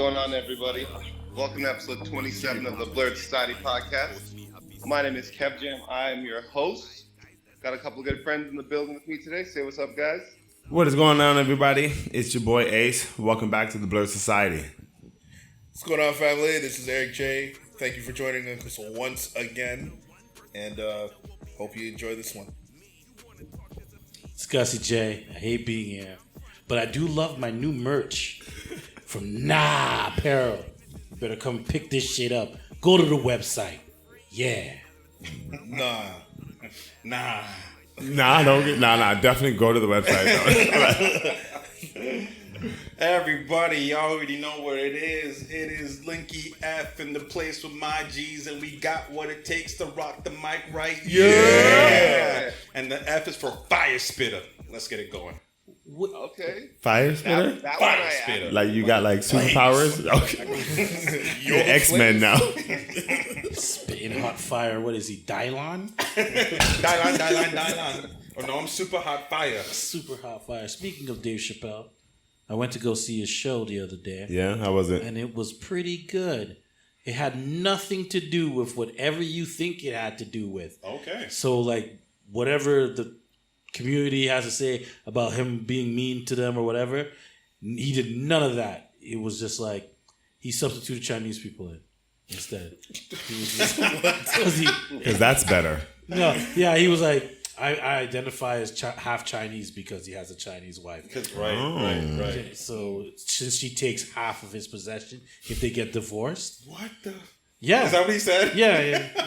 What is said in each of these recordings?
going on, everybody? Welcome to episode 27 of the Blerd Society podcast. My name is Kev Jam. I am your host. Got a couple of good friends in the building with me today. Say what's up, guys. What is going on, everybody? It's your boy Ace. Welcome back to the Blerd Society. What's going on, family? This is Eric J. Thank you for joining us once again, and hope you enjoy this one. It's Gussie J. I hate being here, but I do love my new merch from Nah Apparel. You better come pick this shit up. Go to the website. Yeah. Nah. Definitely go to the website. Everybody, y'all already know what it is. It is Linky F in the place with my G's, and we got what it takes to rock the mic right. Yeah. And the F is for Fire Spitter. Let's get it going. Okay. Fire spitter? That Fire one Spitter. Like you got like superpowers? Okay. You're X-Men now. Spitting hot fire. What is he? Dylon? Dylon. Oh no, I'm super hot fire. Super hot fire. Speaking of Dave Chappelle, I went to go see his show the other day. Yeah, how was it? And it was pretty good. It had nothing to do with whatever you think it had to do with. Okay. So, like, whatever the community has to say about him being mean to them or whatever, he did none of that. It was just like he substituted Chinese people in instead. He was just, Because that's better. no, yeah, he was like, I identify as half Chinese because he has a Chinese wife. Right. So since she takes half of his possession if they get divorced. What the? Yeah. Is that what he said? Yeah.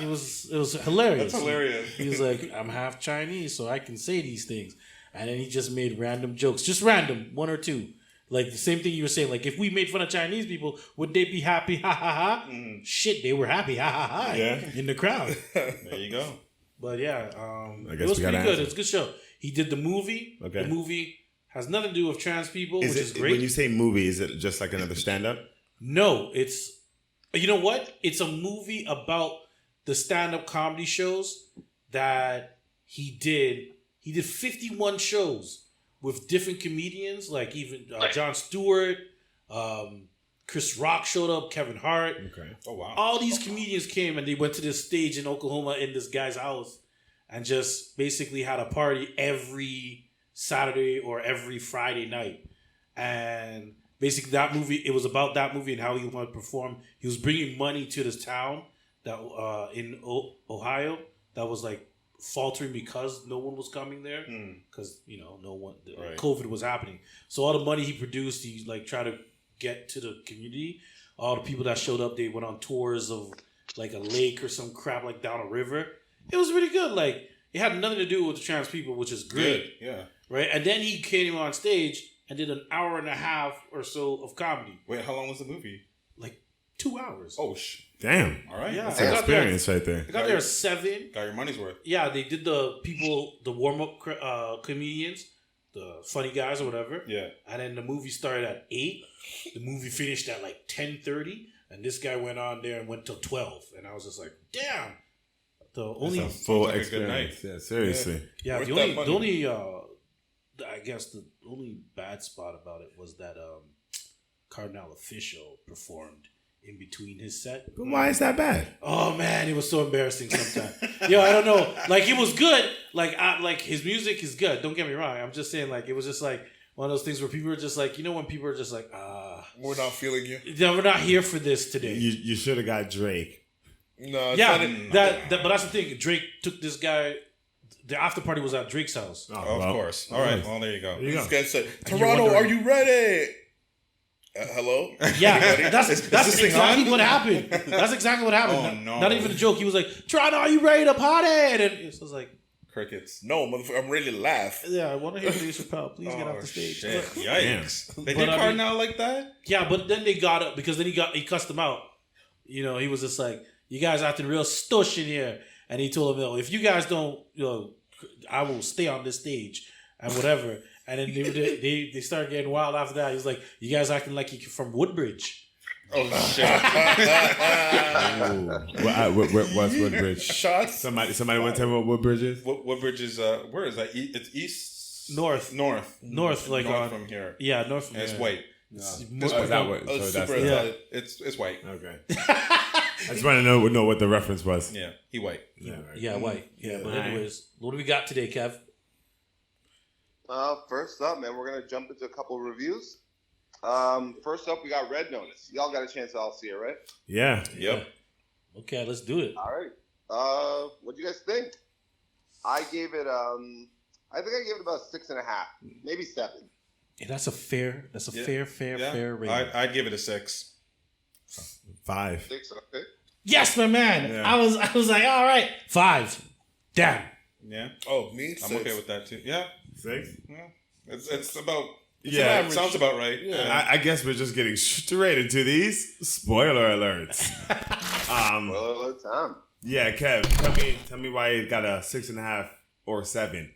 It was hilarious. That's hilarious. He was like, I'm half Chinese, so I can say these things. And then he just made random jokes. Just random, one or two. Like the same thing you were saying. Like, if we made fun of Chinese people, would they be happy? Ha ha ha. Shit, they were happy. Ha ha ha. Yeah. In the crowd. There you go. But yeah, I it guess was we pretty gotta good. answer. It's a good show. He did the movie. Okay. The movie has nothing to do with trans people, Is which it, is great. when you say movie, is it just like another stand-up? No, it's, you know what? It's a movie about the stand-up comedy shows that he did. He did 51 shows with different comedians, like even Jon Stewart, Chris Rock showed up, Kevin Hart. Okay. Oh wow. All these comedians came and they went to this stage in Oklahoma in this guy's house and just basically had a party every Saturday or every Friday night. And basically that movie, it was about that movie and how he wanted to perform. He was bringing money to this town that in Ohio that was like faltering because no one was coming there because no one COVID was happening. So all the money he produced, he like tried to get to the community. All the people that showed up, they went on tours of like a lake or some crap like down a river. It was really good. Like it had nothing to do with the trans people, which is great. Good. Yeah. Right. And then he came on stage and did an hour and a half or so of comedy. Wait, how long was the movie? Like 2 hours. Oh, Damn. all right. Yeah. That's I an got experience right there. I got there at 7. Got your money's worth. Yeah, they did the warm-up comedians, the funny guys or whatever. Yeah. And then the movie started at 8. The movie finished at like 10:30. And this guy went on there and went till 12. And I was just like, damn. The only... It's a full Sounds like a good experience. Yeah, seriously. Yeah, Worth the that only, money. I guess the only bad spot about it was that Cardinal Official performed in between his set. But why is that bad? Oh man, it was so embarrassing sometimes. Yo, I don't know. Like it was good. Like his music is good. Don't get me wrong. I'm just saying, like it was just like one of those things where people are just like, when people are just like, We're not feeling you. we're not here for this today. You should have got Drake. No, it's Yeah, not but that's the thing. Drake took this guy. The after party was at Drake's house. Oh, Of well. course. All right. Well, there you go. There you This go. guy said, you're Toronto, wondering- are you ready? Hello? Yeah, that's this thing exactly on? what happened. That's exactly what happened. Oh, no. Not even a joke. He was like, "Toronto, are you ready to party?" And it was like, Crickets. No, motherfucker, I'm ready to laugh. "Yeah, I want to hear Dave Chappelle. Please get off the stage." Shit. Yikes. They But did I mean- Cardinal like that? Yeah, but then they got up because then he cussed them out. He was just like, "You guys acting real stush in here," and he told them, "If you guys don't, I will stay on this stage and whatever." And then they started getting wild after that. He was like, "You guys acting like you're from Woodbridge." Oh, shit. What's Woodbridge? Shots? Somebody want to tell me what Woodbridge is? Woodbridge is, where is that? It's east? North. North. North, like North on from here. Yeah, north from And it's here. white. This Oh, is that what? Oh, So super that's Italian. It's white. okay. I just want to know what the reference was. Yeah, he white. Yeah. Right. Yeah, white. Yeah, but Alright. anyways, what do we got today, Kev? First up, man, we're gonna jump into a couple of reviews. First up, we got Red Notice. Y'all got a chance to all see it, right? Yeah. Yep. Okay, let's do it. All right. What do you guys think? I gave it. I think I gave it about 6.5, maybe 7. Yeah, that's a fair. That's a Yeah. fair rating. I'd give it a 6. 5. 6, okay. Yes, my man. Yeah. I was like, all right, 5. Damn. Yeah, Oh, me? I'm 6. okay with that too. Yeah, 6. yeah. It's about. Yeah. It sounds about right. Yeah. I guess we're just getting straight into these spoiler alerts. Well, time. Yeah, Kev, tell me why it got a 6.5 or 7.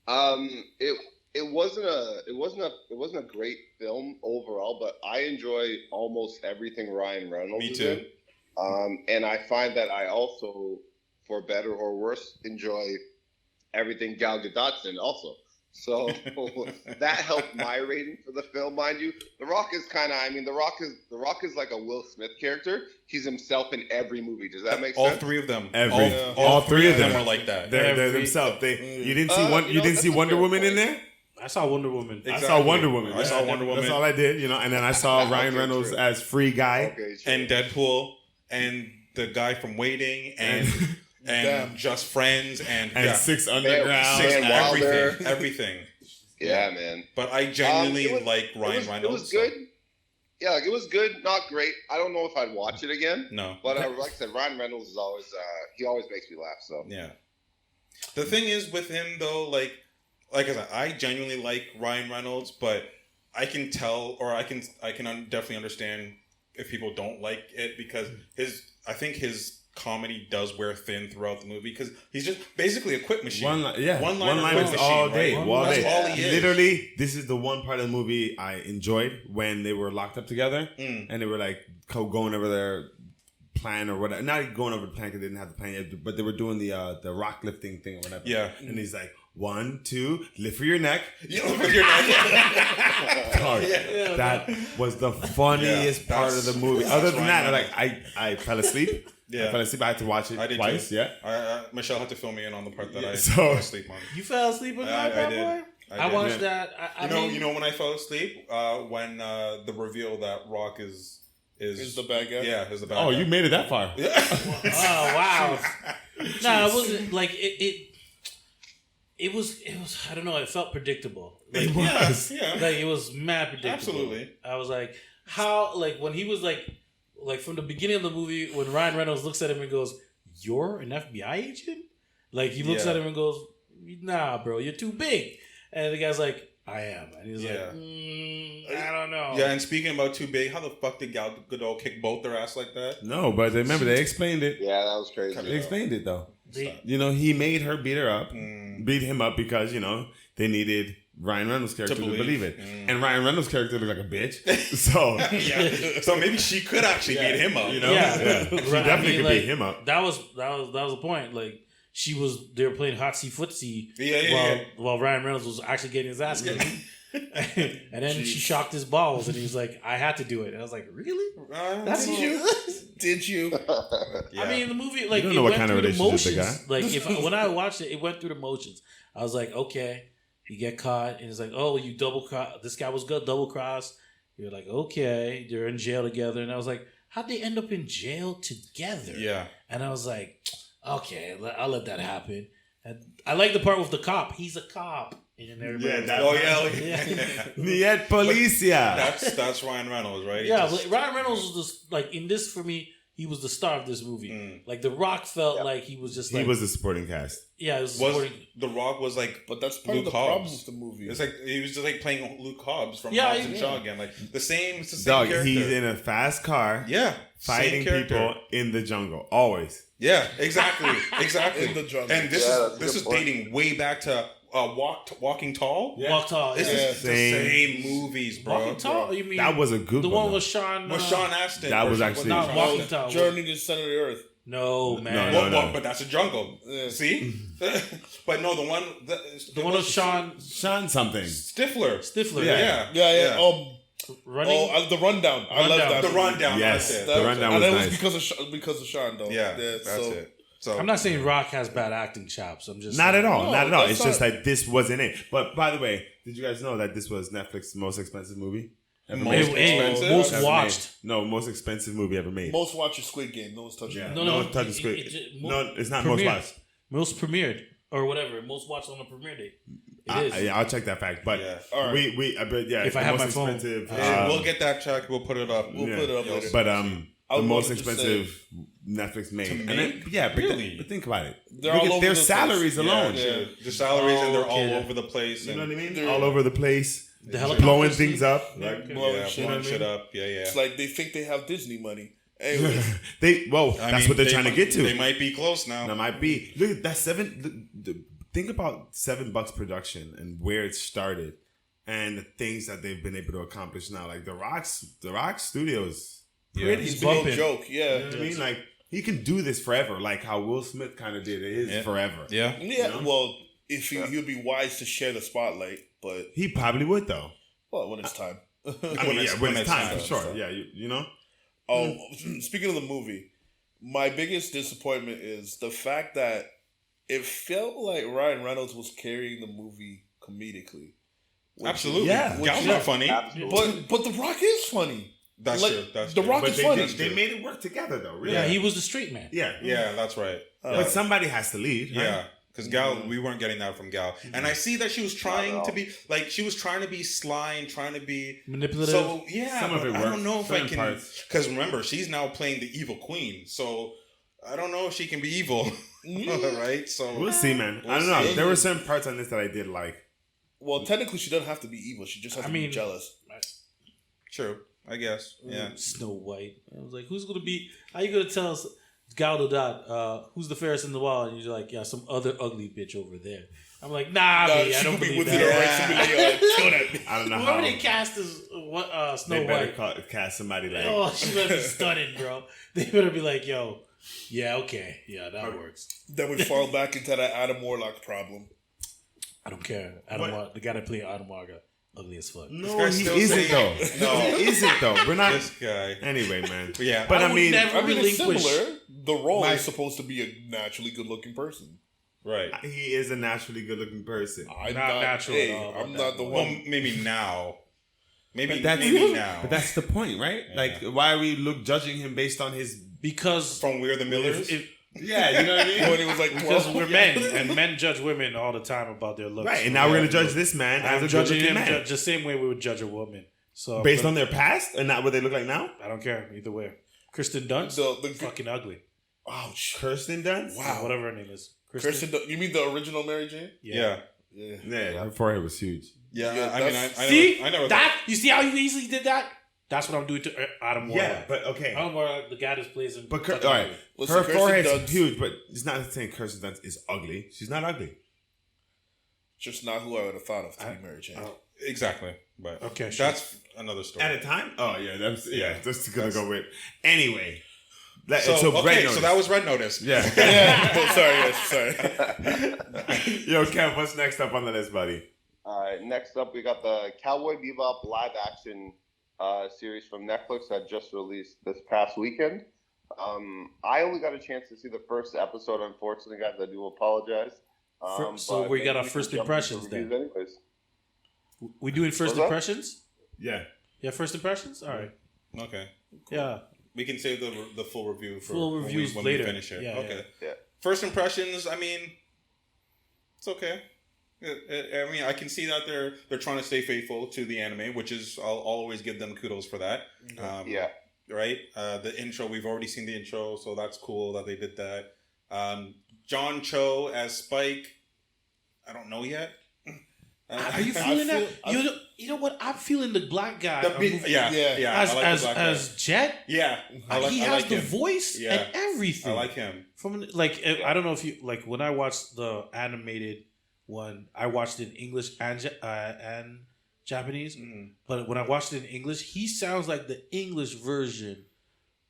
It wasn't a great film overall, but I enjoy almost everything Ryan Reynolds Me is too. in. And I find that I also, for better or worse, enjoy everything Gal Gadot's in also. So that helped my rating for the film, mind you. The Rock is kind of, The Rock is like a Will Smith character. He's himself in every movie. Does that make All sense? 3 of them. All three of them are like that. They're themselves. You didn't see you know, didn't see that's a Wonder fair Woman in point. there? I saw Wonder Woman. I saw Wonder Woman. I saw Wonder Woman. That's all I did, and then I saw Ryan Okay, Reynolds true. as Free Guy. Okay, sure. And Deadpool and the guy from Waiting and Damn. Just Friends and And yeah, 6 Underground. Six, Man Wilder. everything. Yeah, man. But I genuinely It was- like Ryan Reynolds. It was good. Yeah, like, it was good. Not great. I don't know if I'd watch it again. No. But like I said, Ryan Reynolds is always he always makes me laugh. So Yeah. The thing is with him though, like I said, I genuinely like Ryan Reynolds, but I can tell, or I can definitely understand if people don't like it because I think his comedy does wear thin throughout the movie because he's just basically a quick machine. One One liners all day. Right? All That's day. all he is. Literally, this is the one part of the movie I enjoyed when they were locked up together and they were like going over their plan or whatever. Not going over the plan because they didn't have the plan yet, but they were doing the rock lifting thing or whatever. Yeah. And he's like, 1, 2, lift for your neck. You know, with your neck. Dog, that was the funniest part of the movie. that's Other than Ryan that, I fell asleep. Yeah. I fell asleep. I had to watch it I did twice. too. Yeah. Michelle had to fill me in on the part that I so- fell asleep on. You fell asleep on that, I boy? did. I did. watched Yeah. that. I mean, You know when I fell asleep? When the reveal that Rock is Is the bad guy? Yeah, is the bad Oh, guy. you made it that far. Oh wow! No, it wasn't like it. It was. I don't know. It felt predictable. Like, It was. Yeah. like it was mad predictable. Absolutely. I was like, how? Like when he was like from the beginning of the movie when Ryan Reynolds looks at him and goes, "You're an FBI agent?" Like he looks Yeah. at him and goes, "Nah, bro, you're too big." And the guy's like, "I am," and he's Yeah. like, "I don't know." Yeah, and speaking about too big, how the fuck did Gal Gadot kick both their ass like that? No, but remember they explained it. yeah, that was crazy. They explained it though. They- He made her beat her up, Mm. beat him up because they needed Ryan Reynolds' character to believe it, and Ryan Reynolds' character looked like a bitch. So Yeah. So maybe she could actually beat him up. you know, Yeah. she Right, definitely could like, beat him up. That was the point. Like they were playing hotsy footsie Yeah. while Ryan Reynolds was actually getting his ass kicked. And then she shocked his balls, and he was like, "I had to do it." And I was like, "Really? That's Did you?" Did you? Yeah. I mean, the movie like You don't it know what went kind of through the relationship they motions. Like when I watched it, it went through the motions. I was like, okay, you get caught, and it's like, oh, you double cross. This guy was good, double cross. You're like, okay, they're in jail together, and I was like, how'd they end up in jail together? Yeah. And I was like, okay, I'll let that happen. And I like the part with the cop. He's a cop. And then everybody was Oh yeah. Niet policia. That's Ryan Reynolds, right? Yeah, Just- but Ryan Reynolds was just like in this for me. He was the star of this movie. Mm. Like The Rock felt like he was just He like was the supporting cast. yeah. It was was supporting. The Rock was like, But that's part Luke of the problem Hobbs. with the movie. It's like he was just like playing Luke Hobbs from Yeah, Hobbs and yeah. Shaw again, like the same. It's the same Dog, character. he's in a fast car, yeah, fighting same character. people in the jungle. Always. Yeah, exactly. In the jungle. And this Yeah, that's is a this good is point. dating way back to Walking Tall. Yeah. Walk Tall. This Yeah. is the same movies, bro. Walking Tall. You mean That was a good the one. one though. with Sean? With Sean Astin. That was version. actually- not Sean Walking Astin. Tall. Journey to the Center of the Earth. No man. No, Well, no. but that's a jungle. Yeah. See, but no, the one The one with Sean Sean something. Stifler. Stifler. Yeah. Yeah, Yeah. Running. The rundown. I love that. The movie. rundown. Yes, That's it. the rundown and was that nice. was because of Sean though. Yeah, that's so, it. So I'm not saying Rock has bad acting chops. I'm just Not saying, at all. No, Not at all. that's It's just not- that this wasn't it. But by the way, did you guys know that this was Netflix's most expensive movie ever Most made? expensive? most Ever watched. made. No, most expensive movie ever made. most watched is Squid Game. No one's touching Yeah. it. No, No no, one touches Squid. No, it's not most premiered. watched. Most premiered or whatever. Most watched on a premiere date. It is. I'll check that fact. But Yeah. All right. but yeah, If the I have most my phone. expensive. we'll get that checked. We'll put it up. We'll Yeah. put it up later. But I the would most want to just expensive Netflix made. To And make? then, yeah, but, Really? but think about it. They're Look all at over their the place. salaries alone. Yeah. The salaries and they're all Okay. over the place. You know And what I mean? They're- All over the place, The helicopter blowing scene? things up. Yeah, Like, okay. blowing yeah, shit. blowing You know shit what I mean? up. Yeah, yeah. It's like they think they have Disney money. Anyway, that's what they're trying to get to. They might be close now. That might be. Look at that think about $7 production and where it started, and the things that they've been able to accomplish now. Like the Rock Studios. Yeah. he's big. no bumping. joke. Yeah. You know what I mean? Like he can do this forever, like how Will Smith kind of did it. Yeah. Forever. Yeah. Yeah. You know? Well, if he would be wise to share the spotlight, but He probably would though. well, when it's time. I mean, it's- when when it's it's time, time, for sure. so. Yeah, you know. Oh, speaking of the movie, my biggest disappointment is the fact that it felt like Ryan Reynolds was carrying the movie comedically. Absolutely. Yeah. Gal's not funny. But The Rock is funny. That's Like, true. That's The true. Rock But is they, funny. they made it work together though. Really. Yeah, he was the straight man. Yeah. Yeah, that's right. But somebody has to lead. Right? Yeah. Because Gal, we weren't getting that from Gal. And I see that she was trying to be, like, she was trying to be sly and trying to be Manipulative. So, yeah. Some of but it I don't worked. know if Certain I can. parts. Because remember, she's now playing the evil queen. So, I don't know if she can be evil. Right? So, We'll see, man. I We'll don't know. see. There were certain parts on this that I did like. Well, technically, she doesn't have to be evil. She just has to be jealous. true. I guess. Yeah. Snow White. I was like, who's gonna be? How you gonna tell us, Gal Gadot, who's the fairest in the world? And you're like, yeah, some other ugly bitch over there. I'm like, nah, Nah, B, I she don't could be believe with you, that. right? She be like, kill that bitch. I don't know Whoever how. they cast as Snow They better White. cast somebody like. Oh, she better be stunning, bro. They better be like, yo, yeah, okay, yeah, that works. Then we fall back into that Adam Warlock problem. I don't care. The guy that played Adam Warlock, ugly as fuck. No, guy's he still isn't saying- though. No. He isn't though. We're not. This guy. Anyway, man. Yeah. But I would mean, never I mean, it's relinquish. similar. The role My- is supposed to be a naturally good-looking person. Right. he is a naturally good-looking person. I'm Not natural at Hey, all, I'm but not the Well, one. maybe now. Maybe But now. But that's the point, right? Yeah. Like, why are we judging him based on his? Because From We're the Millers. Yeah, you know what I mean. When he was like because 12. we're men, and men judge women all the time about their looks. Right, and now we're gonna judge this man as I'm a judging good-looking him man the same way we would judge a woman. So I'm based gonna- on their past and not what they look like now. I don't care either way. Kristen Dunst, The- fucking ugly. Ouch. Kirsten Dunst. Wow. Whatever her name is. Kirsten, you mean the original Mary Jane? Yeah. Yeah. Yeah, her forehead was huge. Yeah. Yeah, I mean, that's- See I never that? You see how you easily did that? That's what I'm doing to Adam Warlock. Yeah, but okay. Adam Warlock, the guy that plays in. But fucking all right, ugly. Listen, her Kirsten forehead's Dunst- huge, but it's not saying Kirsten Dunst is ugly. She's not ugly. Just not who I would have thought of to be Mary Jane. Exactly. But Okay, sure. that's another story. At a time? Oh yeah, that's gonna go with. Anyway, so, So, Red okay, Notice. so that was Red Notice. Yeah. Yeah. Oh, sorry. Yes, sorry. Yo, Kev, what's next up on the list, buddy? All right, next up we got the Cowboy Bebop live action series from Netflix that just released this past weekend. I only got a chance to see the first episode, unfortunately, guys. I do apologize. So but we got maybe our can first jump into impressions then. reviews anyways. We doing first What's that? impressions? Yeah. Yeah, first impressions? All right. Okay. Yeah. We can save the full review for Full when reviews we later. finish it. Yeah, okay. yeah. First impressions. I mean, it's okay. I mean, I can see that they're trying to stay faithful to the anime, which is I'll always give them kudos for that. Yeah. Right. The intro, we've already seen the intro, so that's cool that they did that. John Cho as Spike. I don't know yet. Are you feeling that? You know what? I'm feeling the black guy. Yeah. As I like the black guy. as Jet. Yeah, He has the voice Yeah. and everything. I like him. From like I don't know if you like when I watched the animated one, I watched it in English and Japanese. Mm. But when I watched it in English, he sounds like the English version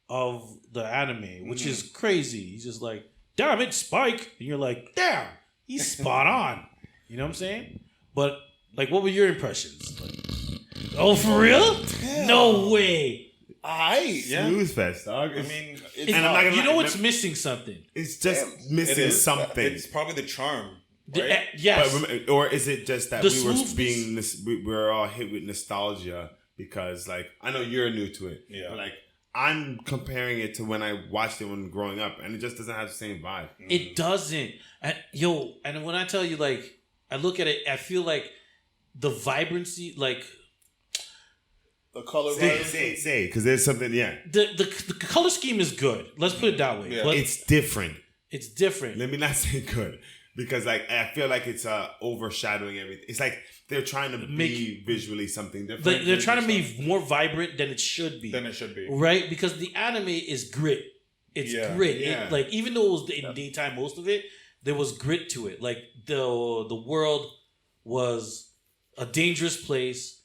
of the anime, which is crazy. He's just like, damn it, Spike. And you're like, damn, he's spot on. You know what I'm saying? But like, what were your impressions? Oh, for real? Yeah. No way. Snooze fest, dog. I mean, and I'm not gonna You know lie, what's missing something. it's just missing it is something. It's probably the charm. Right? Yes. But, or is it just that The we were smoothness. we're all hit with nostalgia because, like, I know you're new to it, Yeah. but like I'm comparing it to when I watched it when growing up, and it just doesn't have the same vibe. It doesn't. And when I tell you, like, I look at it, I feel like the vibrancy, like The color Say, because there's something. Yeah, the color scheme is good. Let's put it that way. Yeah. But it's different. it's different. Let me not say good. Because like I feel like it's overshadowing everything. It's like they're trying to be visually something different. Like they're trying to be more vibrant than it should be. Right? Because the anime is grit. It's grit. Yeah. Like even though it was in daytime, most of it, there was grit to it. Like the world was a dangerous place,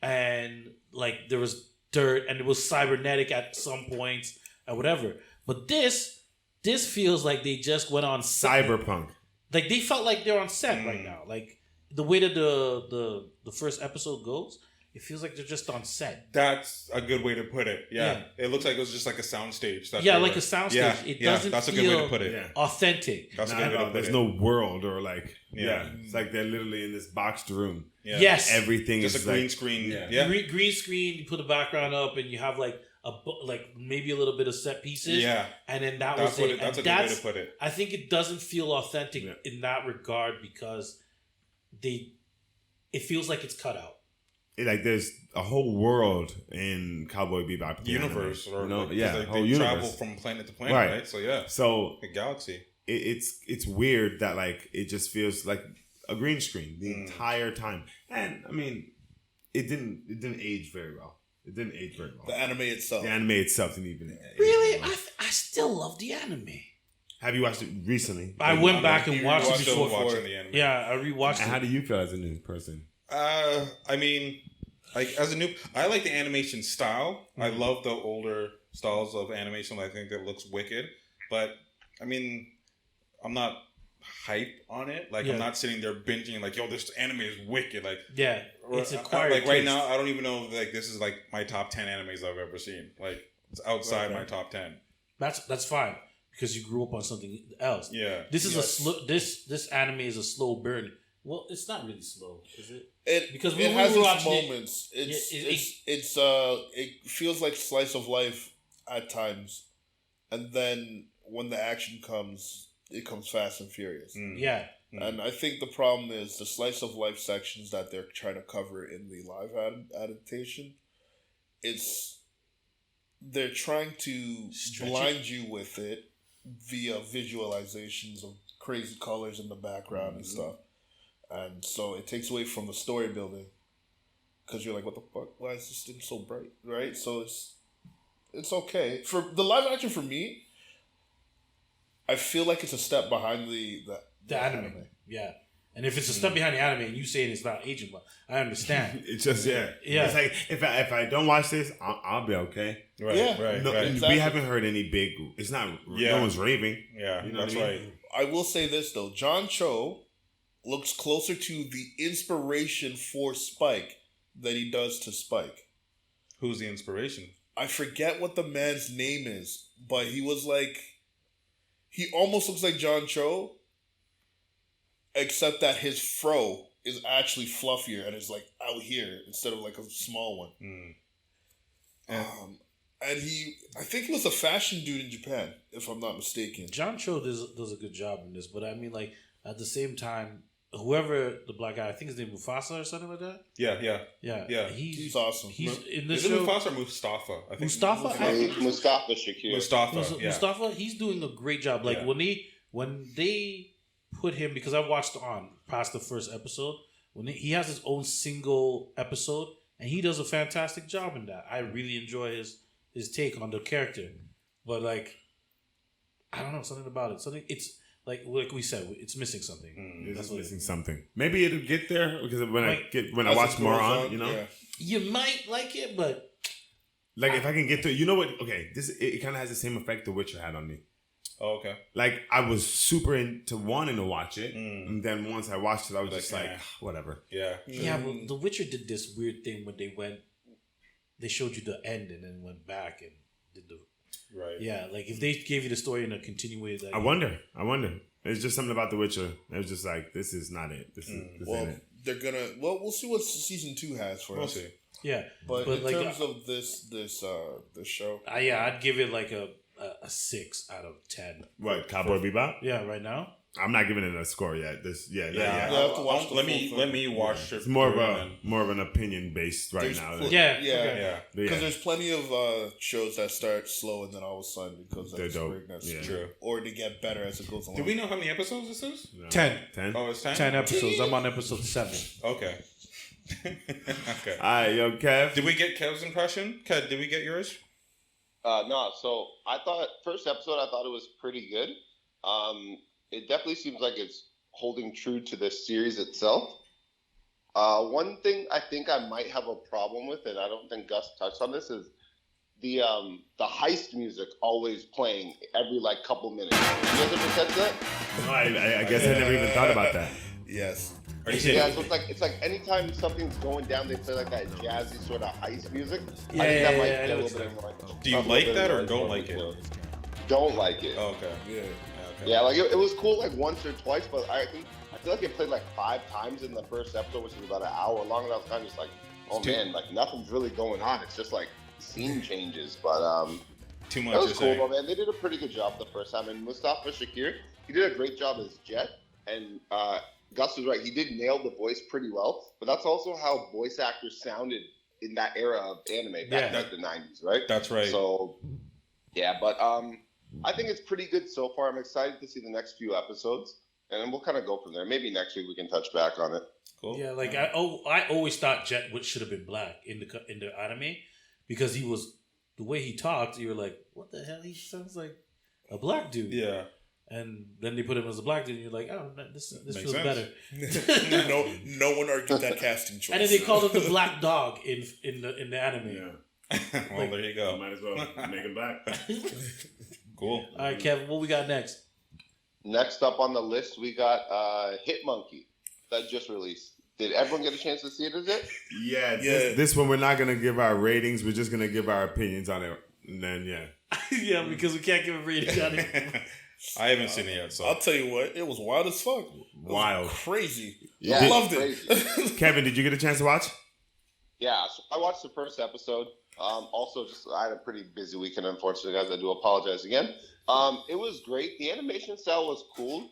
and like there was dirt, and it was cybernetic at some points, and whatever. But this feels like they just went on cyberpunk. Like they felt like they're on set right now. Like the way that the first episode goes, it feels like they're just on set. That's a good way to put it. Yeah. It looks like it was just like a soundstage. Like a soundstage. Yeah. It doesn't that's feel a good way to put it. Yeah. authentic. That's a good way to put There's it. no world or like Yeah. It's like they're literally in this boxed room. Yeah. Yes. Everything Just is a green like, screen. Yeah. Yeah. Green screen. You put the background up, and you have like maybe a little bit of set pieces. Yeah. And then that That's was what it. that's a And good way to put it. I think it doesn't feel authentic in that regard because it feels like it's cut out. like there's a whole world in Cowboy Bebop. Universe. Anime, Or you know? like, Yeah. like Whole they universe. travel from planet to planet, Right. right? So yeah. So A galaxy. it's weird that like it just feels like a green screen the entire time. And I mean, it didn't age very well. It didn't age very well. The anime itself. The anime itself didn't even age Really, very well. I still love the anime. Have you watched it recently? I went back and watched it Still before. watching the anime. Yeah, I rewatched And it. how do you feel as a new person? I mean, like as a noob, I like the animation style. I love the older styles of animation. I think that looks wicked. But I mean, I'm not hype on it. Like I'm not sitting there binging like, yo, this anime is wicked. Like It's acquired like right taste. now, I don't even know if like this is like my top 10 animes I've ever seen. Like it's outside my top 10. That's fine because you grew up on something else. Yeah. This is a slow. This anime is a slow burn. Well, it's not really slow, is it? Because it has were its watching it- moments. it- It feels like slice of life at times, and then when the action comes, it comes fast and furious. Yeah. And I think the problem is the slice of life sections that they're trying to cover in the live adaptation. They're trying to blind you with it via visualizations of crazy colors in the background and stuff. And so it takes away from the story building because you're like, what the fuck? Why is this thing so bright? Right? So it's okay. For the live action, for me, I feel like it's a step behind the anime. Yeah. And if it's a step behind the anime and you saying it's not aging, but I understand. It's just yeah. It's like if I don't watch this, I'll be okay. Right. Yeah. Right. No, right. Exactly. We haven't heard any big. It's not. No one's raving. Yeah. You know That's what I mean? right. I will say this though, John Cho looks closer to the inspiration for Spike than he does to Spike. Who's the inspiration? I forget what the man's name is, but he almost looks like John Cho, except that his fro is actually fluffier and is like out here instead of like a small one. And I think he was a fashion dude in Japan, if I'm not mistaken. John Cho does a good job in this, but I mean, like at the same time, whoever the black guy, I think his name Mufasa or something like that. Yeah. He's awesome. He's in this Is it show. Mufasa or Mustafa? I think Mustafa? Mustafa Shakir. Mustafa. Yeah. Mustafa, he's doing a great job. Like when they put him, because I watched on past the first episode, when he has his own single episode, and he does a fantastic job in that. I really enjoy his take on the character, but like I don't know, something about it. It's like we said, it's missing something. It's missing something. Maybe it'll get there because when I As watch it more goes on, you know. yeah. You might like it, but Like if I can get to, you know what? Okay, it kind of has the same effect The Witcher had on me. Oh, okay. Like, I was super into wanting to watch it, and then once I watched it, I was just like, whatever. Yeah. Yeah, but The Witcher did this weird thing when they showed you the end and then went back and did the... Right. Yeah, like if they gave you the story in a continuation... I wonder. It's just something about The Witcher. It was just like, this is not it. This ain't it. They're gonna... Well, we'll see what season 2 has for us. See. Yeah. But in like, terms of this show... I'd give it like a 6 out of 10. What, Cowboy Bebop? Yeah, right now? I'm not giving it a score yet. Yeah. I have to watch let me watch it. It's more of an opinion based right now. Yeah. Because there's plenty of shows that start slow and then all of a sudden because that's greatness. Yeah. True. Or they get better as it goes along. Do we know how many episodes this is? No. 10. Oh, it's 10? 10 episodes. I'm on episode 7. Okay. Okay. All right, yo, Kev. Did we get Kev's impression? Kev, did we get yours? No, so I thought first episode I thought it was pretty good. It definitely seems like it's holding true to the series itself. One thing I think I might have a problem with, and I don't think Gus touched on this, is the heist music always playing every like couple minutes. You guys ever catch that? No, I guess I never even thought about that. Yes. Are you saying? Yeah, so it's like anytime something's going down, they play like that jazzy sort of heist music. Yeah, I think that might yeah, be I a know little bit what annoying. Do you like that or don't like it? Don't like it. Oh, okay. Yeah. Okay. Yeah, like it was cool like once or twice, but I feel like it played like 5 times in the first episode, which is about an hour long, and I was kind of just like, oh man, like nothing's really going on. It's just like scene changes, but Too much. it was cool, but man, they did a pretty good job the first time. And Mustafa Shakir, he did a great job as Jet, and Gus was right. He did nail the voice pretty well, but that's also how voice actors sounded in that era of anime back in like the 90s, right? That's right. So, yeah, but I think it's pretty good so far. I'm excited to see the next few episodes, and then we'll kind of go from there. Maybe next week we can touch back on it. Cool. Yeah, like I always thought Jet should have been black in the anime because he was the way he talked. You were like, what the hell? He sounds like a black dude. Yeah. And then they put him as a black dude, and you're like, oh, this feels sense. better. no one argued that casting choice. And then they called him the black dog in the anime. Yeah. Well, there you go. Might as well make him black. Cool. All right, Kevin, what we got next? Next up on the list, we got Hit Monkey that just released. Did everyone get a chance to see it as yet? Yeah. This one we're not gonna give our ratings. We're just gonna give our opinions on it, and then Yeah, because we can't give a rating on it. I haven't seen it yet, so I'll tell you what, it was wild as fuck. Wild. Crazy. Yeah, I loved crazy. it. Kevin, did you get a chance to watch? Yeah, so I watched the first episode. Also, just I had a pretty busy weekend, unfortunately, guys. I do apologize again. It was great. The animation style was cool.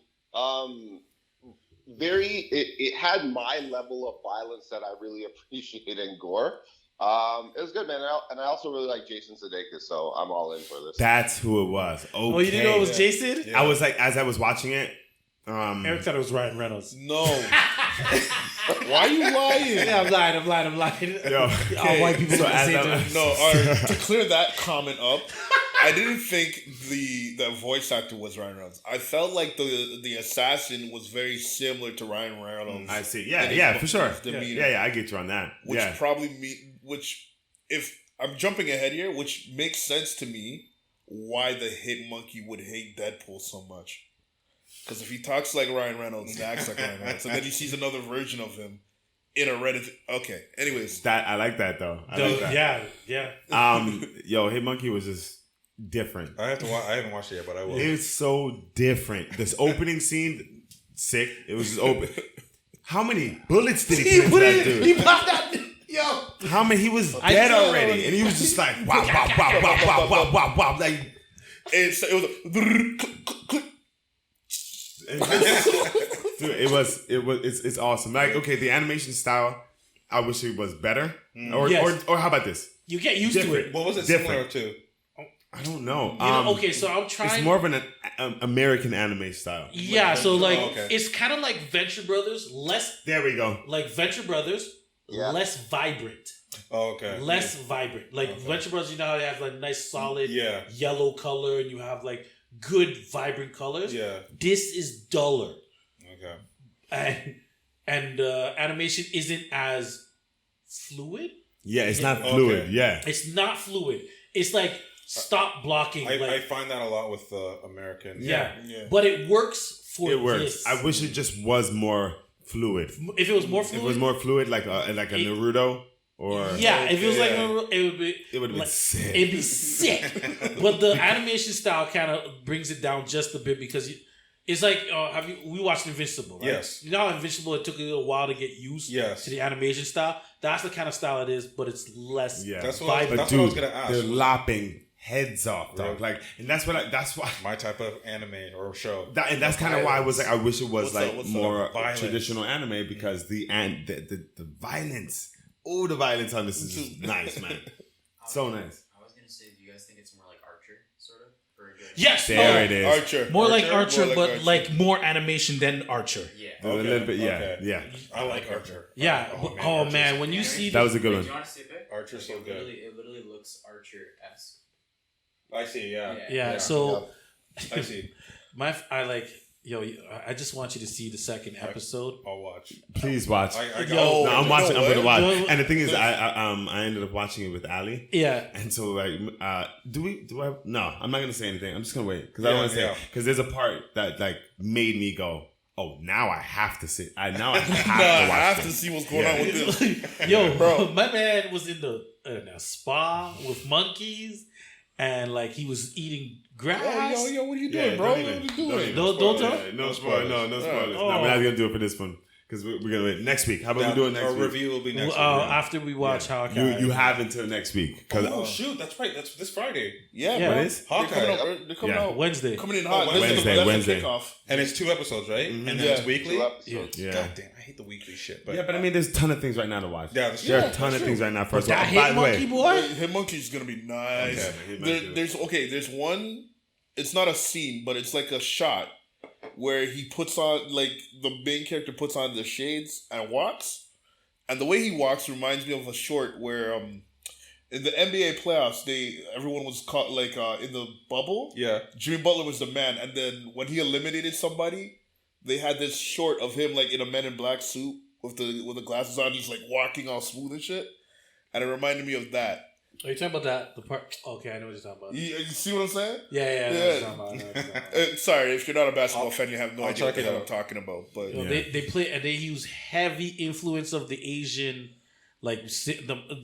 It had my level of violence that I really appreciate and gore. It was good, man. And I also really like Jason Sudeikis, so I'm all in for this. That's who it was. Okay. Oh, you didn't know it was Jason? I was like, as I was watching it, Eric thought it was Ryan Reynolds. No. Why are you lying? Yeah, I'm lying. Yo, All white people so do the as same I- thing. No, all right, to clear that comment up, I didn't think the voice actor was Ryan Reynolds. I felt like the assassin was very similar to Ryan Reynolds. I see. Yeah, for sure. demeanor. Yeah, I get you on that. Which Yeah. if I'm jumping ahead here, which makes sense to me, why the hit monkey would hate Deadpool so much. Because if he talks like Ryan Reynolds, and acts like Ryan Reynolds, and then he sees another version of him in a Reddit. Okay, anyways. I like that though. I like that. Yeah. Yo, Hit Monkey was just different. I have to watch. I haven't watched it yet, but I will. It was so different. This opening scene, sick. It was just open. How many bullets did he put into that dude? He popped that. Yo. How many? He was dead already, and he was just like wow, like dude, it's awesome. Like, okay, the animation style, I wish it was better. Or how about this? You get used to it. What was it Different. similar to? I don't know. Okay, so I'm trying. It's more of an American anime style. Yeah, so like okay. it's kind of like Venture Brothers, less There we go. like Venture Brothers, less vibrant. Oh, okay. Less vibrant. Like Venture Brothers, you know how they have like nice solid yellow color and you have like good vibrant colors. Yeah. This is duller. Okay. And animation isn't as fluid. Yeah, it's not fluid. Okay. Yeah. It's not fluid. It's like stop blocking. I find that a lot with American. Yeah. But it works for It works. this. I wish it just was more fluid. If it was more fluid, If it was more fluid, like a Naruto. Or if it was like it would be. It would have been sick. It'd be sick. But the animation style kind of brings it down just a bit because it's like we watched Invincible, right? Yes. You know how Invincible, it took a little while to get used to the animation style. That's the kind of style it is, but it's less. Yeah, that's what I was gonna ask. They're lopping heads off, dog. Like, and that's why my type of anime or show. And that's kind of why I was like, I wish it was more violence. Traditional anime because the violence. Oh, the violence on this is just nice, man. So nice. I was gonna say, do you guys think it's more like Archer, sort of? Yes, there it is. Archer, more like Archer, but like more animation than Archer. Yeah, a little bit. Yeah. I like Archer. Yeah. Oh man, when you see that was a good one. Do you want to see a pic? Archer's so good. It literally looks Archer-esque. I see. Yeah. Yeah. So I see. I just want you to see the second episode. I'll watch. Please watch. I'm watching. I'm gonna watch. And the thing is, I ended up watching it with Ali. Yeah. And so like, No, I'm not gonna say anything. I'm just gonna wait because I don't want to say because there's a part that like made me go, oh, now I have to sit. Now I have to watch. I have to see what's going on with this. Yo, bro, my man was in a spa with monkeys. And like he was eating grass. Yo, what are you doing, bro? What are you doing? Don't tell. No spoilers. No spoilers. No, we're not gonna do it for this one because we're gonna wait next week. How about we do it next week? Our review will be next week. After we watch Hawkeye. You have until next week. Oh shoot, that's right. That's this Friday. Yeah. What is? Hawkeye. They're coming out Wednesday. Coming in hot. Wednesday. Kickoff. And it's 2 episodes, right? Mm-hmm. And then it's weekly. Yeah. God damn, I hate the weekly shit. But I mean, there's a ton of things right now to watch. Yeah, there are a ton of things right now. First of all, that by the way, Monkey boy. Hitmonkey's gonna be nice. Okay, There's one. It's not a scene, but it's like a shot where he puts on like the main character puts on the shades and walks, and the way he walks reminds me of a short where in the NBA playoffs everyone was caught like in the bubble. Yeah, Jimmy Butler was the man, and then when he eliminated somebody, they had this short of him like in a Men in Black suit with the glasses on. He's like walking all smooth and shit, and it reminded me of that. Are you talking about that? The part? Okay, I know what you're talking about. You see what I'm saying? Yeah. I know what you're talking about. Sorry, if you're not a basketball fan, you have no I'll idea what check the it hell I'm out. talking about. But They play and they use heavy influence of the Asian, like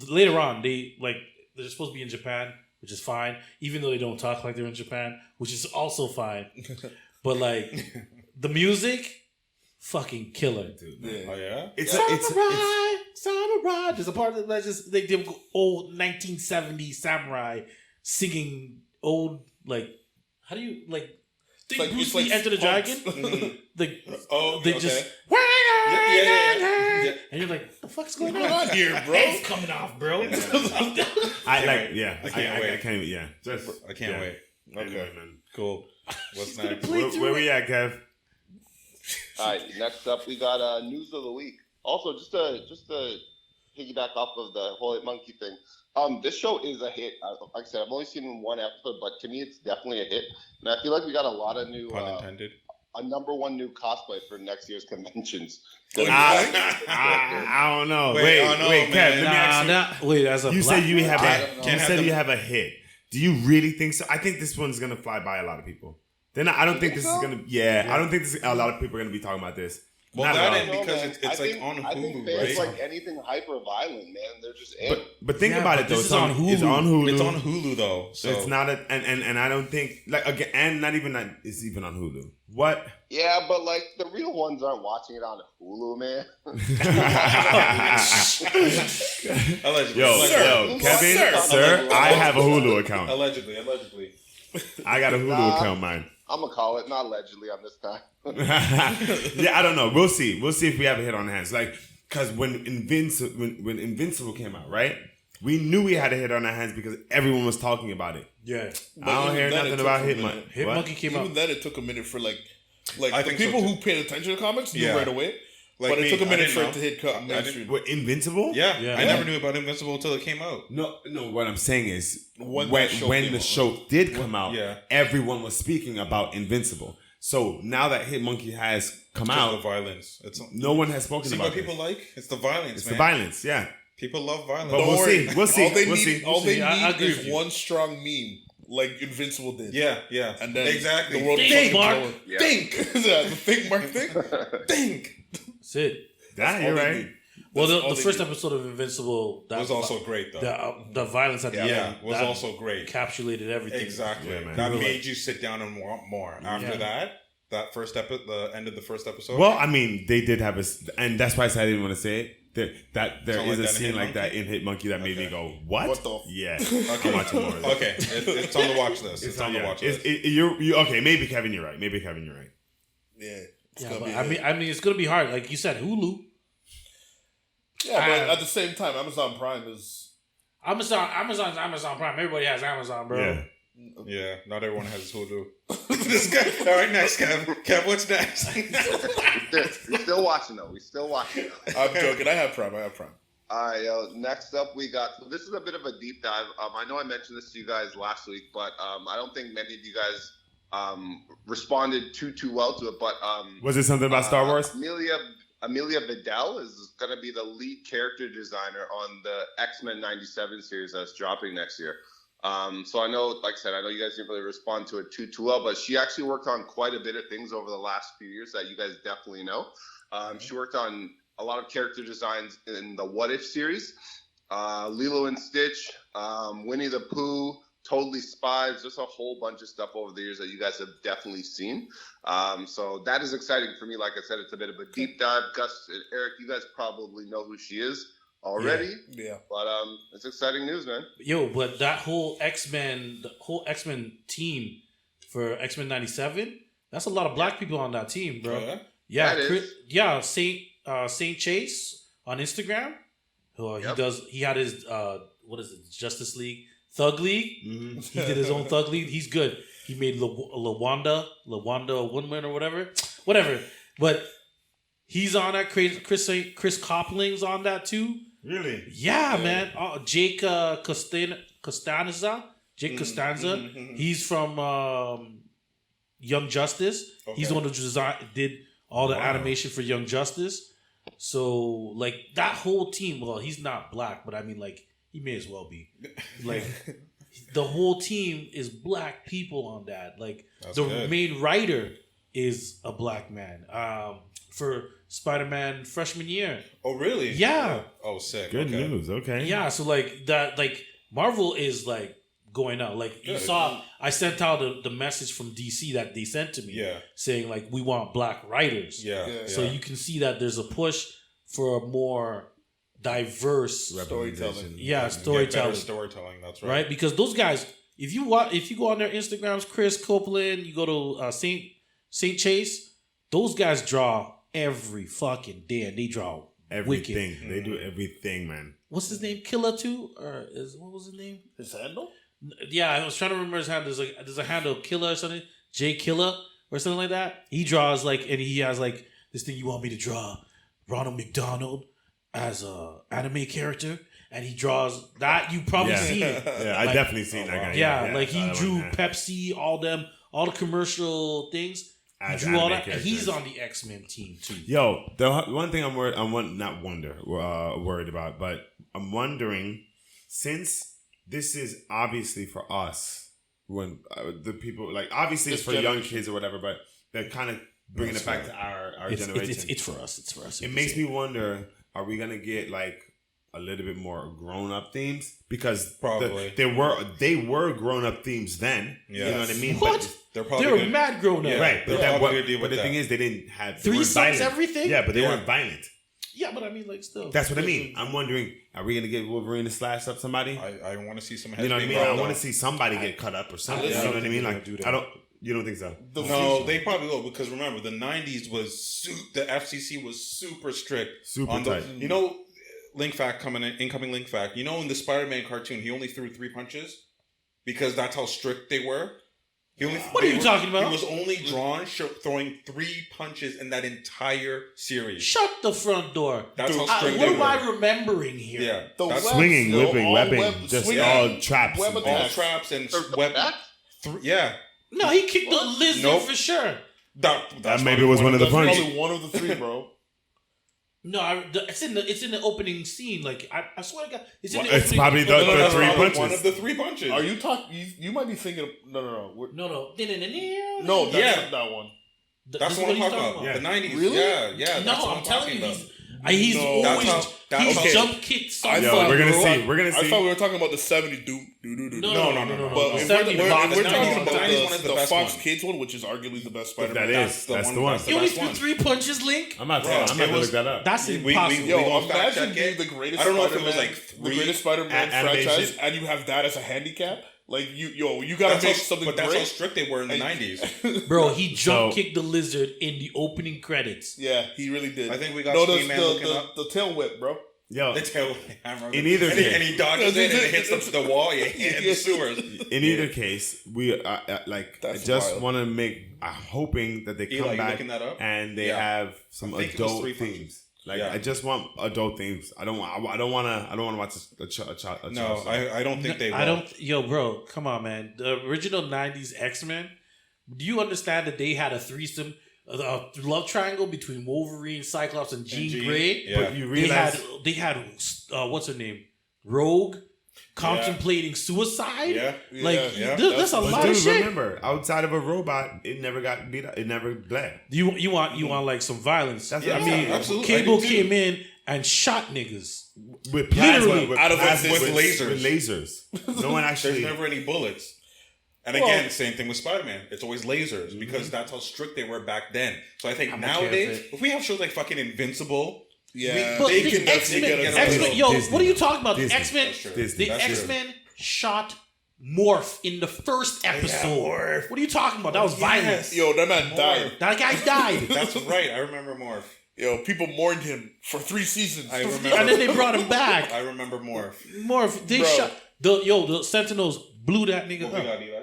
later on they're supposed to be in Japan, which is fine, even though they don't talk like they're in Japan, which is also fine. But like the music, fucking killer, dude. Oh yeah. It's Samurai. There's a part that just they did old 1970s samurai singing old like how do you like? Think Bruce Lee Enter the Dragon? They just Yeah. and you're like, what the fuck's going what's on? going on here, bro? It's coming off, bro. I can't wait. I can't wait. Okay, man. Cool. What's next? Where we at, Kev? All right, next up we got news of the week. Also, just to piggyback off of the whole Hit Monkey thing, this show is a hit. Like I said, I've only seen one episode, but to me, it's definitely a hit. And I feel like we got a lot of new, Pun intended. a number one new cosplay for next year's conventions. I don't know. Wait, Kev. Let me ask you. Wait, as a You black- said you have I you said you have a hit. Do you really think so? I think this one's gonna fly by a lot of people. I don't think this is gonna. I don't think a lot of people are gonna be talking about this. Well, Not that at and all. because it's like on I think Hulu, fans right? like anything hyper violent, man. They're just in. But think about it though. this It's is on on Hulu. It's on Hulu. It's on Hulu though. So It's not and I don't think like again and not even that it's even on Hulu. What? Yeah, but like the real ones aren't watching it on Hulu, man. allegedly. Yo, Kevin, sir, I have a Hulu account. Allegedly. I got a Hulu account, man. I'm gonna call it not allegedly on this time. Yeah, I don't know. We'll see. We'll see if we have a hit on hands. Like, cause when Invincible came out, right? We knew we had a hit on our hands because everyone was talking about it. Yeah. I don't hear nothing about Hitmonkey. Hit Monkey came Even out. then, it took a minute for like I the think so, people too. who paid attention to comics knew Yeah. right away. Like but it me, took a I minute didn't for know. it to hit mainstream. What, Invincible? Yeah, Yeah. I never knew about Invincible until it came out. No. What I'm saying is When when that show came the out. show did come out, Yeah. everyone was speaking about Invincible. So now that Hitmonkey has come Just the out, violence. no one has spoken See about what people this. like? It's the violence, It's man. the violence, yeah. People love violence. But Don't we'll worry. see. We'll see. All they We'll need, see. all they I need agree is with you. one strong meme like Invincible did. Yeah. And then exactly. the world Think, fucking Mark. blow it. Yeah. Think. Yeah, the think mark thing. Think. That's it. Yeah, you're all they right. need. Well, That's all the they first need. episode of Invincible that Was also great though. the violence at the Yeah, end was that also great. encapsulated everything. Exactly. Yeah, man. That People made you sit down and want more. After that first the end of the first episode. Well, I mean, they did have and that's why I said I didn't want to say it. There Something is like a that in scene like that in Hit Monkey that made me go, "What? What the Yeah, Okay. I'm watching more. Of this. Okay, it's on the watch list. It's on the watch list. You okay? Maybe Kevin, you're right. Yeah. It's Yeah, gonna but be I mean, it's gonna be hard. Like you said, Hulu, Yeah, but at the same time, Amazon Prime is Amazon's Amazon Prime. Everybody has Amazon, bro. Yeah. Yeah, not everyone has Hulu. This guy. All right, next, Kev. Kev, what's next? We're still watching though. We're still watching. I'm joking. I have Prime. All right, next up we got. So this is a bit of a deep dive. I know I mentioned this to you guys last week, but I don't think many of you guys responded too well to it. But Was it something about Star Wars? Amelia Vidal is going to be the lead character designer on the X-Men '97 series that's dropping next year. So I know, like I said, I know you guys didn't really respond to it too well, but she actually worked on quite a bit of things over the last few years that you guys definitely know. She worked on a lot of character designs in the What If series, Lilo and Stitch, Winnie the Pooh, Totally Spies, just a whole bunch of stuff over the years that you guys have definitely seen. So that is exciting for me. Like I said, it's a bit of a deep dive. Gus and Eric, you guys probably know who she is already. Yeah. But it's exciting news, man. Yo, but that whole X-Men team for X-Men '97, that's a lot of black people on that team, bro. Oh, yeah? Yeah, That is. Saint Chase on Instagram. He had his what is it? Justice League, Thug League. Mm-hmm. He did his own Thug League. He's good. He made Lawanda Woodman or whatever. But he's on that. Chris Copling's on that too. Really? Yeah, man. Jake Costanza. He's from Young Justice. Okay. He's the one who did all the animation for Young Justice. So, like, that whole team, well, he's not black, but I mean, like, he may as well be. Like, the whole team is black people on that. Like, That's the good. main writer is a black man for Spider-Man freshman year. Oh, really? Yeah. Oh, sick. Good Okay. news. Okay. Yeah, so like that, like Marvel is like going out. Like you Good. saw, I sent out the message from DC that they sent to me, Yeah. saying like we want black writers. Yeah. Yeah. So you can see that there's a push for a more diverse, Representation. yeah, Get storytelling, better storytelling. That's right. right? Because those guys, if you go on their Instagrams, Chris Copeland, you go to Saint Chase, those guys draw every fucking day, and they draw Everything. wicked. They do everything, man. What's his name? Killer too, or what was his name? His handle? Yeah, I was trying to remember his handle. There's a handle Killer or something, J Killer or something like that. He draws like, and he has like this thing. You want me to draw Ronald McDonald as a anime character, and he draws that. You probably Yeah. seen it. Yeah, I Like- definitely seen that guy. Yeah, like he that drew one, yeah. Pepsi, all the commercial things. He As drew all anime that, and he's characters. on the X-Men team too. Yo, the one thing worried about, but I'm wondering, since this is obviously for us, when the people like obviously it's This for young generation. kids or whatever, but they're kind of bringing it back to our generation. It's for us. It's for us. It makes me wonder: are we gonna get like a little bit more grown up themes? Because Probably. they were grown up themes then. You know what I mean? What? But, They're They probably were gonna- mad grown up. Yeah. right. But, They're that, probably gonna deal but with the thing that. is, they didn't have Three weren't sons, violent. everything? Yeah, but they Yeah. weren't violent. Yeah, but I mean, like, still. That's what I mean. I'm wondering: are we gonna get Wolverine to slash up somebody? I want to see some heads You know what I being mean? I rolled want off. to see somebody get cut up or something. Yeah, You know what I mean? they're Like, gonna do that. I don't. You don't think so? No, they probably will because remember the '90s was the FCC was super strict. Super on the, tight. You know, link fact incoming link fact. You know, in the Spider-Man cartoon, he only threw 3 punches because that's how strict they were. He only, What are you talking about? He was only drawn throwing 3 punches in that entire series. Shut the front door. That's how What strict they am were. I remembering here? Yeah, The that's web- Swinging, still, whipping, all webbing, web- just swinging. all traps. Web and all attacks. traps and Or web. back? Yeah, No, he kicked the lizard Nope. for sure. that's maybe was one of the That's punches. probably one of the 3, bro. No, it's in the opening scene. Like I swear to God, it's in the It's opening. probably the three punches. One of the 3 punches. Are you talking? You might be thinking of no. No. No, that's Yeah. not that one. That's This what I'm he's talking about. Yeah. The 90s. Really? Yeah. No, That's what I'm telling you, about. he's No. always That's he's okay. jump kicked something. I Yo, thought- we're gonna bro, see. We're gonna I see. thought we were talking about the 70 do. No. But if 70 we're box, talking 90s about one is the the best Fox one. Kids one, which is arguably the best Spider-Man. That's the one. You only best threw one. 3 punches, Link. I'm not. Bro, I'm it not gonna was- look that up. That's We impossible. we Yo, gonna fact imagine check being it. the greatest I don't know if it Spider-Man, was like the 3 greatest Spider-Man animation. franchise, and you have that as a handicap. Like you gotta That's make how, something but that's how great. strict they were in the And- 90s. Bro, he jump So- kicked the lizard in the opening credits. Yeah, he really did. I think we got no, Screen Man looking up. the tail whip, bro. Yo, The tail hammer. In either and he, case. and he dodges it and it hits the wall. Yeah, in the sewers. in either case, we like. That's I just wild. want to make. I'm hoping that they come Eli, you back looking that up? and they Yeah. have some I think it was adult 3 themes. punches. Like Yeah. I just want adult themes. I don't want. I don't want to watch a child. No, I don't think they will. I don't. Yo, bro, come on, man. The original '90s X-Men. Do you understand that they had a threesome, a love triangle between Wolverine, Cyclops, and Jean Grey? Yeah. But you They realize had what's her name, Rogue, contemplating suicide. Yeah. Like Yeah. that's a but lot dude, of shit. remember, outside of a robot, it never got beat up. It never bled. You want like some violence. That's Yeah, what I mean. absolutely. I Cable do too. came in and shot niggas. With plasma, Literally. with Out of plasma, with lasers. with lasers. No one There's actually. never any bullets. And Well- again, same thing with Spider-Man. It's always lasers because that's how strict they were back then. So I think I'm nowadays, okay with if we have shows like fucking Invincible, Yeah, But they the can definitely get X-Men, away with X-Men, it. yo, Disney. what are you talking about? Disney. The X-Men, That's true. Disney. the That's true. X-Men shot Morph in the first episode. Morph. What are you talking about? That was violence. Yo, that man died. That guy died. That's right. I remember Morph. Yo, people mourned him for 3 seasons. I and remember. then they brought him back. I remember Morph. Morph, they Bro. shot the Sentinels blew that nigga What we up. got, Eli?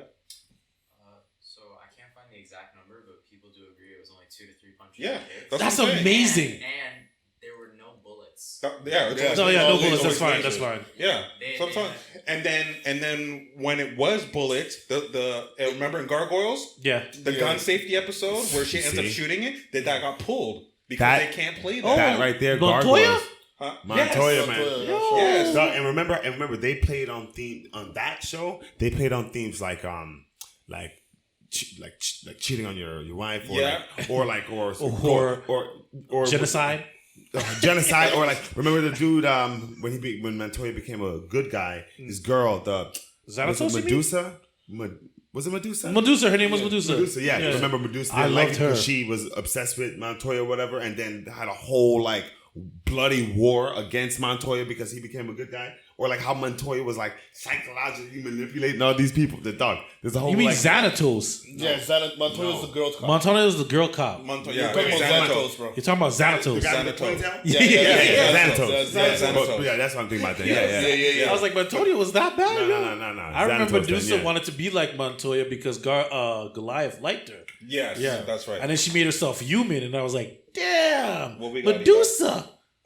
So I can't find the exact number, but people do agree it was only 2 to 3 punches. Yeah, a kick. That's what I'm saying. amazing. And there were no bullets. Yeah, it's Yeah. always- No, yeah, no always- bullets. That's always fine. That's lasers. fine. Yeah. They- Sometimes, and then when it was bullets, the remember in Gargoyles, Yeah. the Yeah. gun safety episode where she ends up See? shooting it, that got pulled because That- they can't play that. Oh, That right there, Montoya? Gargoyles. Huh? Montoya, Yes. man. Yo. Yes. So, and remember, they played on theme on that show. They played on themes like cheating on your wife, or Yeah. or Genocide. genocide, or like remember the dude when Montoya became a good guy, his girl was Xanatos, it you mean? Medusa? Was it Medusa? Medusa. Her name was Medusa. Medusa, yeah. Remember Medusa? I They loved liked her. because she was obsessed with Montoya, or whatever, and then had a whole like bloody war against Montoya because he became a good guy, or like how Montoya was like psychologically manipulating all these people. The dog. There's a whole. You mean like, Xanatos? Yeah, Montoya's the girl's cop. Montana is the girl cop. Montoya. You're Yeah, talking about Xanatos. Xanatos, bro. You're talking about the Xanatos. guy with the Xanatos. ponytail? Yeah, Xanatos. Xanatos. But yeah, that's what I'm thinking about. Then. Yeah. I was like, Montoya was that bad? No. I remember Xanatos then, Medusa yeah. wanted to be like Montoya because Goliath liked her. Yes, Yeah, that's right. And then she made herself human, and I was like, damn, What we got, Medusa.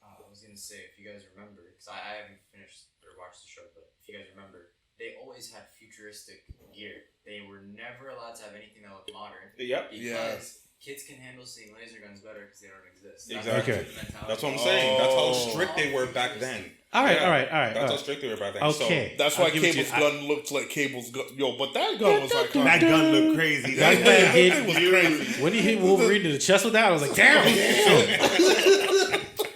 I was gonna say, if you guys remember, because I haven't finished or watched the show, but if you guys remember, they always had futuristic gear. They were never allowed to have anything that looked modern. Yep. Because kids can handle seeing laser guns better because they don't exist. Exactly. Okay. the mentality. That's what I'm saying. That's how Oh. strict they were back then. All right, Yeah. all right. That's how strict they were back then. Okay. That's why I'll give it to Cable's you. gun looked like Cable's gun. Yo, but that gun was like That gun looked crazy. That That gun hit- thing was crazy. When he hit Wolverine in the chest with that, I was like, damn,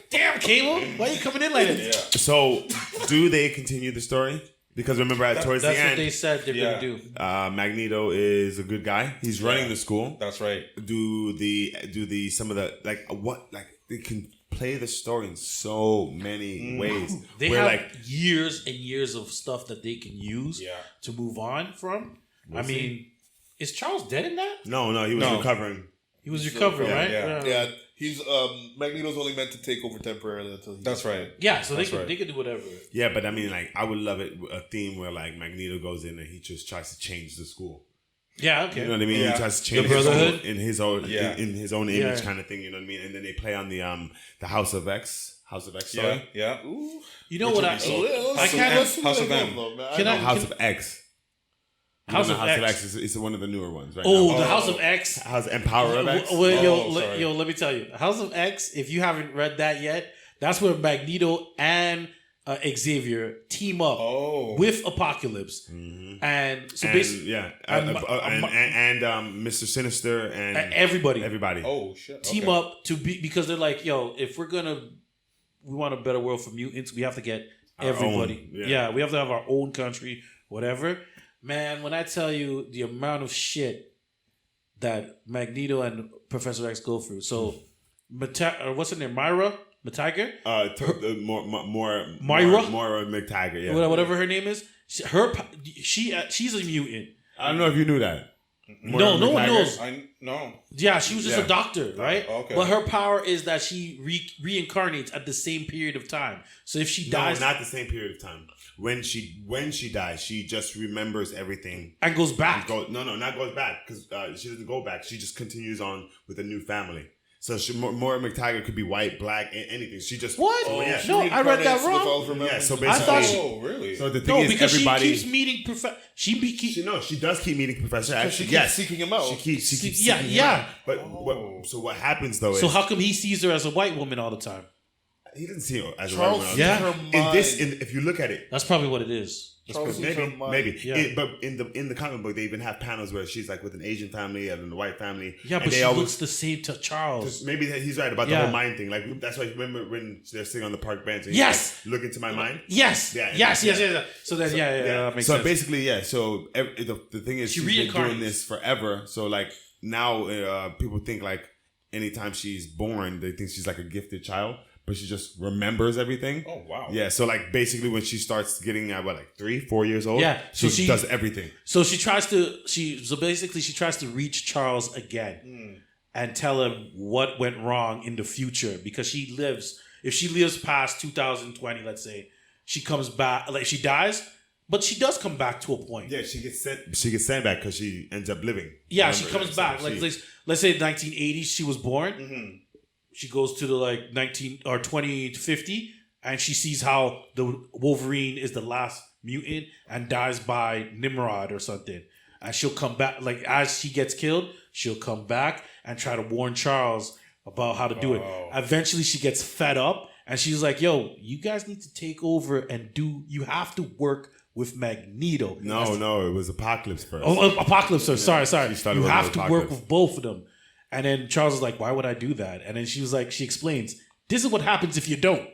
damn, Cable, why you coming in like that? Yeah. So, do they continue the story? Because remember, towards the That's what end, they said they're Yeah. gonna do. Magneto is a good guy. He's running the school. That's right. Do the some of the they can play the story in so many ways. They where have years and years of stuff that they can use Yeah. to move on from. We'll see. I mean, is Charles dead in that? no, he was No. recovering. He was recovering, yeah, right? yeah. Yeah, he's Magneto's only meant to take over temporarily until he. That's right. Yeah, so That's they right. could do whatever. Yeah, but I mean, like, I would love it a theme where like Magneto goes in and he just tries to change the school. Yeah, okay. You know what I mean? Yeah. He tries to change The his own- Brotherhood? in his own Yeah. in his own image Yeah. kind of thing. You know what I mean? And then they play on the House of X. Yeah. Sorry. Yeah. Ooh. You know Which what would I? be so- I House of can't. M. House of M. Can I- House of X. House The of House of X. X is one of the newer ones, right? Oh, now. the House of X. House and Power of X. Well, let me tell you, House of X. If you haven't read that yet, that's where Magneto and Xavier team up with Apocalypse, and so basically, Mr. Sinister and everybody. Oh shit! Team up to be because they're like, yo, if we want a better world for mutants, we have to get everybody. We have to have our own country, whatever. Man, when I tell you the amount of shit that Magneto and Professor X go through, so what's her name, Myra? Tiger? Moira McTaggart, yeah. Whatever her name is. She's a mutant. I don't know if you knew that. No one knows. No. Yeah, she was just a doctor, right? Okay. But her power is that she reincarnates at the same period of time. So if she dies... No, not the same period of time. When she dies, she just remembers everything. And goes back. Not goes back. Because she doesn't go back. She just continues on with a new family. So Moira McTaggart could be white, black, anything. She just... What? Oh, yeah. No, I read that wrong. Yeah, so basically... I thought Oh, really? So the thing is, because everybody... she keeps meeting Professor... She does keep meeting Professor X. She keeps seeking him out. She keeps seeking him out. But what happens, though, is... So how come he sees her as a white woman all the time? He doesn't see her as a Charles white woman. Yeah. If you look at it... That's probably what it is. Maybe. Yeah. But in the comic book, they even have panels where she's like with an Asian family and a white family. Yeah, but she looks the same to Charles. Maybe he's right about the whole mind thing. Like that's why remember when they're sitting on the park bench. And yes. Like, look into my mind. Yes. Yes. So then, that makes sense. So basically, So the thing is, she's been doing this forever. So like now, people think like anytime she's born, they think she's like a gifted child. But she just remembers everything. Oh, wow. Yeah, so like basically when she starts getting 3-4 years old, so she does everything. So she tries to reach Charles again and tell him what went wrong in the future because if she lives past 2020, let's say, she comes back, like she dies, but she does come back to a point. Yeah, she gets sent back because she ends up living. Yeah, she comes back. Let's say 1980s she was born. Mm-hmm. She goes to the 2050, and she sees how the Wolverine is the last mutant and dies by Nimrod or something. And she'll come back, as she gets killed, she'll come back and try to warn Charles about how to do it. Eventually, she gets fed up, and she's like, "Yo, you guys need to take over and you have to work with Magneto." No, it was Apocalypse first. Oh, Apocalypse first. Sorry. You have to work with both of them. And then Charles was like, "Why would I do that?" And then she was like, she explains, "This is what happens if you don't."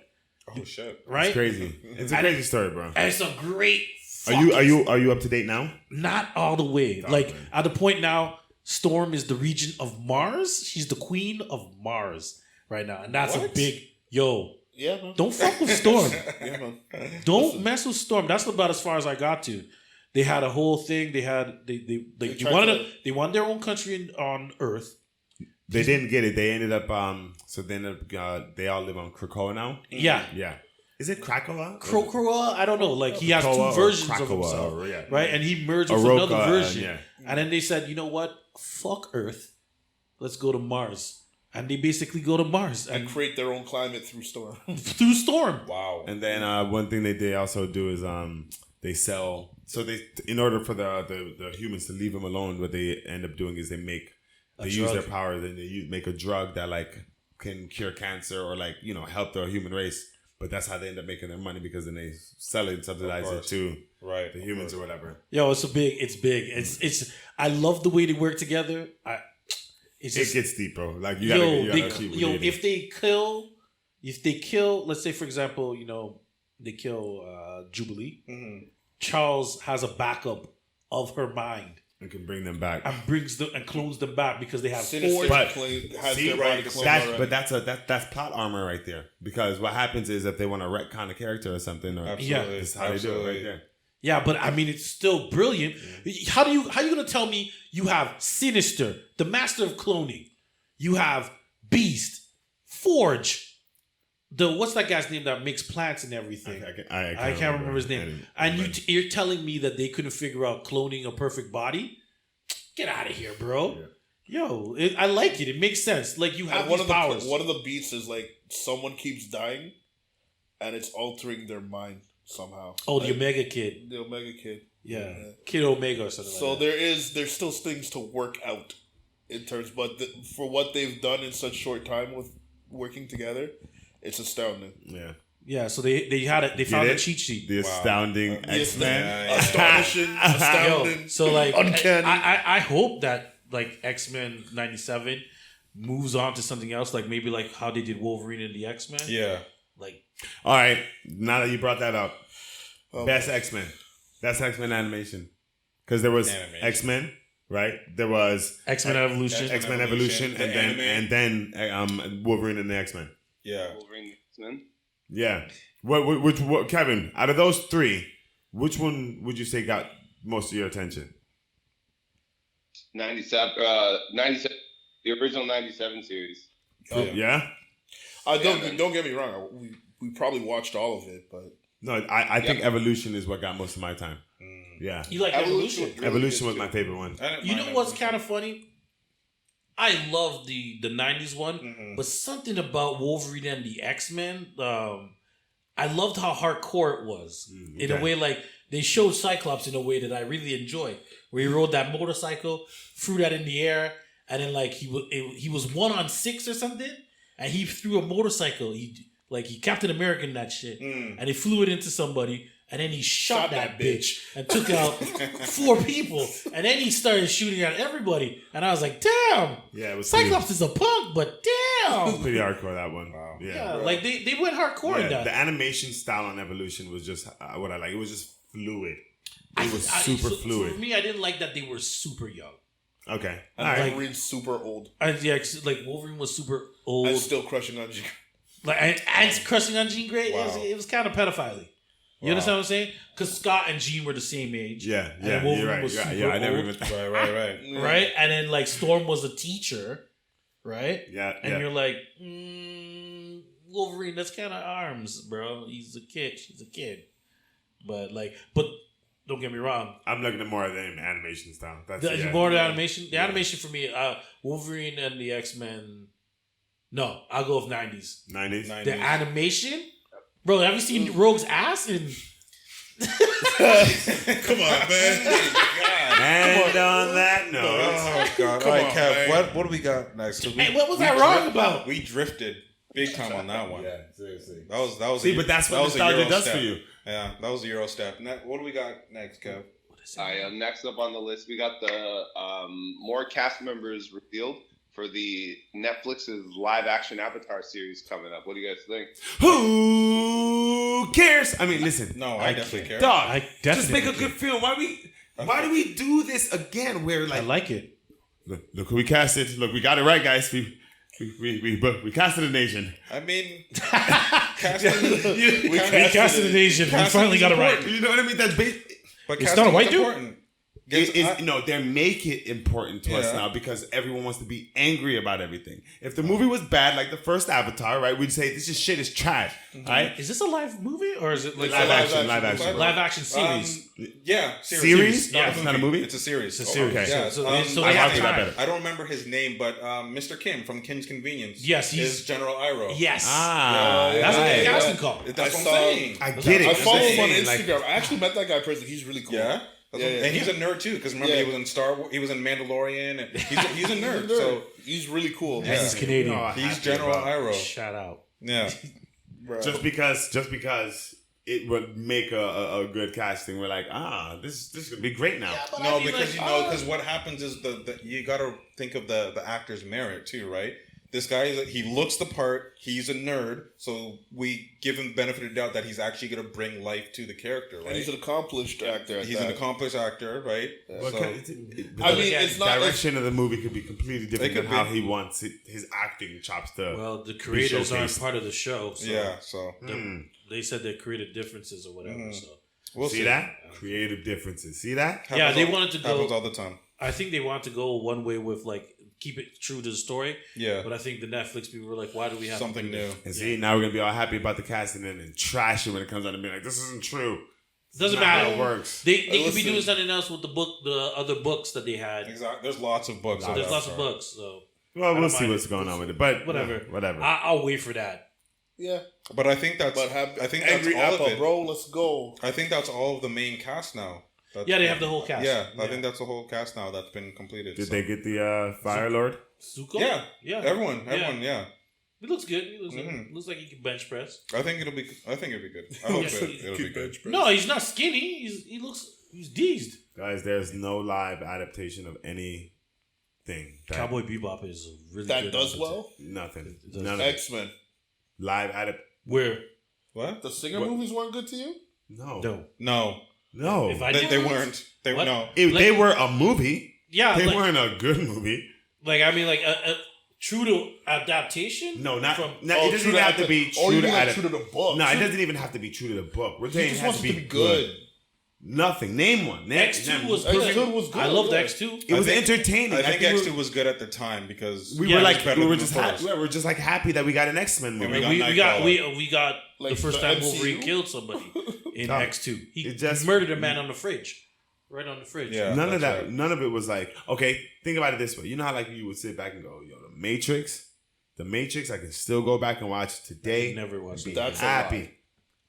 Oh shit! Right? It's crazy. It's a crazy story, bro. And it's a great. Are you up to date now? Not all the way. At the point now, Storm is the region of Mars. She's the queen of Mars right now, and that's a big yo. Yeah, man. Don't fuck with Storm. Yeah, man. Don't mess with Storm. That's about as far as I got to. They had a whole thing. They wanted their own country on Earth. They didn't get it. They ended up. They all live on Krakoa now. Yeah. Is it Krakoa? Krakoa? I don't know. He has two versions of himself, right? And he merged with another version. And then they said, "You know what? Fuck Earth. Let's go to Mars." And they basically go to Mars and create their own climate through Storm. Through Storm. Wow. And then one thing they also do is they sell. So in order for the humans to leave them alone, what they end up doing is they use their powers and they make a drug that can cure cancer or help the human race. But that's how they end up making their money because then they sell it and subsidize it to the humans or whatever. Yo, it's big. It's. I love the way they work together. It gets deep, bro. If they kill, let's say for example, they kill Jubilee. Mm-hmm. Charles has a backup of her mind. And can bring them back. And clones them back because they have forged. But that's plot armor right there. Because what happens is if they want to retcon a character or something, that's how they do it right there. Yeah, but I mean it's still brilliant. Mm-hmm. How you gonna tell me you have Sinister, the master of cloning, you have Beast, Forge, what's that guy's name that makes plants and everything? I can't remember his name. And you're telling me that they couldn't figure out cloning a perfect body? Get out of here, bro. Yeah. Yo, I like it. It makes sense. You have these powers. One of the beats is someone keeps dying, and it's altering their mind somehow. Oh, the Omega Kid. The Omega Kid. Yeah, Kid Omega or something. So like that. there's still things to work out in terms, but for what they've done in such short time with working together, it's astounding. Yeah. Yeah, so they found a cheat sheet. The astounding X-Men. Astonishing, astounding. Yo, so like uncanny. I hope that like X-Men 97 moves on to something else, like maybe like how they did Wolverine and the X-Men. Yeah. Like, All right. Now that you brought that up, best X-Men. That's X-Men animation. Because there was X-Men, right? There was X-Men Evolution. X-Men Evolution, and then Wolverine and the X-Men. Yeah. Wolverine, X-Men. Yeah. What, Kevin, out of those three, which one would you say got most of your attention? 97, the original 97 series. Yeah? Don't get me wrong. We probably watched all of it, but No, I think Evolution is what got most of my time. Yeah. You like Evolution? Evolution was my favorite one. You know what's kind of funny? I love the 90s one, but something about Wolverine and the X-Men, I loved how hardcore it was. In a way, like, they showed Cyclops in a way that I really enjoyed. Where he rode that motorcycle, threw that in the air, and then, like, he was 1-on-6 or something, and he threw a motorcycle. He Captain America in that shit. And he flew it into somebody, and then he shot that bitch and took out 4 people. And then he started shooting at everybody. And I was like, damn. Yeah, it was Cyclops is a punk, but damn. pretty hardcore, that one. Wow. Yeah, like they went hardcore in that. The animation style on Evolution was just what I like. It was just fluid. It was super fluid. So for me, I didn't like that they were super young. Okay. and All right. Wolverine's super old. Like Wolverine was super old. And still crushing on Jean. Like and crushing on Jean Grey. It was kind of pedophile-y. You understand what I'm saying? Because Scott and Jean were the same age. Yeah, And Wolverine you're right. was super I never old. even. Right. Right? And then like Storm was a teacher, right? Yeah, And you're like, Wolverine, that's kind of arms, bro. He's a kid. She's a kid. But don't get me wrong. I'm looking at more of the animation style. That's More the animation. The animation for me, Wolverine and the X-Men. No, I'll go with 90s. 90s. The animation, bro. Have you seen Rogue's ass in? Come on, man. And on that note, Oh God! All right, Kev. What do we got next? Hey, what was I wrong about? We drifted big time on that one. yeah, seriously. That was. See, but that's what that was a nostalgia Euro does step. for you. Yeah, that was a Euro step. What do we got next, Kev? All right, next up on the list, we got the more cast members revealed for the Netflix's live-action Avatar series coming up. What do you guys think? Who cares? I mean, listen. No, I definitely care. Dog, I just definitely make a care. good film. Why do we do this again? Where I like, like it. look who we casted. Look, we got it right, guys. We casted a nation. I mean, We casted an Asian. We casting finally is got it right. important. You know what I mean? That's but It's not a casting white is dude? important. no, they make it important to us Yeah. now because everyone wants to be angry about everything. If the movie was bad, like the first Avatar, right, we'd say this shit is trash, right? Is this a live movie or is it like Live action. live action series? Yeah, Series? Yeah. It's not a movie? It's a series. It's a series. Okay. Yeah. So I they have like that time. better. I don't remember his name, but Mr. Kim from Kim's Convenience. Yes, is General Iroh. Yes. Yeah, that's a good yeah. casting call. That's what I'm saw- saying. I get it. I I'm follow him on saying, like, Instagram. I actually met that guy personally. He's really cool. Yeah. Yeah. And he's a nerd too, because remember Yeah. he was in Star Wars, he was in Mandalorian, and he's a nerd. He's a nerd. So He's really cool. And he's Canadian. No, he's happy General about it. Iroh. Shout out. Yeah. Bro. Just because it would make a good casting, we're like, this is gonna be great now. No, because because what happens is the you got to think of the actor's merit too, right? This guy, he looks the part. He's a nerd, so we give him the benefit of the doubt that he's actually going to bring life to the character, right? And he's an accomplished actor. He's an accomplished actor, right? Well, So, I mean, it's not direction of the movie could be completely different It than could how be. he wants his acting chops to. Well, the creators aren't showcased. part of the show. So yeah, so they said they created differences or whatever. So we'll see that creative differences. See that? yeah, they wanted to happens go. all the time. I think they wanted to go one way with like keep it true to the story. Yeah, But I think the Netflix people were like, why do we have something to do new. this? And see, now we're gonna be all happy about the casting and then trash it when it comes out and be like, this isn't true. Doesn't Not how matter. it works. They could be Listen. doing something else with the other books that they had. Exactly. There's lots of books. There's lots of books. So Well, we'll don't see mind what's going on with it, but Whatever. whatever. I'll wait for that. Yeah. But I think that's But have I think that's Angry all Apple, of it. bro. Let's go. I think that's all of the main cast now. Yeah, they have the whole cast. Yeah, I think that's the whole cast now that's been completed. Did they get the Fire Lord? Zuko? Yeah, Yeah. everyone, yeah. He looks good. He looks good. Looks like he can bench press. I think it'll be good. I hope it'll be good. No, he's not skinny. He's deezed. Guys, there's no live adaptation of anything. Cowboy Bebop is really That good. does well. Nothing. It does. None of it. X-Men. Live adaptation. Where? What? The Singer What? movies weren't good to you? No. No. If I They did- weren't. They What? no. If Like- they were a movie, Yeah, they like, weren't a good movie. like I mean, like a true to adaptation. No, not. from. No, it doesn't even have to be Or true you to mean like adaptation. true to the book. No, it doesn't even have to be true to the book. We're He saying it just has wants to it be to be good. Nothing. Name one. X2 was X2 good. was good. I loved yeah. X2. It was I think- entertaining. I think we X2 was good at the time because We Yeah, were it like was better we were than just the happy. first. We were just like happy that we got an X-Men movie. And We got Like the first the time MCU? Wolverine killed somebody in Oh. X2. He It just- murdered a man on the fridge, right on the fridge. Yeah. None of that's that. right. None of it was like, okay, think about it this way. You know how like you would sit back and go, yo, The Matrix, I can still go back and watch today. Never watched Be it. That's a happy.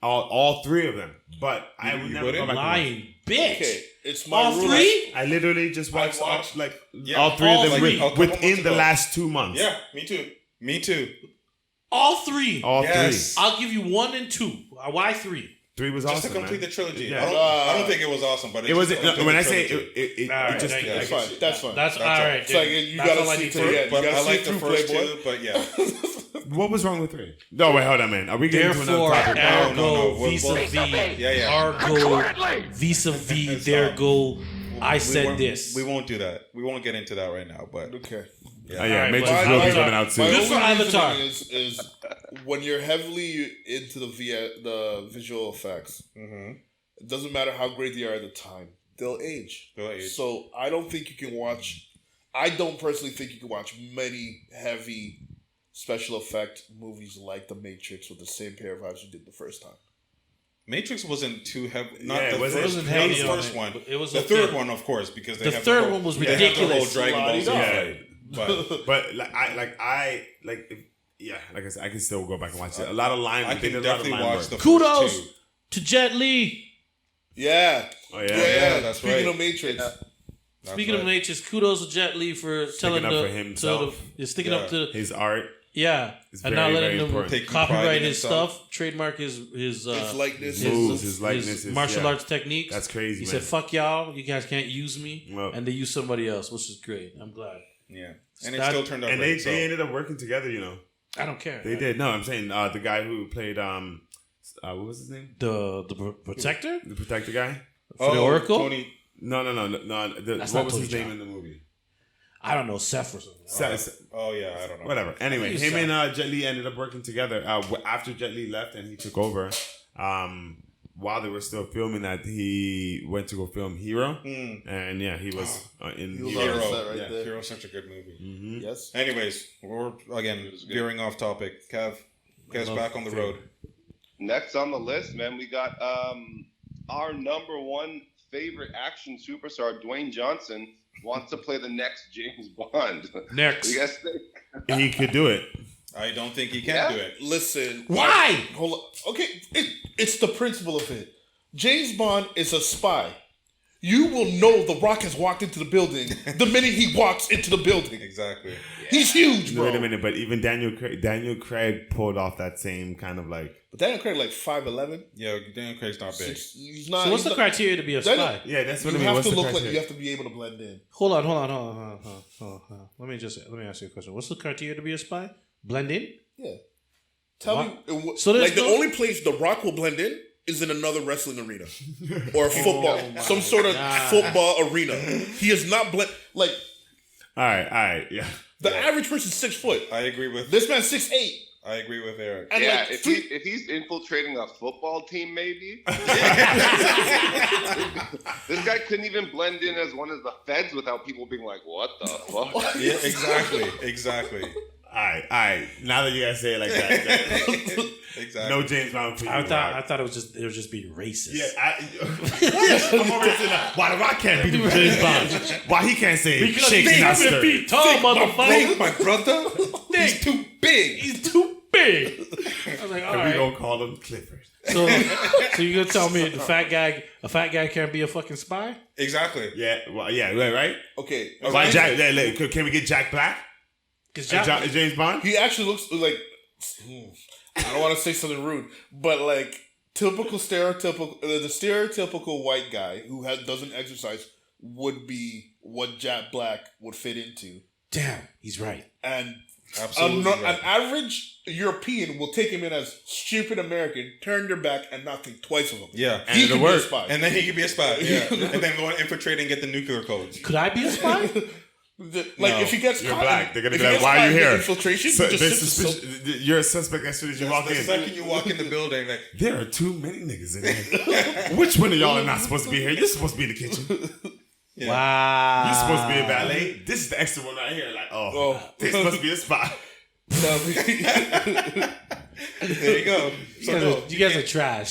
All three of them. But I would You never go wouldn't? back and watch. Lying bitch. Okay, it's my All rule. three? I literally just watched watched- like Yeah, all three all of them three. A couple within months the ago. last 2 months. Yeah, me too. All three. All Yes. three. I'll give you 1 and 2. Why 3? 3 was Just awesome. to complete man. the trilogy. Yeah. I don't think it was awesome, but It was just to complete when the I say trilogy. it All right, just thank you. That's fine. That's fine. That's all all. right. It's like dude. you That's gotta all I see need to for the it. end. But You gotta I like see the through first Playboy. two. But yeah, what was wrong with 3? No, wait, hold on, man. Are we getting to another Therefore, topic? No, ergo, we're vis-a-vis, Yeah. argo, vis-a-vis, there go, I said this. We won't do that. We won't get into that right now. But Okay. Oh, yeah, Alright, Matrix but- will be Avatar. coming out My soon. Good for only Avatar. reasoning is when you're heavily into the visual effects, it doesn't matter how great they are at the time, they'll age. So I don't think you can watch. I don't personally think you can watch many heavy special effect movies like The Matrix with the same pair of eyes you did the first time. Matrix wasn't too heavy. Not Yeah, it the wasn't- first. It wasn't not heavy the on first it, one. but it was the okay. third one, of course, because they The have third the whole, one was they have the whole ridiculous. Dragon Ball Z Yeah. fight. But But like I said, I can still go back and watch it. A lot of lines. I they can did a lot of definitely line watch the work. Kudos first two. to Jet Li. Yeah. Oh Yeah, that's Speaking right. of Matrix, That's Speaking of right. Matrix, kudos to Jet Li for telling up the for himself. sticking up to His art. yeah, It's and very, not very letting them important. Taking pride copyright in his himself. stuff, trademark his it's like this. moves, his likeness, his- martial yeah. arts techniques. That's crazy, He man. said, "Fuck y'all, you guys can't use me," Well- and they use somebody else, which is great. I'm glad. Yeah, and it That- still turned out And great. they ended up working together, you know. I don't care. They did. No, I'm saying the guy who played what was his name? The protector The protector guy? for the Oracle. Tony, No. That's What not was Tony his name Jaa. in the movie? I don't know, Seth or something. oh yeah, I don't know. Whatever. Anyway, He's him sad. and Jet Li ended up working together. After Jet Li left and he took over, while they were still filming that, he went to go film Hero. And yeah, he was in He was Hero. on Hero, set right yeah, there. Hero's such a good movie. Mm-hmm. Yes. Anyways, we're again veering off topic. Kev's back on the road. Next on the list, man, we got our number one favorite action superstar, Dwayne Johnson, wants to play the next James Bond. Next. You guys think? He could do it. I don't think he can Yeah. do it. Listen. Why? Hold on. Okay, it's the principle of it. James Bond is a spy. You will know The Rock has walked into the building the minute he walks into the building. Exactly. He's huge, bro. Wait a minute, but even Daniel Craig pulled off that same kind of like. But Daniel Craig like 5'11". Yeah, Daniel Craig's not big. He's not. So what's he's the not- criteria to be a Daniel- spy? Yeah, that's what You I mean. have What's to the look like criteria? you have to be able to blend in. Hold on. Let me ask you a question. What's the criteria to be a spy? Blend in? Yeah. Tell What? me. So there's like the no- only place The Rock will blend in is in another wrestling arena or a football, my some sort of God. football arena. He is not blend like All right, yeah. the average person's 6 foot. I agree with. This man's 6'8". I agree with Eric. And Yeah, like if he's infiltrating a football team, maybe. This guy couldn't even blend in as one of the feds without people being like, "What the fuck?" Yeah, exactly. All right. Now that you guys say it like that, Exactly. no James Bond for you. I Rock. thought it was just being racist. Yeah, I'm already saying that. Why The Rock can't be the James Bond? Why he can't say Because shake he's not 7 stir? feet tall, motherfucker. My brother, he's too big. He's too big. I'm was like, all And right. we gonna call them Clifford. So you gonna tell me a fat guy can't be a fucking spy? Exactly. Yeah, well, yeah, right. Okay. Why Jack? Can we get Jack Black? Because James Bond? He actually looks like. I don't want to say something rude, but like the stereotypical white guy who doesn't exercise would be what Jack Black would fit into. damn, he's right. And Absolutely. an average European will take him in as stupid American, turn their back, and not think twice of him. Yeah. He it'll could be a work. spy. And then he could be a spy. Yeah. And then go and infiltrate and get the nuclear codes. Could I be a spy? If he gets You're caught, black. They're gonna if be he like, gets "Why are caught you in here?" Infiltration. So he just you're a suspect as soon as you walk The in. second you walk in the building, like, There are too many niggas in here. Which one of y'all are not supposed to be here? You're supposed to be in the kitchen. yeah. Wow. You're supposed to be a valet. This is the extra one right here. Like, this must be a spy. There you go. So You guys are trash.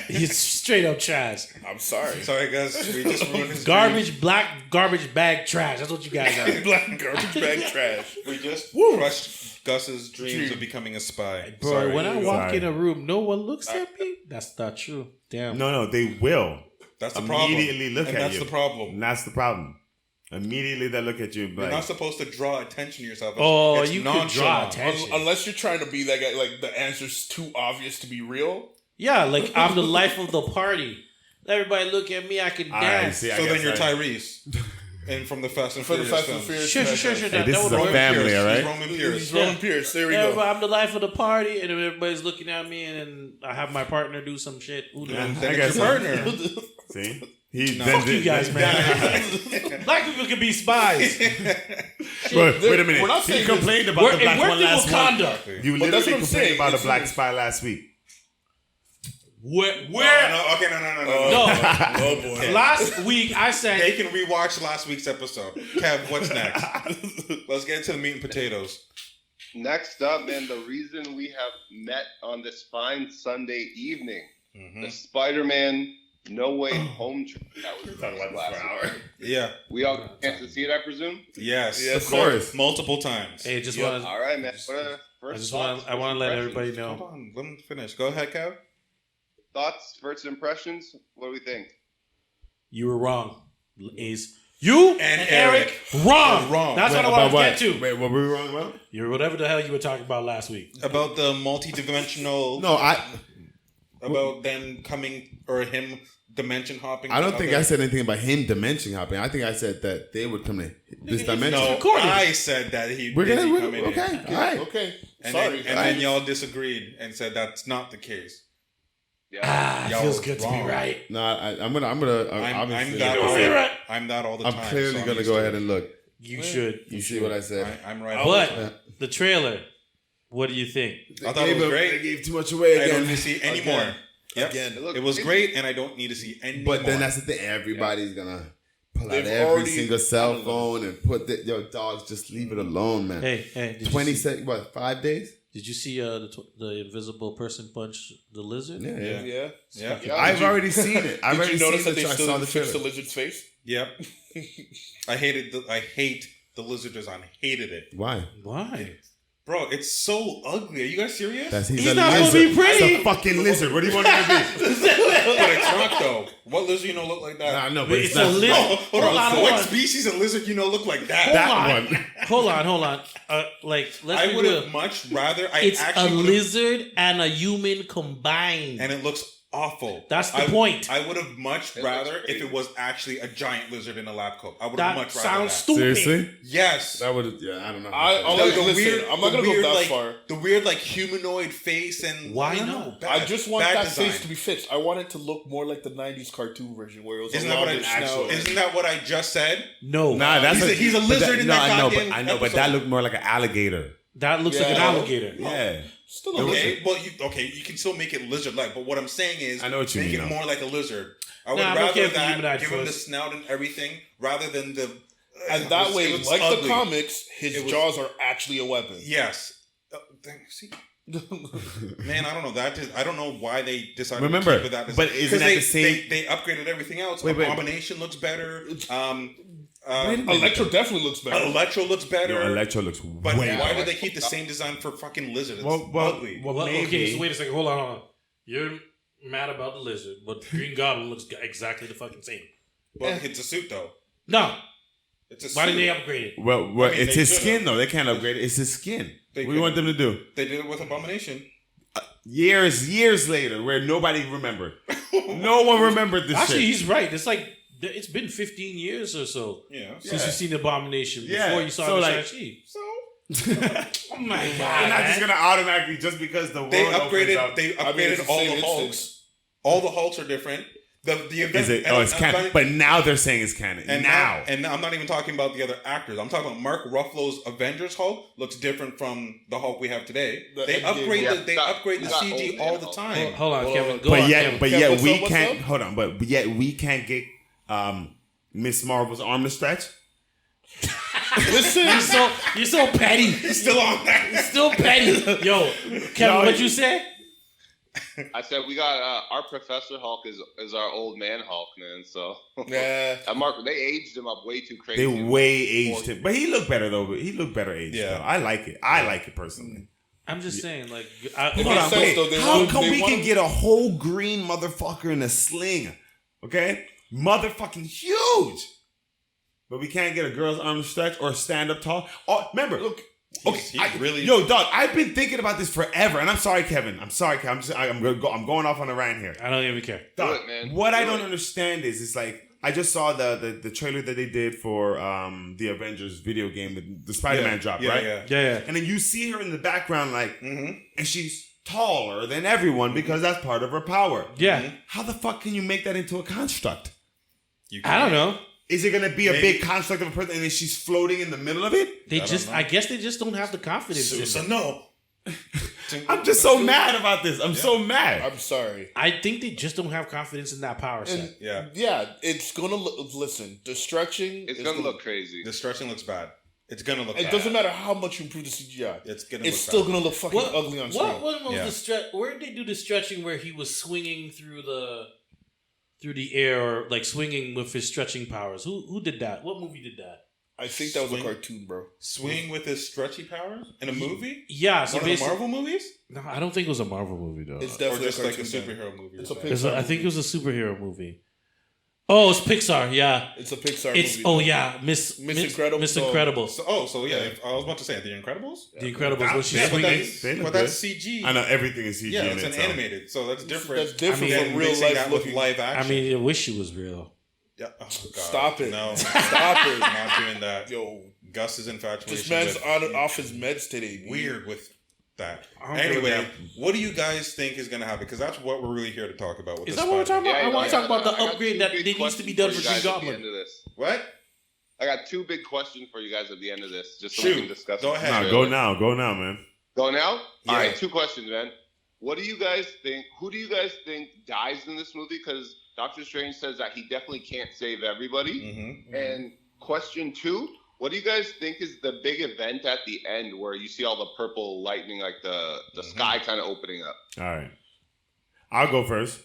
He's straight up trash. I'm sorry. sorry guys, we just ruined his Black garbage bag trash. That's what you guys are. Black garbage bag trash. dream. We just crushed Gus's dreams of becoming a spy. Bro, Sorry. when I walk Sorry. in a room, no one looks at me. That's not true. Damn. No, they will. That's the problem. Immediately look and at that's you. the problem. And that's the problem. Immediately they look at you and be You're like, not supposed to draw attention to yourself. Oh, It's you could draw nonchalant. attention. Unless you're trying to be that guy, like the answer's too obvious to be real. Yeah, like I'm the life of the party. Let everybody look at me. I can all right, dance. see, I So then guess you're I- Tyrese. And from the Fast and For the Furious Fast and films. Furious. Sure. Hey, That this is would a work. family, Pierce. all right? He's Roman Pierce. He's Roman Pierce. There we Yeah, go. but I'm the life of the party, and everybody's looking at me, and then I have my partner do some shit. Who knows? And I then guess it's your so. partner. See? He No. then Fuck you guys, man. Black people can be spies. Wait a minute. We're not He saying complained about We're, the black we're one in last Wakanda. month. You But literally that's what I'm complained saying. about a It's- black spy last week. Where? No, okay, no. No. Oh boy. Last week I said They can rewatch last week's episode. Kev, what's next? Let's get into the meat and potatoes. Next up, man, the reason we have met on this fine Sunday evening, Mm-hmm. the Spider-Man No Way Home trailer that was Talking about last this for an week. hour. Yeah. We all got a chance to see it, I presume? Yes. Yes, Of course. Multiple times. Hey, just Yep. want to. All right, man. What are first thoughts, I want to first let impressions? everybody Hold know. on. Let me finish. Go ahead, Kev. Thoughts, first impressions? What do we think? You were wrong. Ace. You and Eric wrong. Wrong. That's what I About want to get to. Wait, what were we wrong about? You're whatever the hell you were talking about last week. About the multi-dimensional. No, About them coming or him dimension hopping. I don't to think other- I said anything about him dimension hopping. I think I said that they would come to this dimension. No, recorded. I said that he. We're did gonna he we're, come in okay. here. All right. Okay. And Sorry. then, and then y'all disagreed and said that's not the case. Yeah. It Y'all feels was good to wrong. be right. No, I'm gonna. I'm obviously, that. don't say right. I'm that all the I'm time. clearly so gonna used go to ahead it. and look. You should. You see what I said? I'm right. But the trailer. What do you think? I thought it was great. They gave too much away I again. don't need to see any Again. more. Yep. Again. It was great, and I don't need to see any more. But then that's the thing. Everybody's gonna pull out They've every already- single cell phone and put your dogs. Just leave it alone, man. Hey, did 20 you see, seconds. What? 5 days? did you see the invisible person punch the lizard? Yeah. Yeah. Yeah. Yeah. Yeah. I've already seen it. I've Did already you notice seen that it. they I still saw didn't the fix the trailer. lizard's face? Yep. I hate the lizard design. Hated it, Why? Why? bro. It's so ugly. Are you guys serious? He's He's a not lizard. supposed to be pretty. It's a fucking lizard. What do you want him to be? But it's not though. What lizard you know look like that? Nah, no, but It's it's a not. lizard. Oh, hold on. What Hold on. species of lizard you know look like that? That one. Hold on. Let's I be would real. have much rather. It's a actually would've- lizard and a human combined. and it looks awful. That's the point. I would have much It rather looks if crazy. it was actually a giant lizard in a lab coat. I would have That much rather sounds that. stupid. Seriously? Yes. That would. Yeah, I don't know. I'll The- like, the listen, weird- I'm not the gonna go weird, that like, far. The weird, like, humanoid face and Why I don't not? know, I bad- just want bad that design. face to be fixed. I want it to look more like the '90s cartoon version, where it was Isn't a that what longer I snout. Isn't that what I just said? No, Nah, that's He's a but lizard in no, that I know, goddamn but but that episode. looked more like an alligator. that looks like an Yeah. alligator. Yeah. Still a Okay, well, you can still make it lizard-like, but what I'm saying is, I know what you make mean, it though. more like a lizard. I would Nah, I'm rather okay with the that, human-eyed give him the first. snout and everything, rather than the. And that way, it was like ugly. the comics, his It was- jaws are actually a weapon. Yes. See, man, I don't know that. I don't know why they decided Remember, to keep with that. but isn't 'Cause that they, the same- They upgraded everything else. Wait. Abomination looks better. Electro definitely looks better. Electro looks better. Yo, Electro looks But way why better. do they keep the same design for fucking Lizard? It's Well, ugly. maybe. Okay, so wait a second. Hold on. You're mad about the Lizard, but Green Goblin looks exactly the fucking same. But it's a suit, though. No. It's a suit. Why did they upgrade it? Well, I mean, it's they his should've. skin though. They can't upgrade it. It's his skin. They What do you want them to do? They did it with Abomination. Years later, where nobody remembered. No one remembered this Actually, shit. he's right. It's like it's been 15 years or so Yeah. since you've seen the Abomination Yeah. before you saw So, the like- Shang-Chi. So Oh my They're god! not just gonna automatically just because the world they opens upgraded. up. They I mean, upgraded it's the all same the Hulks. instance. All the Hulks are different. The event. Is it? and Oh, it's I'm canon. not- But now they're saying it's canon. And now. and I'm not even talking about the other actors. I'm talking about Mark Ruffalo's Avengers Hulk looks different from the Hulk we have today. The They Endgame upgrade Hulk. the they Yeah, upgrade we the got CG old all man the Hulk. time. Hold on, Well, Kevin. Go But on, yet, Kevin. but Kev, yet what's we up, what's can't. up? Hold on, but yet we can't get Miss Marvel's arm to stretch. Listen, You're so petty. He's still on that. You're still petty. Yo, Kevin, No, what'd you say? I said we got our Professor Hulk is our old man Hulk, man. So yeah. Mark, they aged him up way too crazy. They way aged him, but he looked better though. He looked better aged. Yeah. Though. I like it. I like it personally. I'm just saying, like, It Hold makes on, sense, wait. though. They How want- come they we want- can get a whole green motherfucker in a sling? Okay, motherfucking huge. But we can't get a girl's arm to stretch or stand up tall. Oh, remember, look. Okay, He's really- yo, dog. I've been thinking about this forever, and I'm sorry, Kevin. I'm sorry, Kevin. I'm going off on a rant here. I don't even care. Dog, it, man. what I Do don't it. understand is, it's like I just saw the trailer that they did for the Avengers video game, the Spider-Man drop, right? Yeah. Yeah. And then you see her in the background, like, Mm-hmm. and she's taller than everyone because that's part of her power. Yeah. How the fuck can you make that into a construct? I don't know. Is it gonna be a Maybe. big construct of a person and then she's floating in the middle of it? I guess they just don't have the confidence in So it. no. I'm just so mad about this. I'm so mad. I'm sorry. I think they just don't have confidence in that power set. And Yeah. it's gonna look. Listen, the stretching. It's is gonna look crazy. The stretching looks bad. It's gonna look It bad. doesn't matter how much you improve the CGI. It's gonna It's look still bad. gonna look fucking ugly on screen. What was Yeah. the stretch? Where did they do the stretching where he was swinging through the air, or like swinging with his stretching powers? Who did that? What movie did that? I think that was Swing. a cartoon, bro. Swing with his stretchy powers in a movie? Yeah, so One of the basically, Marvel movies? no, I don't think it was a Marvel movie though. It's Or definitely just like a cartoon, man. superhero movie? It's or a something? Pixar. I think it was a superhero movie. Oh, it's Pixar. Yeah, It's a Pixar it's movie. oh though. yeah, Miss Incredible. Miss So- Incredible, So yeah, I was about to say The Incredibles. The Incredibles. When she's Yeah, but swinging. that's, They look but that's good. CG. I know everything is CG Yeah, in it's it. an so. animated, so that's different. That's different than from real mixing life that with looking. live I action. mean, I wish it was real. Yeah. Oh, God. Stop it. No, Stop it. not doing that. Yo, Gus is infatuation. this man's with- on off his meds today. man. weird with that. I don't give a Anyway, damn. what do you guys think is going to happen? Because that's what we're really here to talk about. With Is this that what we're talking about? Yeah, I want to talk about the I got upgrade two that big needs to questions be done you for guys Green at the end Goblin. of this. What? I got two big questions for you guys at the end of this, just so we Shoot. can discuss. Go it. ahead. No, go now. Go now, man. Go now? Yeah. All right, two questions, man. What do you guys think? Who do you guys think dies in this movie? Because Doctor Strange says that he definitely can't save everybody. Mm-hmm. And question two, what do you guys think is the big event at the end where you see all the purple lightning, like the sky kind of opening up? All right. I'll go first.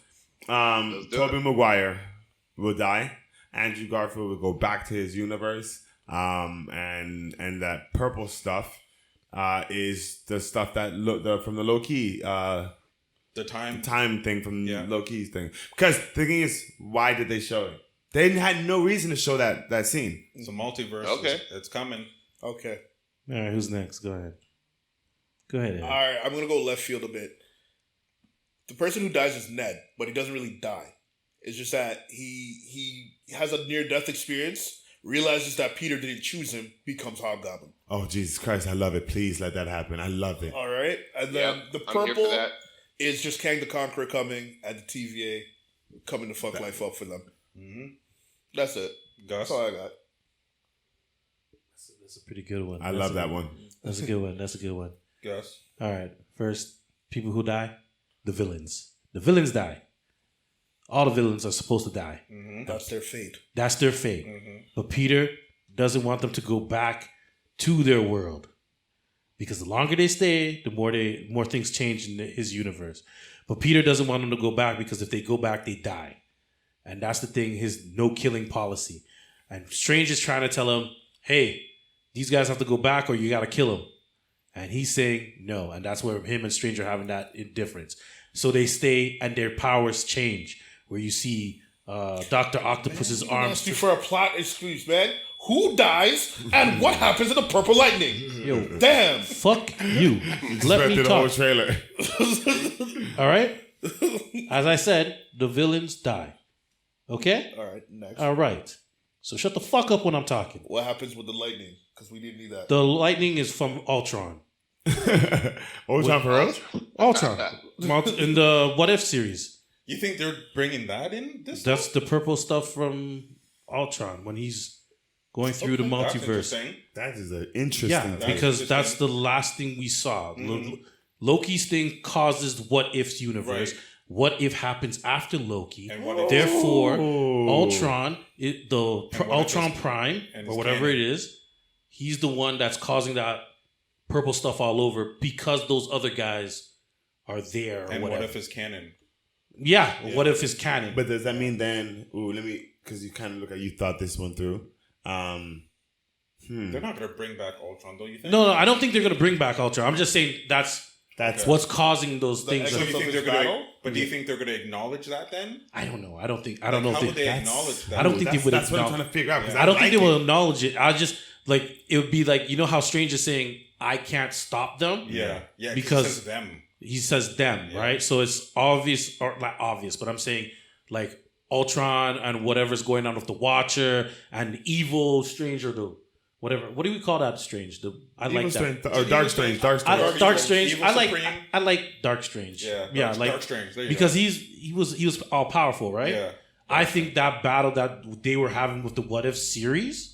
Let's do Tobey it. Maguire will die. Andrew Garfield will go back to his universe. And that purple stuff is the stuff that from the Loki The time. time thing from Yeah. Loki's thing. Because the thing is, why did they show it? They had no reason to show that scene. It's a multiverse. Okay. It's coming. Okay. All right, who's next? Go ahead. Go ahead. Ed. All right, I'm gonna go left field a bit. The person who dies is Ned, but he doesn't really die. It's just that he has a near death experience, realizes that Peter didn't choose him, becomes Hobgoblin. Oh, Jesus Christ. I love it. Please let that happen. I love it. All right, and then Yep, the I'm here for purple that. is just Kang the Conqueror coming and the TVA coming to fuck life up for them. Mm-hmm. That's it. Gus. That's all I got. That's a pretty good one. I love that one. That's a good one. That's a good one. Gus. All right. First, people who die, the villains. The villains die. All the villains are supposed to die. Mm-hmm. That's their fate. That's their fate. Mm-hmm. But Peter doesn't want them to go back to their world. Because the longer they stay, the more things change in his universe. But Peter doesn't want them to go back because if they go back, they die. And that's the thing, his no killing policy. And Strange is trying to tell him, hey, these guys have to go back or you got to kill them. And he's saying no. And that's where him and Strange are having that indifference. So they stay and their powers change. Where you see Dr. Octopus's arms. For a plot excuse, man. Who dies and what happens in the Purple Lightning? Yo, damn. Fuck you. Let me the talk. whole trailer. All right? As I said, the villains die. Okay? All right, next. All right. So shut the fuck up when I'm talking. What happens with the lightning? Because we didn't need that. The lightning is from Ultron. Ultron for real? Ultron. In the What If series. You think they're bringing that in? That's the purple stuff from Ultron when he's going through the multiverse. That is an interesting Yeah, thing. because that's the last thing we saw. Loki's thing causes What If's universe. Right. What If happens after Loki. And what if- Therefore, Oh. Ultron, what Ultron if Prime, and or it's whatever canon. it is, he's the one that's causing that purple stuff all over because those other guys are there or And whatever. what if it's canon? Yeah, What If is canon. But does that mean then? Because you kind of look like you thought this one through. They're not going to bring back Ultron, don't you think? No, I don't think they're going to bring back Ultron. I'm just saying that's That's what's causing those things. So X- you think Of they're his going to? battle? But do you think they're going to acknowledge that then? I don't know. I don't know How if would they acknowledge that? I don't think they would That's what I'm acknowledge. trying to figure out. 'cause I don't think like they will it. acknowledge it. I just like it would be like, you know how Strange is saying I can't stop them. Yeah, Because- it says them. He says them, right? So it's obvious, or not obvious, but I'm saying like Ultron and whatever's going on with the Watcher and evil Strange or the whatever. What do we call that Strange? I like Evil that. Strange, or Dark Strange. Dark Strange. Dark Strange. Evil I like. Supreme. I like Dark Strange. Yeah, like Dark Strange. There you because go. he was all powerful, right? Yeah. I think that battle that they were having with the What If series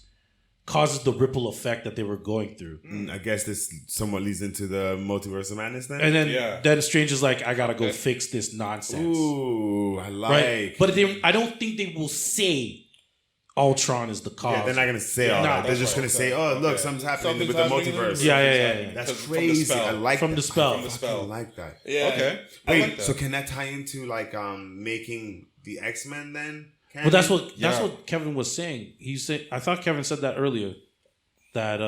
causes the ripple effect that they were going through. I guess this somewhat leads into the multiverse of madness then. And Yeah. then Strange is like, I gotta go fix this nonsense. Ooh, I like. Right? But I don't think they will say Ultron is the cause. Yeah, they're not gonna say all Nah, that. They're that's just right. gonna say, "Oh, look, Okay. something's happening Something's with the happening in the multiverse." Yeah. That's From the crazy. spell. I like From that. the spell. From the spell. I like that. Yeah. Okay. I Wait, like that. so can that tie into like making the X-Men then? Well, that's what Yeah. Kevin was saying. He said, I thought Kevin said that earlier, that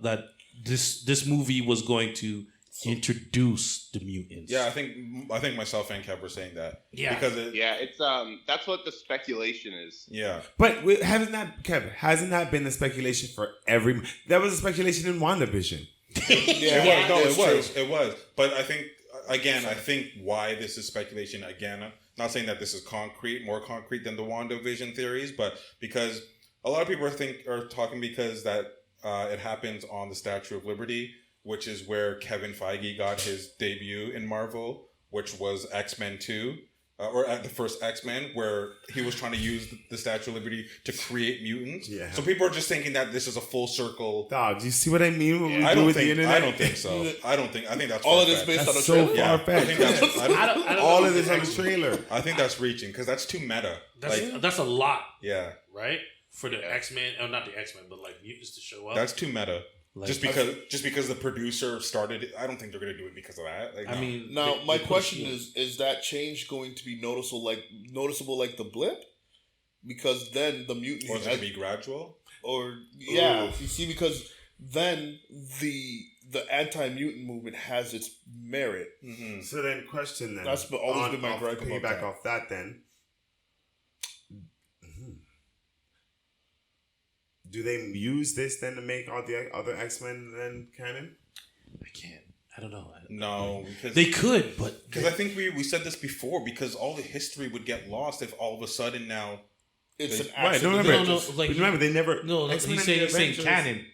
that this movie was going to introduce the mutants. Yeah, I think myself and Kev were saying that. Yeah. Because It's that's what the speculation is. yeah. But hasn't that been the speculation for every? That was a speculation in WandaVision. It was. But I think why this is speculation again. I'm not saying that this is more concrete than the WandaVision theories, but because a lot of people are talking because that it happens on the Statue of Liberty, which is where Kevin Feige got his debut in Marvel, which was X-Men 2. Or at the first X-Men, where he was trying to use the Statue of Liberty to create mutants. Yeah. So people are just thinking that this is a full circle. Dog, do you see what I mean? When we I do don't with the think. internet? I don't think so. I think that's All of this far-fetched. based on That's a so trailer? Yeah, far I think fetched. that's. I don't All know. of this on the trailer. I think that's reaching because that's too meta. That's a lot, Yeah, right? For the X-Men, not the X-Men, but like mutants to show up. that's too meta. Like, just because the producer started it, I don't think they're gonna do it because of that. Like, I no. mean, Now, they my push question it. is that change going to be noticeable like the blip? Because then the mutant or is it gonna be gradual? you see, because then the anti-mutant movement has its merit. Mm-hmm. So then, question then. That's always been my gripe about Piggyback that. off that then. Do they use this then to make all the other X-Men then canon? I can't. I don't know. No, because They could, but because I think we said this before because all the history would get lost if all of a sudden now. It's an Right, accident. remember, like but remember they never. no. X-Men He's and the saying Avengers- canon.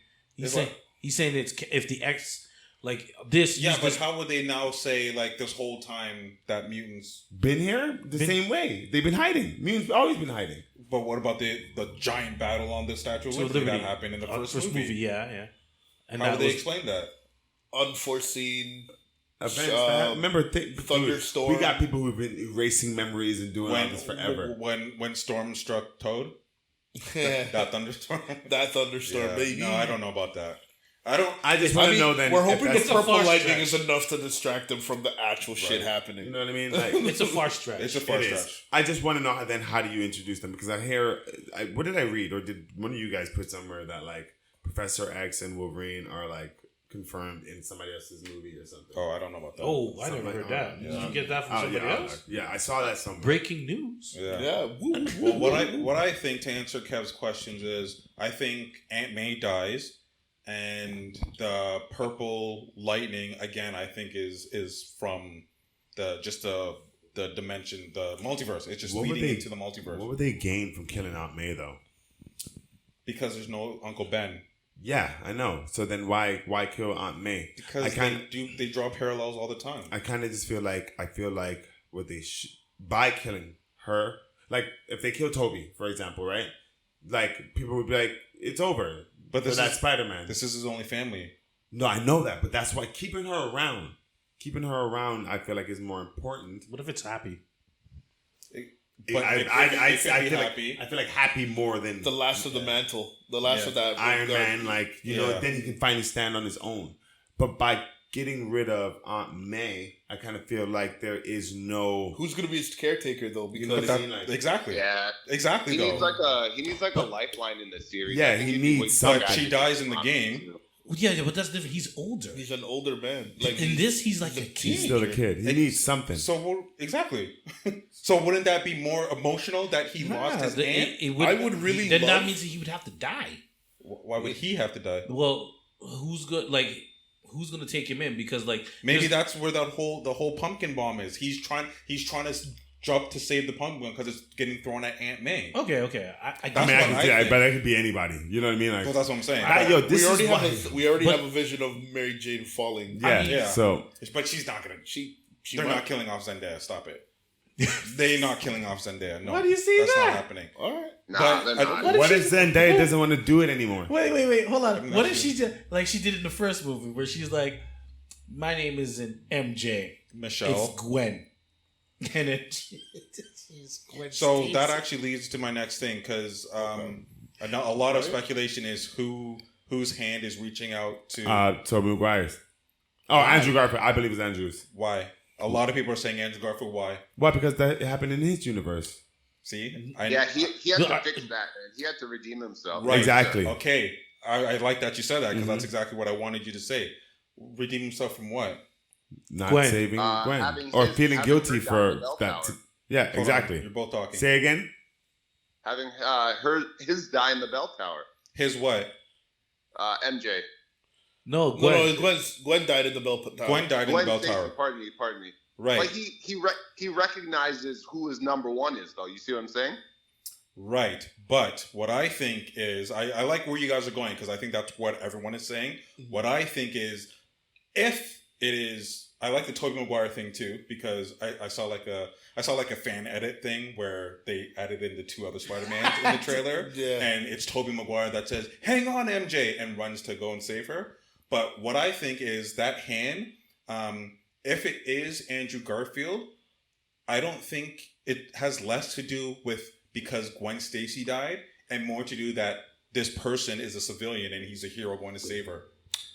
He's saying it's if the X like this. Yeah, use but this, how would they now say like this whole time that mutants? Been here the same way. They've been hiding. Mutants always been hiding. But what about the giant battle on the Statue of So Liberty, Liberty, that happened in the first movie? Yeah. And How that would they was, explain that? Unforeseen. Events that remember, Thunderstorm. We got people who've been erasing memories and doing all this forever. When Storm struck Toad, that that thunderstorm. thunderstorm, Yeah. baby. No, I don't know about that. I just want to know then. We're if hoping the that's- purple far lightning stretch. is enough to distract them from the actual shit happening. You know what I mean? Like, It's a far stretch. It's a far it stretch. is. I just want to know then how do you introduce them? Because I hear, what did I read, or did one of you guys put somewhere that like Professor X and Wolverine are like confirmed in somebody else's movie or something? Oh, I don't know about that. Oh, I Something never like heard that. that. Did you get that from somebody else? Yeah, I saw that somewhere. Breaking news. Yeah. Woo. Well, what I think, to answer Kev's questions, is I think Aunt May dies, and the purple lightning again I think is from the dimension, the multiverse. It's just leading into the multiverse. What would they gain from killing Aunt May though? Because there's no Uncle Ben. Yeah, I know. So then why kill Aunt May? Because they draw parallels all the time. I kind of just feel like what they by killing her, like if they kill Toby, for example, right? Like people would be like, it's over. But this that's is Spider-Man. This is his only family. No, I know that, but that's why keeping her around, I feel like is more important. What if it's happy? I feel like happy more than The last of the mantle. The last of that. Iron Man. Like then he can finally stand on his own. But by getting rid of Aunt May, I kind of feel like there is no. Who's going to be his caretaker though? Because You know what I mean? Like, Exactly. Yeah. Exactly. He though. needs like a lifeline in the series. Yeah, I think he it'd be needs way something. better But she if dies he in the was game. Yeah, but that's different. He's older. he's an older man. Like In this, he's like a he's kid. he's still a kid. He needs something. So exactly. So wouldn't that be more emotional that he lost his aunt? I would really Then that love- means that he would have to die. Why would he have to die? Well, who's gonna take him in? Because like Maybe that's where the whole pumpkin bomb is. He's trying to jump to save the pumpkin because it's getting thrown at Aunt May. okay. I That's mean, what I think. but that could be anybody. You know what I mean? Like, Well, that's what I'm saying. this we already is have why. we already But- have a vision of Mary Jane falling. Yeah. Yeah. So But she's not gonna. She They're might- not killing off Zendaya. Stop it. They're not killing off Zendaya. No. Why do you say that's that? not happening. All right. Nah, But they're I- not. what if Zendaya doesn't want to do it anymore? Wait, hold on. I'm What not if she just like she did in the first movie where she's like, "My name isn't MJ, Michelle. it's Gwen," and then she's Gwen. So Stacy. that actually leads to my next thing because a lot of speculation is whose hand is reaching out to Tobey Maguire's. Oh, Andrew Garfield. I believe it's Andrew's. why. A lot of people are saying Andrew Garfield. Why? Why? Because that happened in his universe. See, Yeah, he had Look, to fix that, man. He had to redeem himself. Right. Exactly. Okay, I like that you said that because Mhm. that's exactly what I wanted you to say. Redeem himself from what? Not Gwen. saving Gwen. having Or his- feeling having guilty her die for in the bell that. tower. Yeah, Hold on, exactly. You're both talking. Say again? Having his die in the bell tower. His what? MJ. no Gwen. No, Gwen died in the bell tower. Gwen died in the Gwen bell Stacy, tower. pardon me. Right. But he recognizes who his number one is, though. You see what I'm saying? Right. But what I think is, I like where you guys are going because I think that's what everyone is saying. What I think is, if it is, I like the Tobey Maguire thing too because I saw like a fan edit thing where they added in the two other Spider-Mans in the trailer, Yeah. and it's Tobey Maguire that says, "Hang on, MJ," and runs to go and save her. But what I think is that hand, if it is Andrew Garfield, I don't think it has less to do with because Gwen Stacy died and more to do that this person is a civilian and he's a hero going to save her.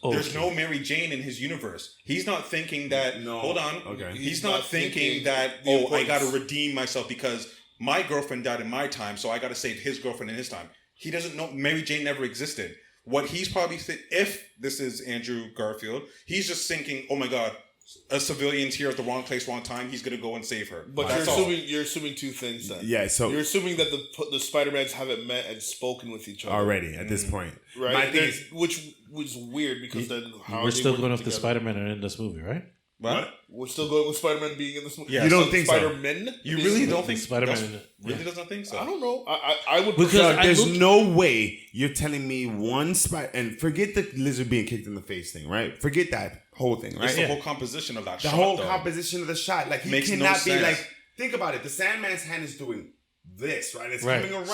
Okay. There's no Mary Jane in his universe. He's not thinking that. No. Hold on. Okay. He's not thinking that. the Oh, I importance. got to redeem myself because my girlfriend died in my time, so I got to save his girlfriend in his time. He doesn't know Mary Jane never existed. What he's probably if this is Andrew Garfield, he's just thinking, oh my God, a civilian's here at the wrong place, wrong time. He's gonna go and save her. But That's all. you're assuming two things then. Yeah, so You're assuming that the Spider-Mans haven't met and spoken with each other. already at this point. Right? My thing There's- is, which was weird because then how We're are they still working going off the together? Spider-Man are in this movie, right? What? We're still going with Spider-Man being in this movie. Yeah. You don't think so? Spider-Man? You really don't think think Spider-Man that's- in it? Really doesn't think so. I don't know. I would Because prefer. I there's looked- no way you're telling me one spot and forget the lizard being kicked in the face thing, right? Forget that whole thing, right? It's the whole composition of that The shot, whole though. composition of the shot, like he Makes no cannot be sense. like. Think about it. The Sandman's hand is doing this, right? It's Right. coming around.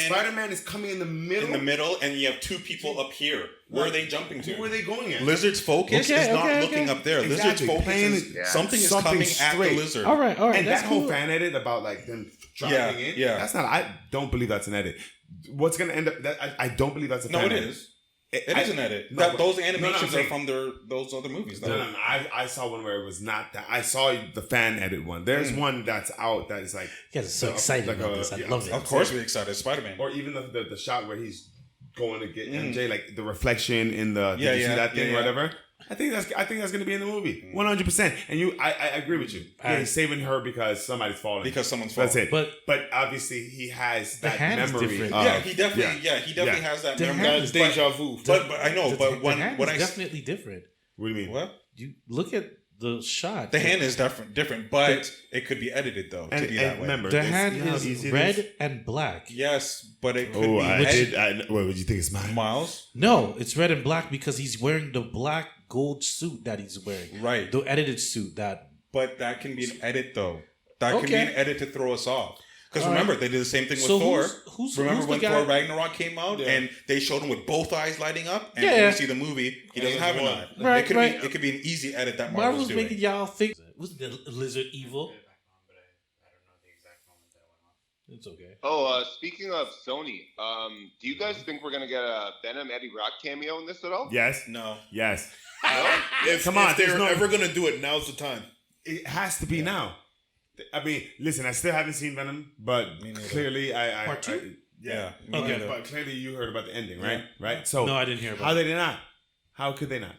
Spider-Man is coming in the middle. in the middle, and you have two people up here. Where are they jumping to? Who are they going at? Lizard's focus Okay, is not okay, looking okay. up there. Exactly. Lizard's focus Playing is something is something coming at straight. the lizard. All right. And That's that whole cool. fan edit about like them dropping Yeah, in, yeah. that's not. I don't believe that's an edit. What's gonna end up? I don't believe that's a No, fan it edit. is. It is an edit. No, Those I'm animations saying- are from those other movies. Though. No. I saw one where it was not that. I saw the fan edit one. There's one that's out that is like. You guys are so excited like about a- this. I yeah, love it. Of course, we're excited. Spider-Man. Or even the shot where he's going to get MJ, like the reflection in the. Yeah, did you see that thing yeah. or whatever? I think that's gonna be in the movie, 100%. And I agree with you. Yeah, he's saving her because somebody's falling. Because someone's falling. That's it. But obviously he has the that hand is memory. different. of- He definitely has that The memory. hand That's is deja vu. But I know. the, But the when hand when is I definitely different. What do you mean? what You look at the shot. the hand is different, but it could be edited though to be that way. remember, The this- hand you know how is easy it red is? and black. Yes, but it could Oh, be I edited. did. What would you think it's mine? Miles. No, it's red and black because he's wearing the black gold suit that he's wearing. Right. The edited suit that. But that can be an edit though. That can be Okay. an edit to throw us off. Because All remember, right. they did the same thing with So Thor. who's Remember the when guy- Thor Ragnarok came out Yeah. and they showed him with both eyes lighting up? And Yeah. when you see the movie, he doesn't have an one. eye. Right, right. It could be an easy edit that Marvel's Marvel's doing. making y'all think. Was the lizard evil? Put it back on, but I don't know the exact moment that went off. It's okay. Oh, speaking of Sony, do you guys think we're gonna get a Venom Eddie Brock cameo in this at all? Yes. No. Yes. If, Come on, if they're there's no- ever gonna do it, now's the time. It has to be now. I mean, listen, I still haven't seen Venom, but Me neither. clearly I Part two? Yeah. me Okay. neither. But clearly you heard about the ending, right? Right. So No, I didn't hear about how it. did they not? How could they not?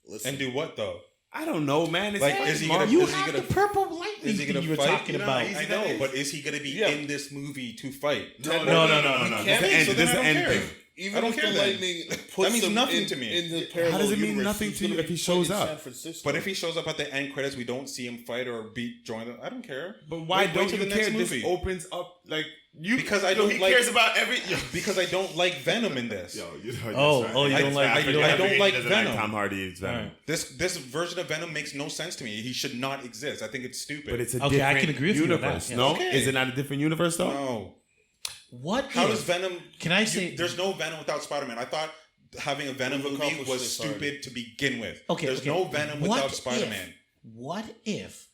Listen, And do what though? I don't know, man. It's Like, is he Marvel. gonna- You is he have gonna- the purple lightning Is he thing gonna you were fight? talking You know, about. I know, but is he gonna be Yeah. in this movie to fight? No. No, This can't is the be, end. so This then is I the don't end care. thing. even I don't if care the then. lightning puts means them nothing in, to me. in the parallel How does it mean universe, nothing he's to you gonna if he be shows in up? San Francisco. But if he shows up at the end credits, we don't see him fight or join them. I don't care. But why Wait don't till you the next care? This movie. opens up like you Because I yo, don't he like- cares about every. Yo, Because I don't like Venom in this. yo, you know, Oh, that's oh, you right. don't like- I you forget- don't- I I don't forget like he doesn't Venom. Tom Hardy's Venom, Alright. This version of Venom makes no sense to me. He should not exist. I think it's stupid. but it's a Okay, I different can agree with you on that, universe. yes. No, Okay. is it not a different universe though? no. What? How if- does Venom? Can I say? There's no Venom without Spider-Man. I thought having a Venom We've movie accomplished was this stupid already. to begin with. Okay, There's okay. no Venom What without if- Spider-Man. What if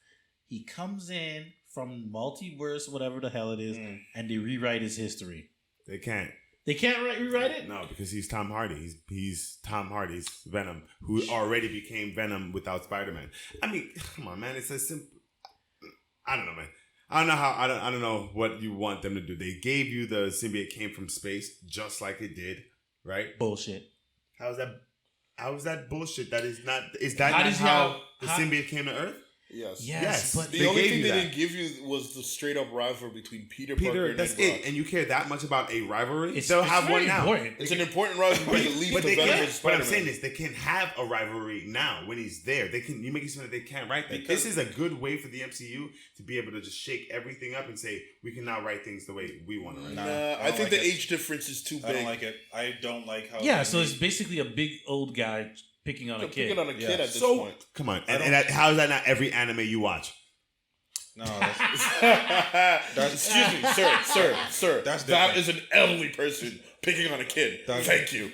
he comes in from multiverse, whatever the hell it is, and they rewrite his history? They can't. They can't rewrite it. No, because he's Tom Hardy. He's Tom Hardy's Venom, who already became Venom without Spider-Man. I mean, come on, man. It's a simple. I don't know, man. I don't know how. I don't know what you want them to do. They gave you the symbiote came from space, just like it did, right? Bullshit. How's that? How is that bullshit? That is not. Is that How not does he how have- the how- symbiote came to Earth? yes. Yes, but The They only gave thing you they that. didn't give you was the straight up rivalry between Peter Parker Peter, and that's Ed Brock. it. And you care that much about a rivalry? It's, They'll it's have very one now. important. It's an important rivalry that leads But to they Venom can't. versus What I'm Spider-Man. saying is they can have a rivalry now when he's there. They can. You make it so that they can't write that. Because- This is a good way for the MCU to be able to just shake everything up and say we can now write things the way we want to write. Nah, Nah, I I don't think like the it. age difference is too big. I don't like it. I don't like how. Yeah, they so it's made- basically a big old guy picking on a They're kid. picking on a kid Yeah. at this So point. come on, I and don't- how is that not every anime you watch? no. Excuse me, sir. That's that different. is an elderly person picking on a kid. That's- Thank you.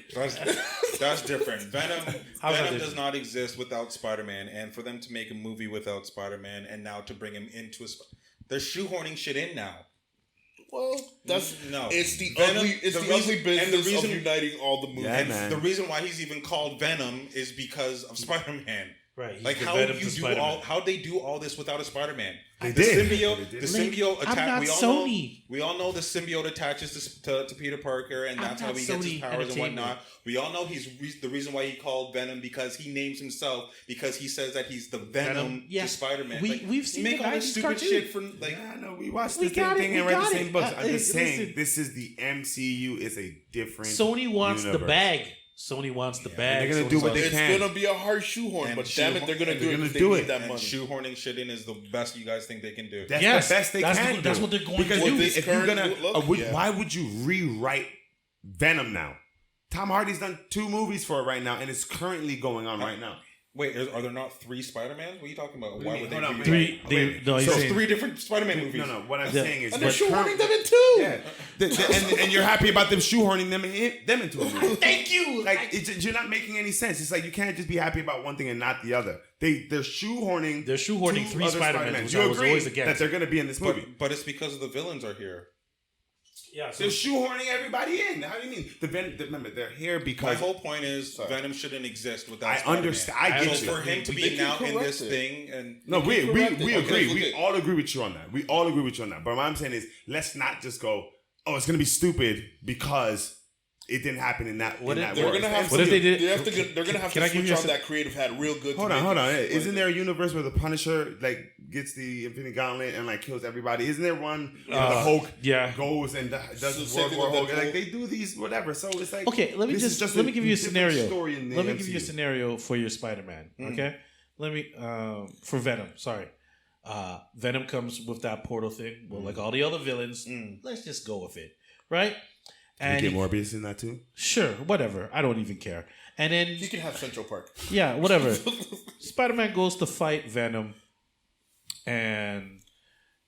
That's different. Venom How's that Venom different? does not exist without Spider-Man, and for them to make a movie without Spider-Man and now to bring him into they're shoehorning shit in now. Well, that's No. It's the Venom- ugly. It's the the, reason- ugly and the business reason- of uniting all the movies. Yeah, And man. the reason why he's even called Venom is because of Spider-Man. Right. he's Like the how Venom you to do Spider-Man. how they do all this without a Spider-Man. They The did. symbiote, They the did. symbiote I'm attack. not We all Sony. know. We all know the symbiote attaches to Peter Parker, and I'm that's how not he gets his Sony powers and Entertainment. whatnot. We all know the reason why he called Venom because he names himself because he says that he's the Venom Yeah. to Spider-Man. We've seen make the all this 90s stupid cartoon. shit for like. Yeah, no, we watched We the same got it, thing we and read the got same it. books. I'm Hey, just saying, listen. this is the MCU is a different. Sony wants the universe. bag. Sony wants the bag. they're gonna Sony do what wants- they It's can. gonna be a hard shoehorn, And but damn it, they're gonna and do they're it. gonna If they do need it. that And money. shoehorning shit in is the best you guys think they can do. That's Yes, the best they that's can what- do. that's what they're going because to do. If you're gonna, Current look, yeah. why would you rewrite Venom now? Tom Hardy's done 2 movies for it right now, and it's currently going on right now. Wait, are there not 3 Spider-Mans? What are you talking about? do you Why mean? would they Hold on, be Three. No, he's So saying 3 different Spider-Man movies? No, what I'm Yeah. saying is, And they're but shoehorning current- them in too. Yeah, and you're happy about them shoehorning them into a movie. Thank you. Like you're not making any sense. It's like you can't just be happy about one thing and not the other. They're shoehorning. They're shoehorning 2 3 other Spider-Mans, Spider-Mans. which You I was agree always against. that they're going to be in this movie. But it's because of the villains are here. Yeah, so They're shoehorning everybody in. How do you mean? Remember, they're here My because whole point is Venom shouldn't exist without I Spider-Man. understand. I get So you. for him to They be can now in correct this it. thing and No, we correct it. agree. Okay, We all agree with you on that. We all agree with you on that. But what I'm saying is, let's not just go, oh, it's gonna be stupid because it didn't happen in that. What in if- that They're world. gonna have What if they did- They're gonna have Can to I give switch you a on s- that creative had real good. Hold to on. make it. Isn't there a universe where the Punisher like gets the Infinity Gauntlet and like kills everybody? Isn't there one where the Hulk goes and does So World same War thing with Hulk? Deadpool. Like they do these whatever. So it's like okay, let me this is let me give you a different scenario. story in the Let me give you a MCU. scenario for your Spider-Man. Okay, let me for Venom. Sorry, Venom comes with that portal thing. Well, like all the other villains, let's just go with it, right? Can And you get Morbius in that too? sure, whatever. I don't even care. And then He can have Central Park. yeah, whatever. Spider-Man goes to fight Venom, and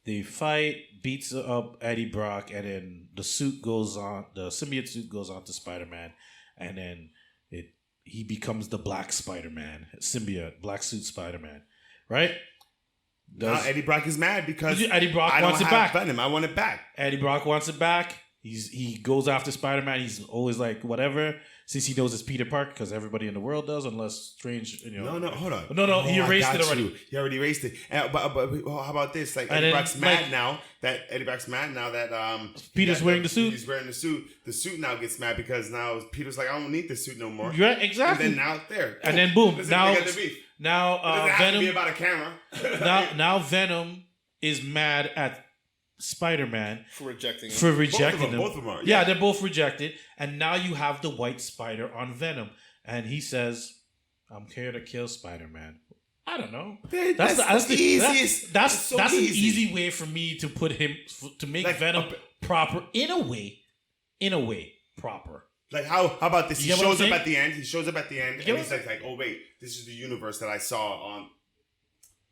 they fight, beats up Eddie Brock, and then the symbiote suit goes on to Spider-Man, and then he becomes the Black Spider-Man, symbiote, black suit Spider-Man, right? Now Eddie Brock is mad because Eddie Brock I wants don't it have back. Venom. I want it back. Eddie Brock wants it back. He goes after Spider-Man. He's always like, whatever, since he knows it's Peter Parker, because everybody in the world does, unless Strange, No, hold on. No, he I erased got it already. you. He already erased it. But well, how about this? Like And Eddie then, Brock's mad like- now that Peter's wearing the suit? He's wearing the suit. The suit now gets mad because now Peter's like, I don't need this suit no more. Right, exactly. And then now there. And then boom, Listen, now they got the beef. It now doesn't have to be Venom about a camera. now Venom is mad at Spider-Man For rejecting him. for rejecting him. Both of them are. Yeah, they're both rejected, and now you have the White Spider on Venom, and he says, "I'm here to kill Spider-Man." I don't know. That's the easiest. That's so an easy way for me to put him to make Like, Venom proper in a way proper. Like how about this? He You get what shows I'm up saying? at the end. He shows up at the end, get and what he's like, oh wait, this is the universe that I saw on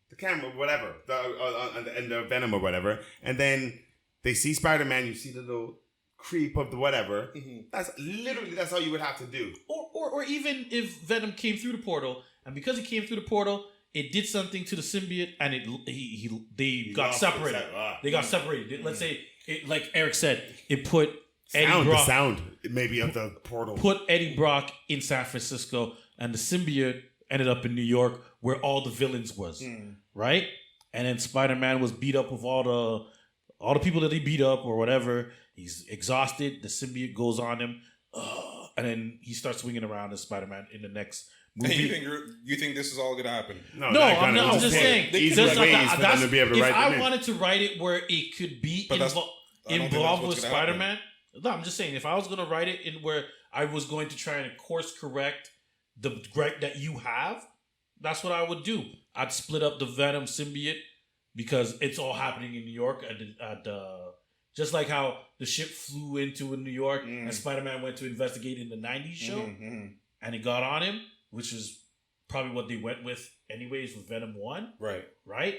the camera, whatever, and the Venom or whatever. And then they see Spider-Man. You see the little creep of the whatever. Mm-hmm. That's all you would have to do. Or even if Venom came through the portal, and because he came through the portal, it did something to the symbiote, and they got lost separated. his- They got separated. Let's say, like Eric said, it put Eddie The Brock sound maybe of the portal. put Eddie Brock in San Francisco, and the symbiote ended up in New York, where all the villains was, right? And then Spider-Man was beat up with all the people that he beat up or whatever. He's exhausted. The symbiote goes on him, and then he starts swinging around as Spider-Man in the next movie. you think this is all gonna happen? No, I'm just saying. Easy There's ways not- for them to be able to if write I them in. wanted to write it where it could be But that's- I don't think involved that's with what's gonna happen. Spider-Man. No, I'm just saying, if I was going to write it in where I was going to try and course correct the gripe that you have, that's what I would do. I'd split up the Venom symbiote because it's all happening in New York. Just like how the ship flew into New York and Spider-Man went to investigate in the 90s show and it got on him, which is probably what they went with anyways with Venom 1, right?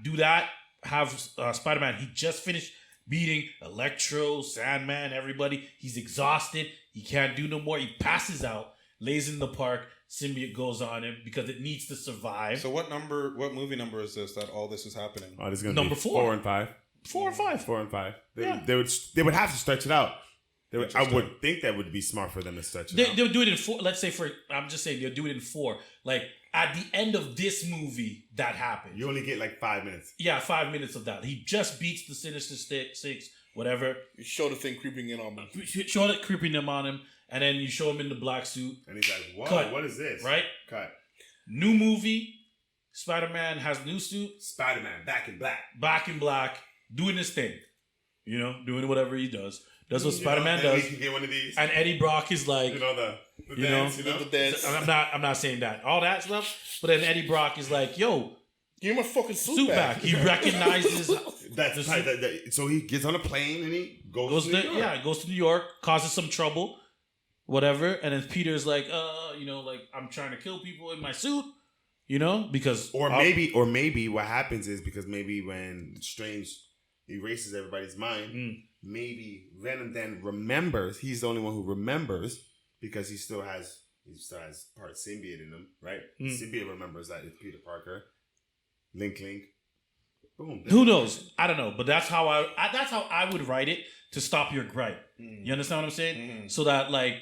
Do that, have Spider-Man, he just finished beating Electro, Sandman, everybody. He's exhausted. He can't do no more. He passes out, lays in the park. Symbiote goes on him because it needs to survive. So what movie number is this that all this is happening? Oh, this is gonna Number be 4. 4 and 5. 4 or 5. 4 and 5. Yeah. They would have to stretch it out. I would think that would be smart for them to stretch it out. They'll do it in 4. Let's say I'm just saying they'll do it in 4. Like at the end of this movie, that happens. You only get like 5 minutes. Yeah, 5 minutes of that. He just beats the Sinister Six, whatever. You show the thing creeping in on him. Show it creeping them on him, and then you show him in the black suit. And he's like, whoa, Cut. what is this? Right? Cut. New movie. Spider-Man has new suit. Spider-Man, back in black. Back in black, doing his thing. You know, doing whatever he does. That's what Spider-Man and does. we can get one of these. And Eddie Brock is like, The you dance, know, you know? The dance. I'm not saying that. All that stuff. But then Eddie Brock is like, yo, Give him a fucking suit back. He recognizes That's right. So he gets on a plane and he goes to New York. Yeah, goes to New York, causes some trouble, whatever. And then Peter's like, like I'm trying to kill people in my suit, because Or maybe what happens is because maybe when Strange erases everybody's mind, maybe Venom then remembers. He's the only one who remembers because he still has part symbiote in him, right? Symbiote remembers that it's Peter Parker. Link. Boom. Who knows? I don't know, but that's how I would write it to stop your gripe. You understand what I'm saying? So that like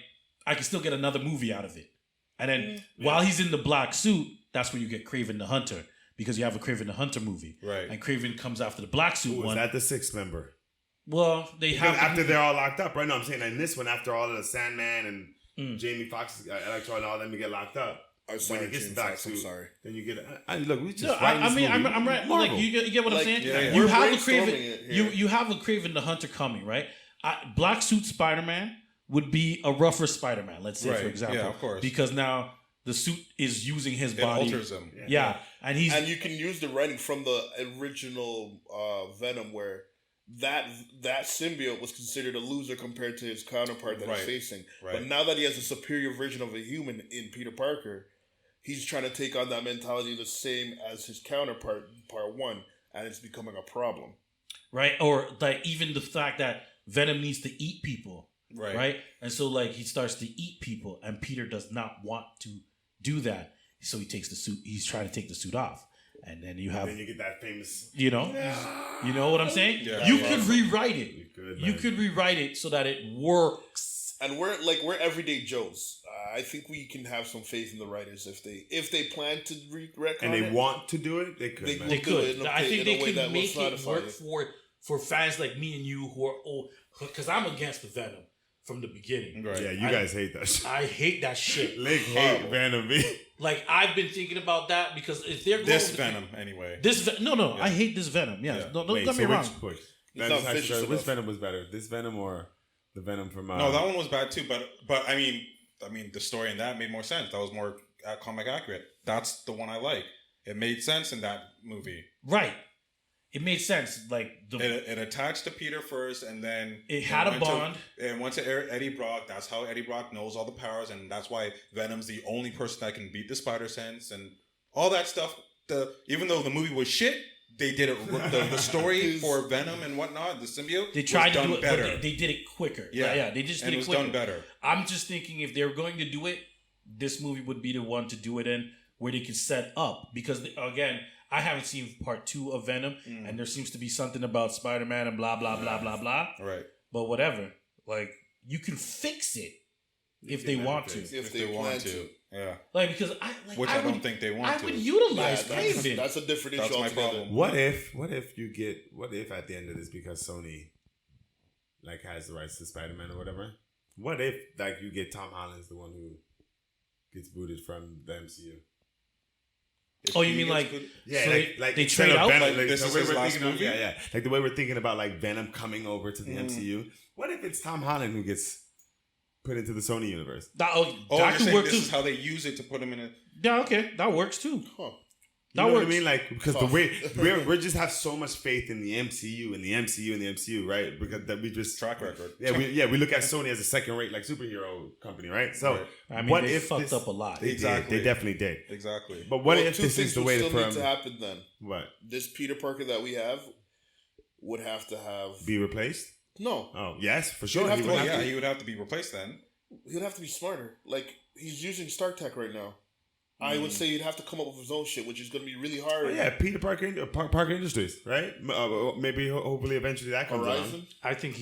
I can still get another movie out of it. And then while he's in the black suit, that's where you get Kraven the Hunter, because you have a Kraven the Hunter movie, Right? And Kraven comes after the black suit one. Was that the sixth member? Well, they have after they're all locked up, right? No, I'm saying in this one, after all of the Sandman and Jamie Foxx, Electro, and all them get locked up. I'm sorry, when he gets Jamie back Foxx, to, I'm sorry. then you get. Look, we just. No, I'm right. Like you get what I'm saying. Yeah. You We're have a brainstorming Kraven. it here. You have a Kraven the Hunter coming, right? Black suit Spider-Man would be a rougher Spider-Man. Let's say, for example, of course, because now the suit is using his body. Alters him. Yeah, and you can use the writing from the original Venom where that symbiote was considered a loser compared to his counterpart that he's facing. Right. But now that he has a superior version of a human in Peter Parker, he's trying to take on that mentality the same as his counterpart, part one, and it's becoming a problem. Right, or like even the fact that Venom needs to eat people. Right, and so like he starts to eat people, and Peter does not want to do that, so he takes the suit. He's trying to take the suit off, and then you have. And then you get that famous. You know what I'm saying. Yeah, you could rewrite it. You could rewrite it so that it works. And we're everyday Joes. I think we can have some faith in the writers if they plan to retcon and they it, want to do it. They could. They could. I think they could that make will it work for fans like me and you who are old. Because I'm against the Venom from the beginning. Right. Yeah, you guys hate that shit. I hate that shit. Lick hate Venom. Like I've been thinking about that because if they're going this Venom anyway. I hate this Venom. Yeah, Yeah. don't get me wrong. Which Which Venom was better? This Venom or the Venom from? No, that one was bad too. But I mean, the story in that made more sense. That was more comic accurate. That's the one I like. It made sense in that movie. Right. It made sense. Like it attached to Peter first, and then it had a bond. It went to Eddie Brock. That's how Eddie Brock knows all the powers, and that's why Venom's the only person that can beat the Spider Sense and all that stuff. Even though the movie was shit, they did it. The story for Venom and whatnot, the symbiote. They tried to do it better. But they did it quicker. Yeah, They just and did it was quicker. done better. I'm just thinking if they're going to do it, this movie would be the one to do it in, where they could set up because again. I haven't seen part 2 of Venom, and there seems to be something about Spider-Man and blah, blah, blah, blah, blah. Right. But whatever. Like, you can fix it if they want to. If they want to. Yeah. Like, because I don't think they want to. I would utilize Kraven. That's a different issue That's my altogether. problem. What if at the end of this, because Sony like has the rights to Spider-Man or whatever, what if like you get Tom Holland's the one who gets booted from the MCU? Oh, you mean like yeah, so like they instead trade of out? Venom, Like, this the is way his we're last thinking of- movie? yeah, like the way we're thinking about like Venom coming over to the MCU. What if it's Tom Holland who gets put into the Sony universe? That you're could saying work this too. is how they use it to put him in a. Yeah, okay, that works too. Huh. You know what I works. mean? Like, because the way we just have so much faith in the MCU, right? Because that we just Track record. we look at Sony as a second-rate like superhero company, right? So, I mean, what they if fucked up a lot. They Exactly. did. They definitely did. Exactly. But what Well, if two this things is the would way still to need to happen then? what This Peter Parker that we have would have to have be replaced? no. Oh, yes, for sure. have He to- would well, have to. He would have to be replaced then. He'd have to be smarter. Like he's using Stark Tech right now. I would say he'd have to come up with his own shit, which is going to be really hard. Oh, yeah, Peter Parker, Parker Industries, right? Maybe, hopefully, eventually that comes around. Horizon. I think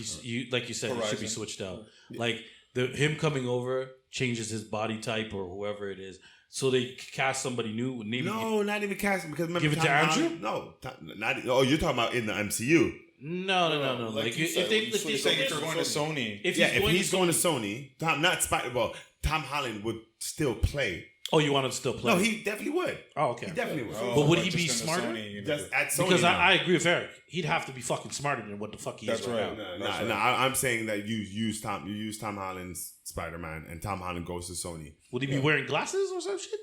like you said, it should be Horizon. switched out. Like him coming over changes his body type or whoever it is, so they cast somebody new. Maybe No, not even casting because remember Give it to Tom Andrew? Holland- No, not. Oh, you're talking about in the MCU. No. Like Like you if said, they when you if switch Saying over if you're going to Sony. if Yeah, he's if he's going to Sony- Sony, Tom Holland would still play. oh, you want him to still play? No, he definitely would. Oh, okay. He definitely would. Oh, But would he just be in the smarter? Sony universe. Just at Sony. Because now. I agree with Eric. He'd have to be fucking smarter than what the fuck he That's is right. now. No, I'm saying that you use Tom Holland's Spider-Man, and Tom Holland goes to Sony. Would he be wearing glasses or some shit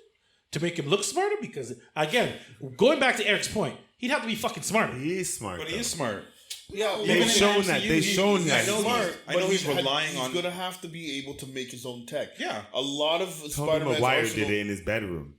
to make him look smarter? Because again, going back to Eric's point, he'd have to be fucking smarter. He is smart, But though. he is smart. Yeah, Even They've in shown the that. MCU, They've shown that. I know smart. I know he's relying he's on. going to have to be able to make his own tech. Yeah. A lot of Tobey Spider-Man's Maguire arsenal, did it in his bedroom.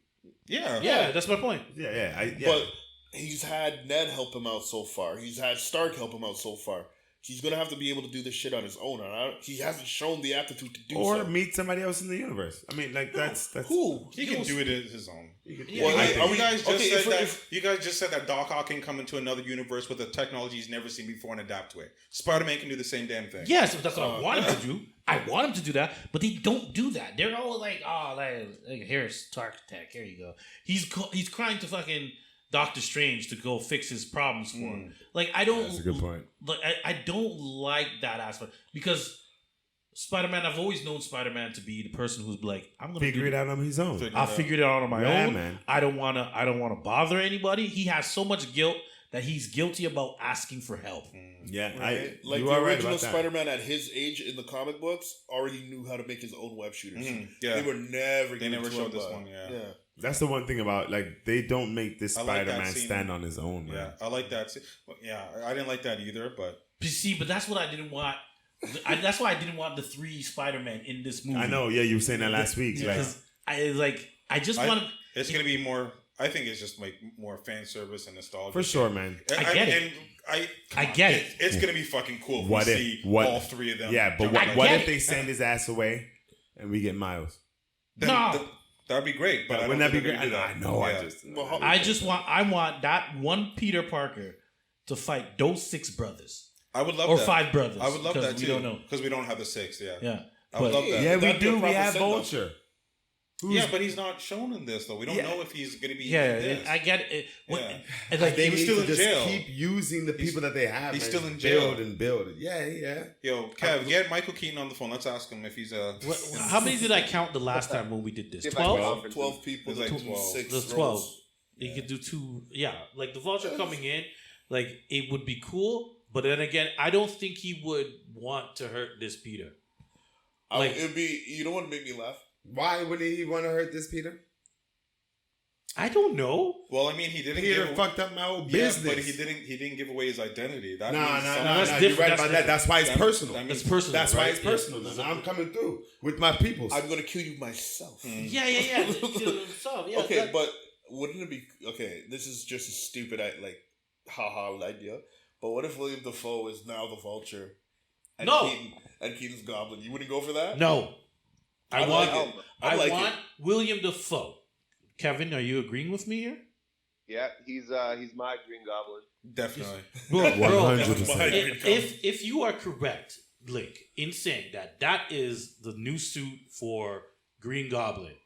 Yeah. Yeah, that's my point. Yeah. but he's had Ned help him out so far. He's had Stark help him out so far. he's gonna have to be able to do this shit on his own. He hasn't shown the aptitude to do so. Or meet somebody else in the universe. I mean, like that's who he can do it as his own. Well, you guys just said that. You guys just said that Doc Ock can come into another universe with a technology he's never seen before and adapt to it. Spider-Man can do the same damn thing. Yes, that's what I want him to do. I want him to do that, but they don't do that. They're all like, "Oh, like here's Stark Tech. Here you go." He's crying to fucking Doctor Strange to go fix his problems for him. Like I don't. That's a good point. Like I don't like that aspect because Spider-Man. I've always known Spider-Man to be the person who's like, "I'm gonna Figure it out on his own. I'll figure it out on my own. Man. I don't wanna bother anybody." He has so much guilt that he's guilty about asking for help. Yeah, right? like the original Spider-Man at his age in the comic books already knew how to make his own web shooters. Yeah, they were never. They never showed this one. Yeah. That's the one thing about like they don't make this I like that Spider-Man scene. stand on his own. Man. Yeah, I like that. Yeah, I didn't like that either. But But that's what I didn't want. That's why I didn't want the 3 Spider-Man in this movie. I know. Yeah, you were saying that last week. Because I just want to. It's gonna be more. I think it's just like more fan service and nostalgia. For sure, man. I get it. And I get it. It's gonna be fucking cool. What if if we see what, all 3 of them? Yeah, but jump what like if they send his ass away and we get Miles? No. That'd be great. But wouldn't that be great? great? I know. Yeah. I want that one Peter Parker to fight those 6 brothers. I would love or that. 5 brothers. I would love that too. We don't know because we don't have the 6. Yeah. Yeah. I would love that. Yeah, we That'd be a do. We proper have send-off. Vulture. Yeah, but he's not shown in this though. We don't know if he's going to be. in this. I get it. Like he was still in just jail. Keep using the people that they have. He's man. still in jail. Build it. Yeah. Yo, Kev, get Michael Keaton on the phone. Let's ask him if he's How many did I count the last time when we did this? 12? 12 people. There's like 12. 6 There's 12. roles. You could do 2. Yeah, like the Vulture coming in, like it would be cool. But then again, I don't think he would want to hurt this Peter. Like it'd be. You know what made me laugh? Why would he want to hurt this Peter? I don't know. Well, I mean, he didn't. Peter fucked up my old business. But he didn't give away his identity. That No. That's You're different. right That's about that. That's why it's personal. That's personal. That's why right? it's personal. Now I'm coming through with my peoples. I'm gonna kill you myself. Yeah. So, yeah. Okay, but wouldn't it be okay? This is just a stupid, haha idea. But what if William Dafoe is now the Vulture? And No. Keaton's Goblin. You wouldn't go for that? No. I want William Dafoe. Kevin, are you agreeing with me here? Yeah, he's my Green Goblin. Definitely. Bro, 100%. if you are correct, Link, in saying that is the new suit for Green Goblin,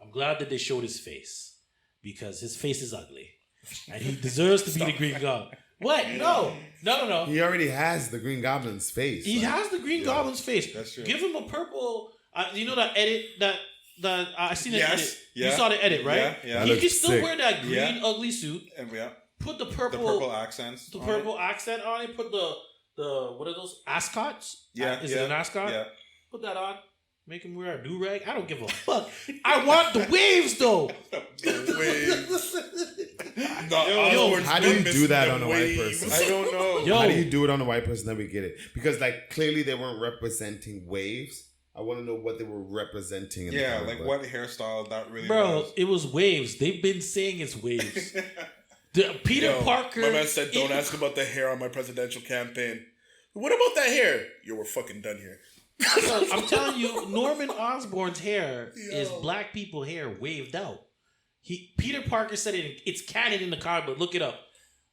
I'm glad that they showed his face because his face is ugly and he deserves to be the Green Goblin. What? No. He already has the Green Goblin's face. He has the Green Goblin's face. That's true. Give him a purple. You know that edit that I seen that edit. Yeah. You saw the edit, right? Yeah. He can still sick. wear that green ugly suit. And Put the the purple. purple accents. The purple accent on it. Put the what are those ascots? Yeah. Is it an ascot? Yeah. Put that on. Make him wear a do rag. I don't give a fuck. I want the waves though. How do you do that on a white person? I don't know. Yo. How do you do it on a white person? Then we get it because clearly they weren't representing waves. I want to know what they were representing. In Yeah, the like what hairstyle that really Bro, was. it was waves. They've been saying it's waves. Peter Parker. My man said, "Don't ask about the hair on my presidential campaign." What about that hair? Yo, we're fucking done here. I'm telling you, Norman Osborn's hair is black people hair waved out. Peter Parker said it. It's canon in the comic book. Look it up.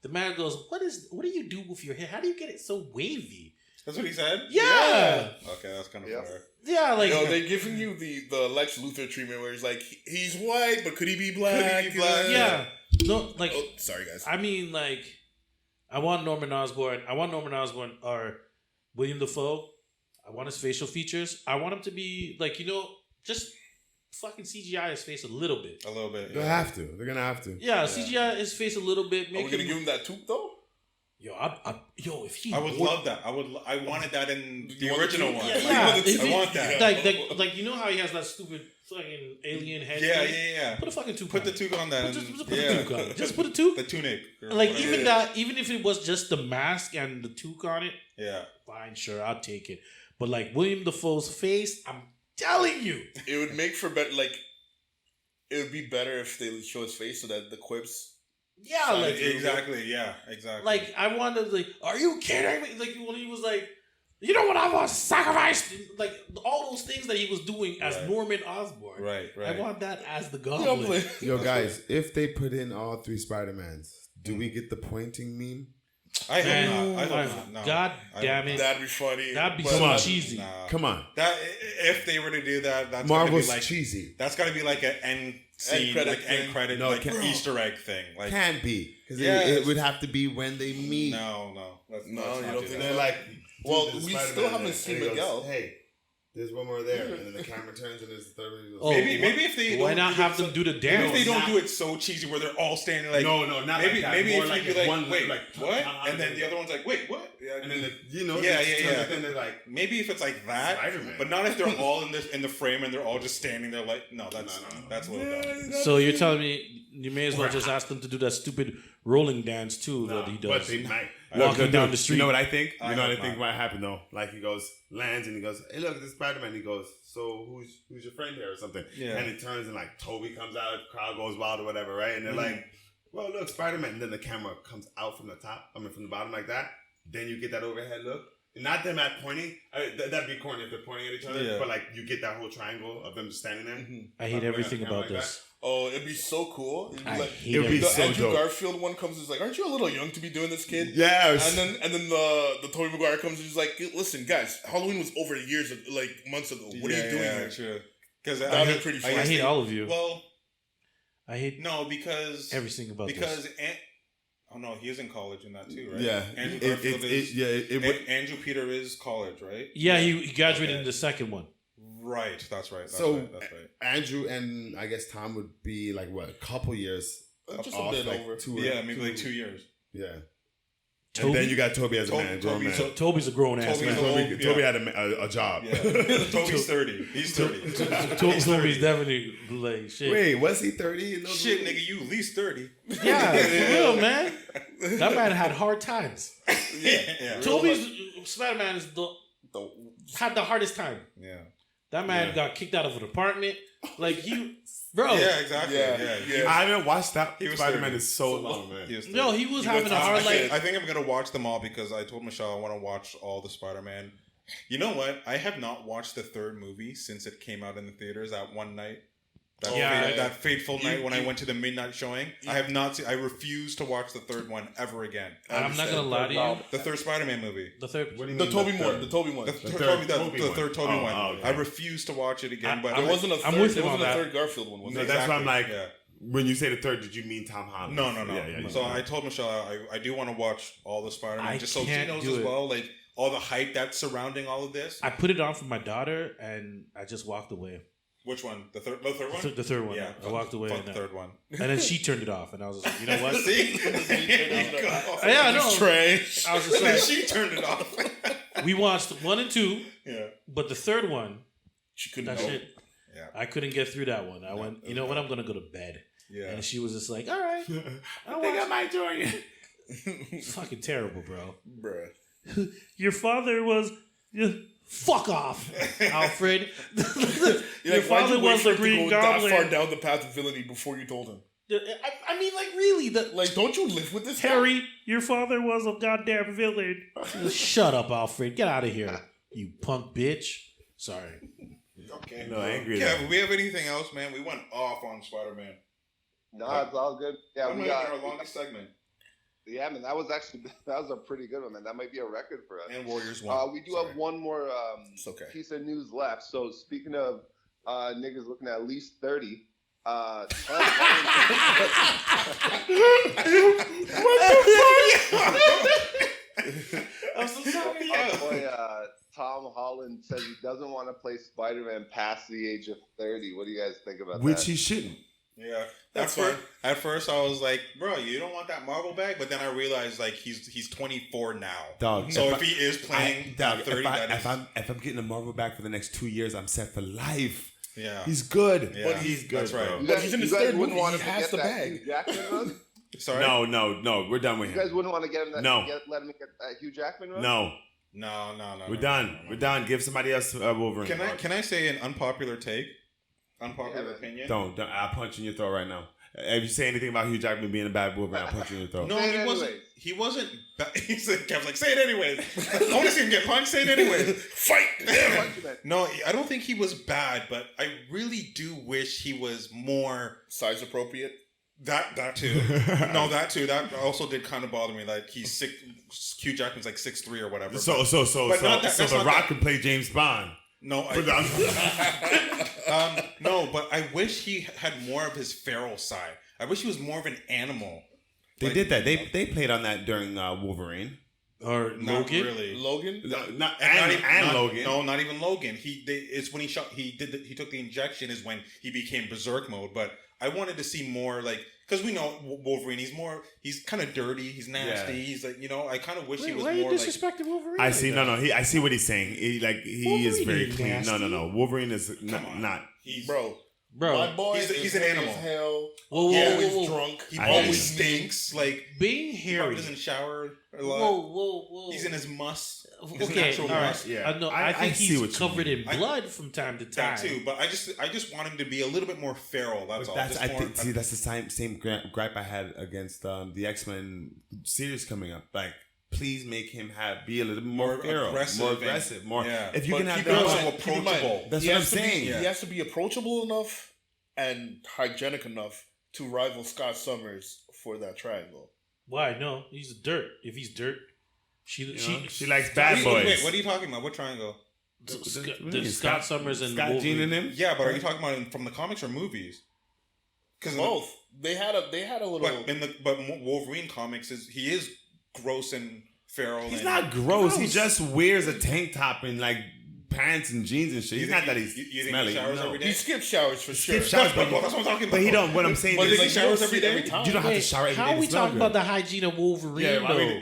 The man goes, "What do you do with your hair? How do you get it so wavy?" That's what he said? Yeah. Okay, that's kind of fair. Yeah, like they're giving you the Lex Luthor treatment where he's like, he's white, but could he be black? Could he be black? yeah. No, like Oh, sorry guys. I mean, like I want Norman Osborn or William Dafoe. I want his facial features. I want him to be like, just fucking CGI his face a little bit. A little bit. They'll have to. They're gonna have to. Yeah, CGI his face a little bit. Are we gonna give him that tooth though? If he I would love that. I wanted that in the want original the one. tooth? Yeah, I want that. like you know how he has that stupid fucking alien head. Yeah, thing? yeah, yeah. Put a fucking tooth. Put on the it. tooth on that. Just put yeah. the tooth on it. Just put a tooth. The tunic. Like whatever. even if it was just the mask and the tooth on it, Yeah. fine, sure, I'll take it. But like William Dafoe's face, I'm telling you, It would make for better. Like, it would be better if they show his face so that the quips Yeah, like exactly. Yeah, exactly. Like I wanted, like, are you kidding me? Like when he was like, you know what, I want to sacrifice, like all those things that he was doing as Norman Osborn. Right. I want that as the Goblin. Yo, guys, if they put in all 3 Spider-Mans, do we get the pointing meme? I hope not. No. God damn it. That'd be funny. That'd be so cheesy. Nah. Come on. That if they were to do that, that's Marvel's gotta be like, cheesy. That's got to be like an end scene, like end credit, No, like Easter egg thing. Like Can't be. Because Yes. it would have to be when they meet. no, let's You not don't do think that. They're like, Well, dude, we Spider-Man, still haven't and seen he goes, Miguel. Hey, there's one more there. And then the camera turns and there's the third one. He goes, Oh, Maybe if they why don't not do have it them so- do the Maybe dance? if they don't do it so cheesy where they're all standing like not maybe like that. maybe More if like you'd be like one, wait like, what how and then they- the other one's like wait what and then, yeah. And then they're like, Maybe if it's like that, Spider-Man. but not if they're all in the frame and they're all just standing there like that's a little dumb. So you're telling me you may as well just ask them to do that stupid rolling dance too that he but does. they might. Walking down the street. You know what I think? I You know what I hope think not. might happen though? Like he goes, lands and he goes, hey look, this is Spider-Man. He goes, so who's your friend here or something? Yeah. And it turns and like Toby comes out, crowd goes wild or whatever, right? And they're like, well look, Spider-Man. And then the camera comes out from the top, from the bottom like that. Then you get that overhead look. Not them at pointing. That'd be corny if they're pointing at each other. Yeah. But like you get that whole triangle of them just standing there. I hate everything Kinda about like this. Oh, it'd be so cool. It'd be I like, hate It would be the so Andrew dope. Garfield one comes and is like, aren't you a little young to be doing this, kid? Yeah. And then the Tobey Maguire comes and he's like, listen, guys, Halloween was over months ago. What are you doing here? True. Because That'd be pretty funny. I hate all of you. Well, I hate no, because everything about because this. oh no, he is in college in that too, right? Yeah. Andrew It- Garfield it would- Andrew Peter is college, right? Yeah, he graduated Okay. in the second one. Right, that's right. That's So right, that's right. Andrew and I guess Tom would be like what, a couple years Just off, a bit like over. Yeah, maybe like 2 years. Yeah. Toby? And then you got Toby as a Toby- man, grown Toby- man. So Toby's a grown ass Toby's man. old. Toby yeah. had a job. Yeah. Toby's 30. He's 30. Toby's definitely like shit. Wait, was he 30? In those Shit, movies? nigga, you at least 30. Yeah, for real, man. That man had hard times. Yeah. Toby's Spider-Man is had the hardest time. Yeah. That man got kicked out of an apartment. Like bro. Yeah, exactly. Yeah. I haven't watched that. He was Spider-Man 30. is so long, man. He was No, 30. he was having a hard like. I think I'm gonna watch them all because I told Michelle I want to watch all the Spider-Man. You know what? I have not watched the third movie since it came out in the theaters that one night. That fateful night when I went to the midnight showing. I have not seen. I refuse to watch the third one ever again. I'm not gonna lie to you. The third Spider-Man movie. The third. What do you The mean Toby the one. third? The Toby one. The third third Toby one. one. Oh, okay. I refuse to watch it again. But There wasn't a third. I'm with there him on wasn't a that. third Garfield one. Was No, there? that's why I'm like, Yeah. when you say the third, did you mean Tom Holland? No. Yeah, So I told Michelle I do want to watch all the Spider-Man I just so she can't knows do as it. well, like all the hype that's surrounding all of this. I put it on for my daughter, and I just walked away. Which one? The third one? The third one. Yeah, I walked away. Fuck And, the third one. and then she turned it off, and I was just like, you know what? See? Yeah, I know. Trash. I was just Then like, she turned it off. we watched 1 and 2, Yeah. but the third one, She couldn't. that know. shit, Yeah. I couldn't get through that one. I went, you know what? I'm gonna go to bed. Yeah. And she was just like, all right, I think I might join you. it's fucking terrible, bro. Bruh. Your father was. Fuck off, Alfred. Your Why'd father you wait was for the it to Green go that far Goblin. down the path of villainy before you told him? I mean, like, really? Like, don't you live with this guy? Harry, your father was a goddamn villain. Shut up, Alfred. Get out of here, you punk bitch. Sorry. Okay. No, I agree. Yeah, if we have anything else, man, we went off on Spider-Man. No, it's all good. Yeah, That we might got be our longest segment. Yeah, man, that was a pretty good one, man. That might be a record for us. And Warriors 1. We do have one more It's okay. piece of news left. So speaking of niggas looking at least 30, Tom I'm so sorry. Our boy, Tom Holland says he doesn't want to play Spider-Man past the age of 30. What do you guys think about Which that? he shouldn't. Yeah. That's At first, I was like, bro, you don't want that Marvel bag? But then I realized, like, he's 24 now. Dog. So if he is playing dog, 30, if I'm getting a Marvel back for the next 2 years, I'm set for life. yeah. He's good. Yeah, But he's good, that's right. bro. You But guys, he's in you his guys third wouldn't movie. want He him to has get the that bag. Hugh Jackman run? Sorry? No, we're done with You guys him. wouldn't want to get him that, No. let him get that Hugh Jackman run? No, No. we're done. We're done. Give somebody else Wolverine. Can I say an unpopular take? Unpopular opinion? Don't. I'll punch in your throat right now. If you say anything about Hugh Jackman being a bad Wolverine, I'll punch you in the throat. No, Say it he wasn't. anyways. He wasn't. He said, Kev's like, say it anyways. I want to see him get punched. Say it anyways. Fight! No, I don't think he was bad, but I really do wish he was more Size appropriate. that too. No, that too. That also did kind of bother me. Like he's sick. Hugh Jackman's like 6'3" or whatever. So but not that- that's The not Rock that- could play James Bond. No, no, but I wish he had more of his feral side. I wish he was more of an animal. They did that. They played on that during Wolverine. Or Not Logan. really. Logan? And Logan. No, not even Logan. It's when he shot. He took the injection is when he became berserk mode. But I wanted to see more like because we know Wolverine. He's kind of dirty. He's nasty. Yeah. He's like I kind of wish he Wait, was why are you more like. disrespecting Wolverine? I see. No. I see what he's saying. He is Wolverine very ain't clean. nasty. No. Wolverine is on. not. He's Bro. Bro, My boy he's is an hairy animal. as hell. Whoa, He's whoa, always whoa, whoa. drunk. He I always hate stinks. Like being he hairy. probably doesn't shower a lot. Whoa. He's in his must. His Okay, natural all right. must. Yeah. No, I I think see what he's you covered mean. in blood from time to time. That too, but I just want him to be a little bit more feral. That's all. That's Just more, that's the same gripe I had against the X-Men series coming up. Like, please make him be a little bit more feral, more aggressive, more. Yeah. If you But can have keep in that, mind- also approachable. that's He what I'm has to be- saying. Yeah. He has to be approachable enough and hygienic enough to rival Scott Summers for that triangle. Why? No, he's dirt. If he's dirt, she likes bad boys. Wait, what are you talking about? What triangle? The Scott Summers and Scott Wolverine. Jean and him. Yeah, but are you talking about from the comics or movies? Because Both. They had a little. but Wolverine comics he is gross and feral. He's and, not gross. He just wears a tank top and like pants and jeans and shit. You He's think not that he- he's you think he smelly. showers No. every day? He skips showers for sure. Skip showers, That's what I'm talking about. But he don't. What I'm saying But is, like, he showers every day? every time. you don't have to shower every day. How are we to smell talking good. about the hygiene of Wolverine Yeah, why though?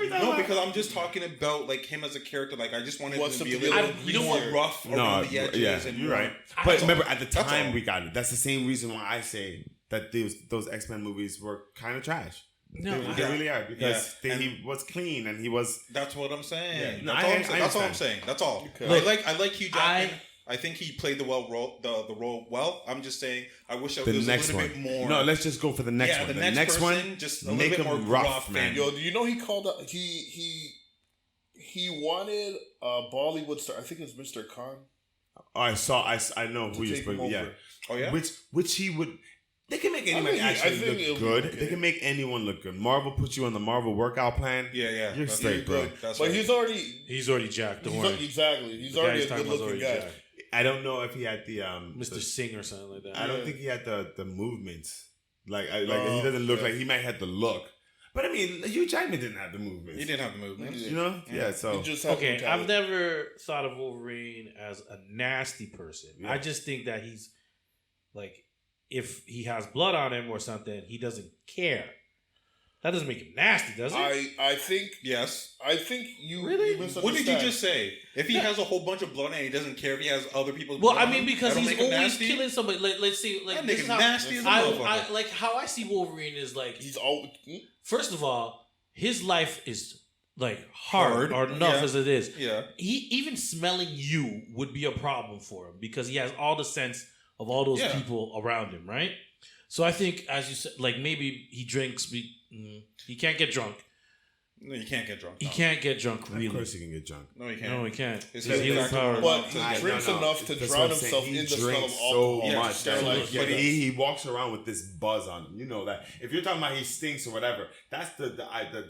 No, because I'm just talking about like him as a character. Like I just wanted him Wants to to be a be a little little you know, more greasier. rough No, around the edges. yeah, and you're more- right. That's But all. remember, at the That's time all. we got it. That's the same reason why I say that those X-Men movies were kind of trash. No, They really are because Yeah. he was clean and he was. That's what I'm saying. Yeah. No, That's, all I'm I saying. That's all I'm understand. saying. That's all. Okay. I like Hugh Jackman. I think he played the role well. I'm just saying I wish it The was next a little one. bit more. No, let's just go for the next Yeah, one. the The next next one, person, just a little make bit him more rough, rough man. and- Yo, do you know he called up? He wanted a Bollywood star. I think it was Mr. Khan. Oh, I know who To you're take him speaking. Yeah. over. Oh yeah. Which he would. They can make anybody I actually think it'll look be good. okay. They can make anyone look good. Marvel puts you on the Marvel workout plan. Yeah. You're That's straight, bro. good. That's But right. he's already. he's already jacked. Don't worry. Exactly. He's The guy already he's a talking good about is looking already guy. jacked. I don't know if he had the Mr. Singh or something like that. I don't Yeah. think he had the movements. He doesn't look like he might have the look. But I mean, Hugh Jackman didn't have the movements. He didn't have the movements. You know? Yeah. So He just had Okay, talent. I've never thought of Wolverine as a nasty person. Yeah. I just think that he's like, if he has blood on him or something, he doesn't care. That doesn't make him nasty, does it? I think Yes. you Really? you What did you misunderstand. just say? If he has a whole bunch of blood and he doesn't care if he has other people's Well, blood I on mean, him, because that'll he's make him always nasty? killing somebody. Let's see. Like That this nigga's is how, nasty as a motherfucker. like how I see Wolverine is like. He's always. First of all, his life is like hard or enough yeah. as it is. Yeah. He even smelling you would be a problem for him because he has all the sense of all those Yeah. people around him, right? So I think, as you said, like maybe he drinks. He can't get drunk. No, you can't get drunk. He no. can't get drunk. of Really? course he can get drunk. No, you can't. No, he can't. His His healing head- power. But he I- drinks no. enough to That's drown what I'm saying. himself He in the smell of drinks alcohol. so Yeah, much. They're That's like, what- yeah. but he walks around with this buzz on him. You know that. If you're talking about he stinks or whatever, that's the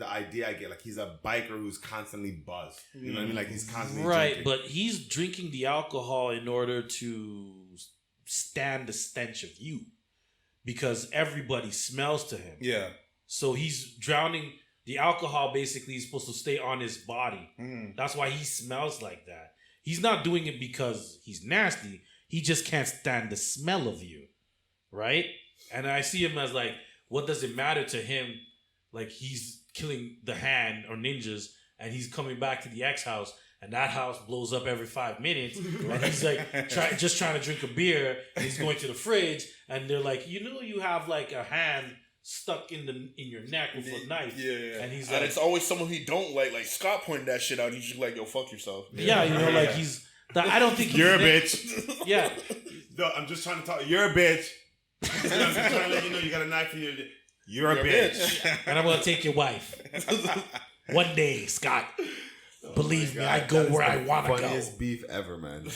idea I get. Like he's a biker who's constantly buzzed. You know what I mean? Like he's constantly Right, drinking. but he's drinking the alcohol in order to stand the stench of you because everybody smells to him. Yeah. So he's drowning. The alcohol basically is supposed to stay on his body. Mm. That's why he smells like that. He's not doing it because he's nasty. He just can't stand the smell of you. Right? And I see him as like, what does it matter to him? Like he's killing the hand or ninjas and he's coming back to the X house and that house blows up every 5 minutes. And he's like just trying to drink a beer and he's going to the fridge and they're like, you have like a hand stuck in your neck with a knife. Yeah. And he's And like, it's always someone he don't like. Like Scott pointed that shit out. He's just like, yo, fuck yourself. yeah, like he's. I don't think You're a he's- bitch. Yeah, No, I'm just trying to talk. You're a bitch. I'm trying to let you know you got a knife in your. You're a bitch. And I'm gonna take your wife. One day, Scott. Believe me, I go where I want to go. Funniest beef ever, man.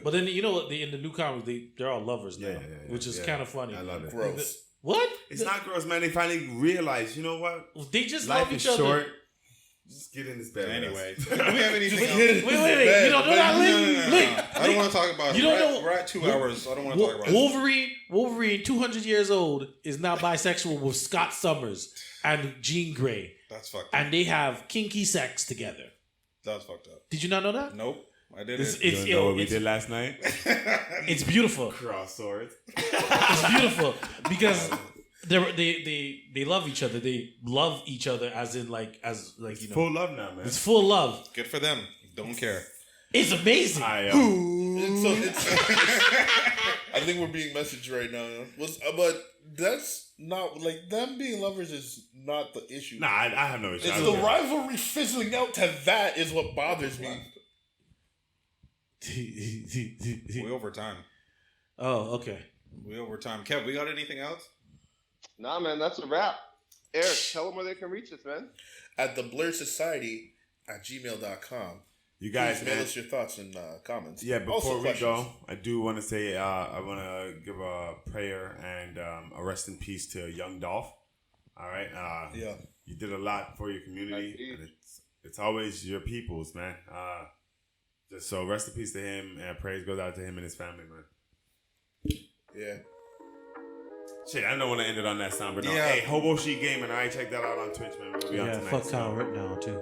But then you know what? In the new comics, they're all lovers now, which is kind of funny. I love it. Gross. What? It's not gross, man. They finally realize, you know what? They just Life love is each other. short. Just get in this bed. Anyway, do we have anything else? Wait. You don't know that, Link? I don't want to talk about it. You don't know. We're at 2 hours. So I don't want to talk about it. Wolverine, 200 years old, is now bisexual with Scott Summers and Jean Grey. That's fucked up. And they have kinky sex together. That's fucked up. Did you not know that? Nope. I didn't. You know what we did last night? It's beautiful. Cross swords. It's beautiful because they love each other. They love each other as in it's you know. full love now, man. It's full love. Good for them. Don't care. It's amazing. I think we're being messaged right now. But that's not like them being lovers is not the issue. Nah, I have no issue. It's the rivalry fizzling out to that is what bothers me. We over time. Oh, okay. We over time. Kev, we got anything else? Nah, man, that's a wrap. Eric, tell them where they can reach us, man. At the Blerd Society at gmail.com. You guys, please mail us your thoughts and comments. Yeah, before also we questions. go, I do want to say I want to give a prayer and a rest in peace to young Dolph. All right. Yeah. You did a lot for your community. And it's always your people's, man. Just so rest in peace to him, and praise goes out to him and his family, man. Yeah. Shit, I don't want to end it on that sound, but no. Yeah. Hey, Hobo Sheet Gaming, all right, check that out on Twitch, man. We'll be on tonight. Fuck Kyle right now too.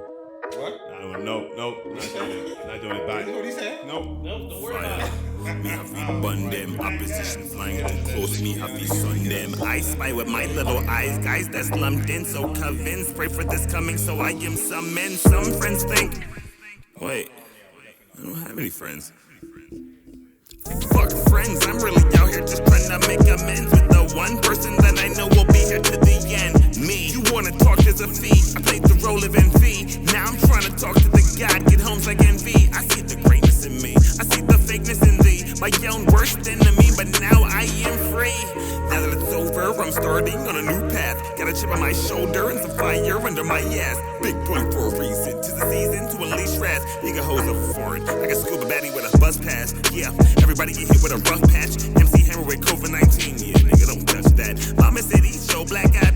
What? Nope, not doing it. Not doing it. Bye. What he said? Nope. Don't worry about it. Me have to bun them, opposition flying too close, me have to sun them. I spy with my little eyes, guys that's lumped in, so convinced, pray for this coming, so I am some men. Some friends think, wait, I don't have any friends. Fuck friends, I'm really out here just trying to make amends with the one person that I know will be here to the end. Me, you wanna talk, there's a fee. I played the role of envy. Now I'm trying to talk to the God, get homes like envy. I see the greatness in me, I see the fakeness in thee. My own worst enemy, but now I am free. Now that it's over, I'm starting on a new path. Got a chip on my shoulder and some fire under my ass. Big boy for a reason, 'tis the season to unleash wrath. Nigga hoes are foreign, like a scuba baddie with a buzz pass. Yeah, everybody get hit with a rough patch. MC Hammer with COVID-19, yeah, nigga don't touch that. Mama said eat your black eye.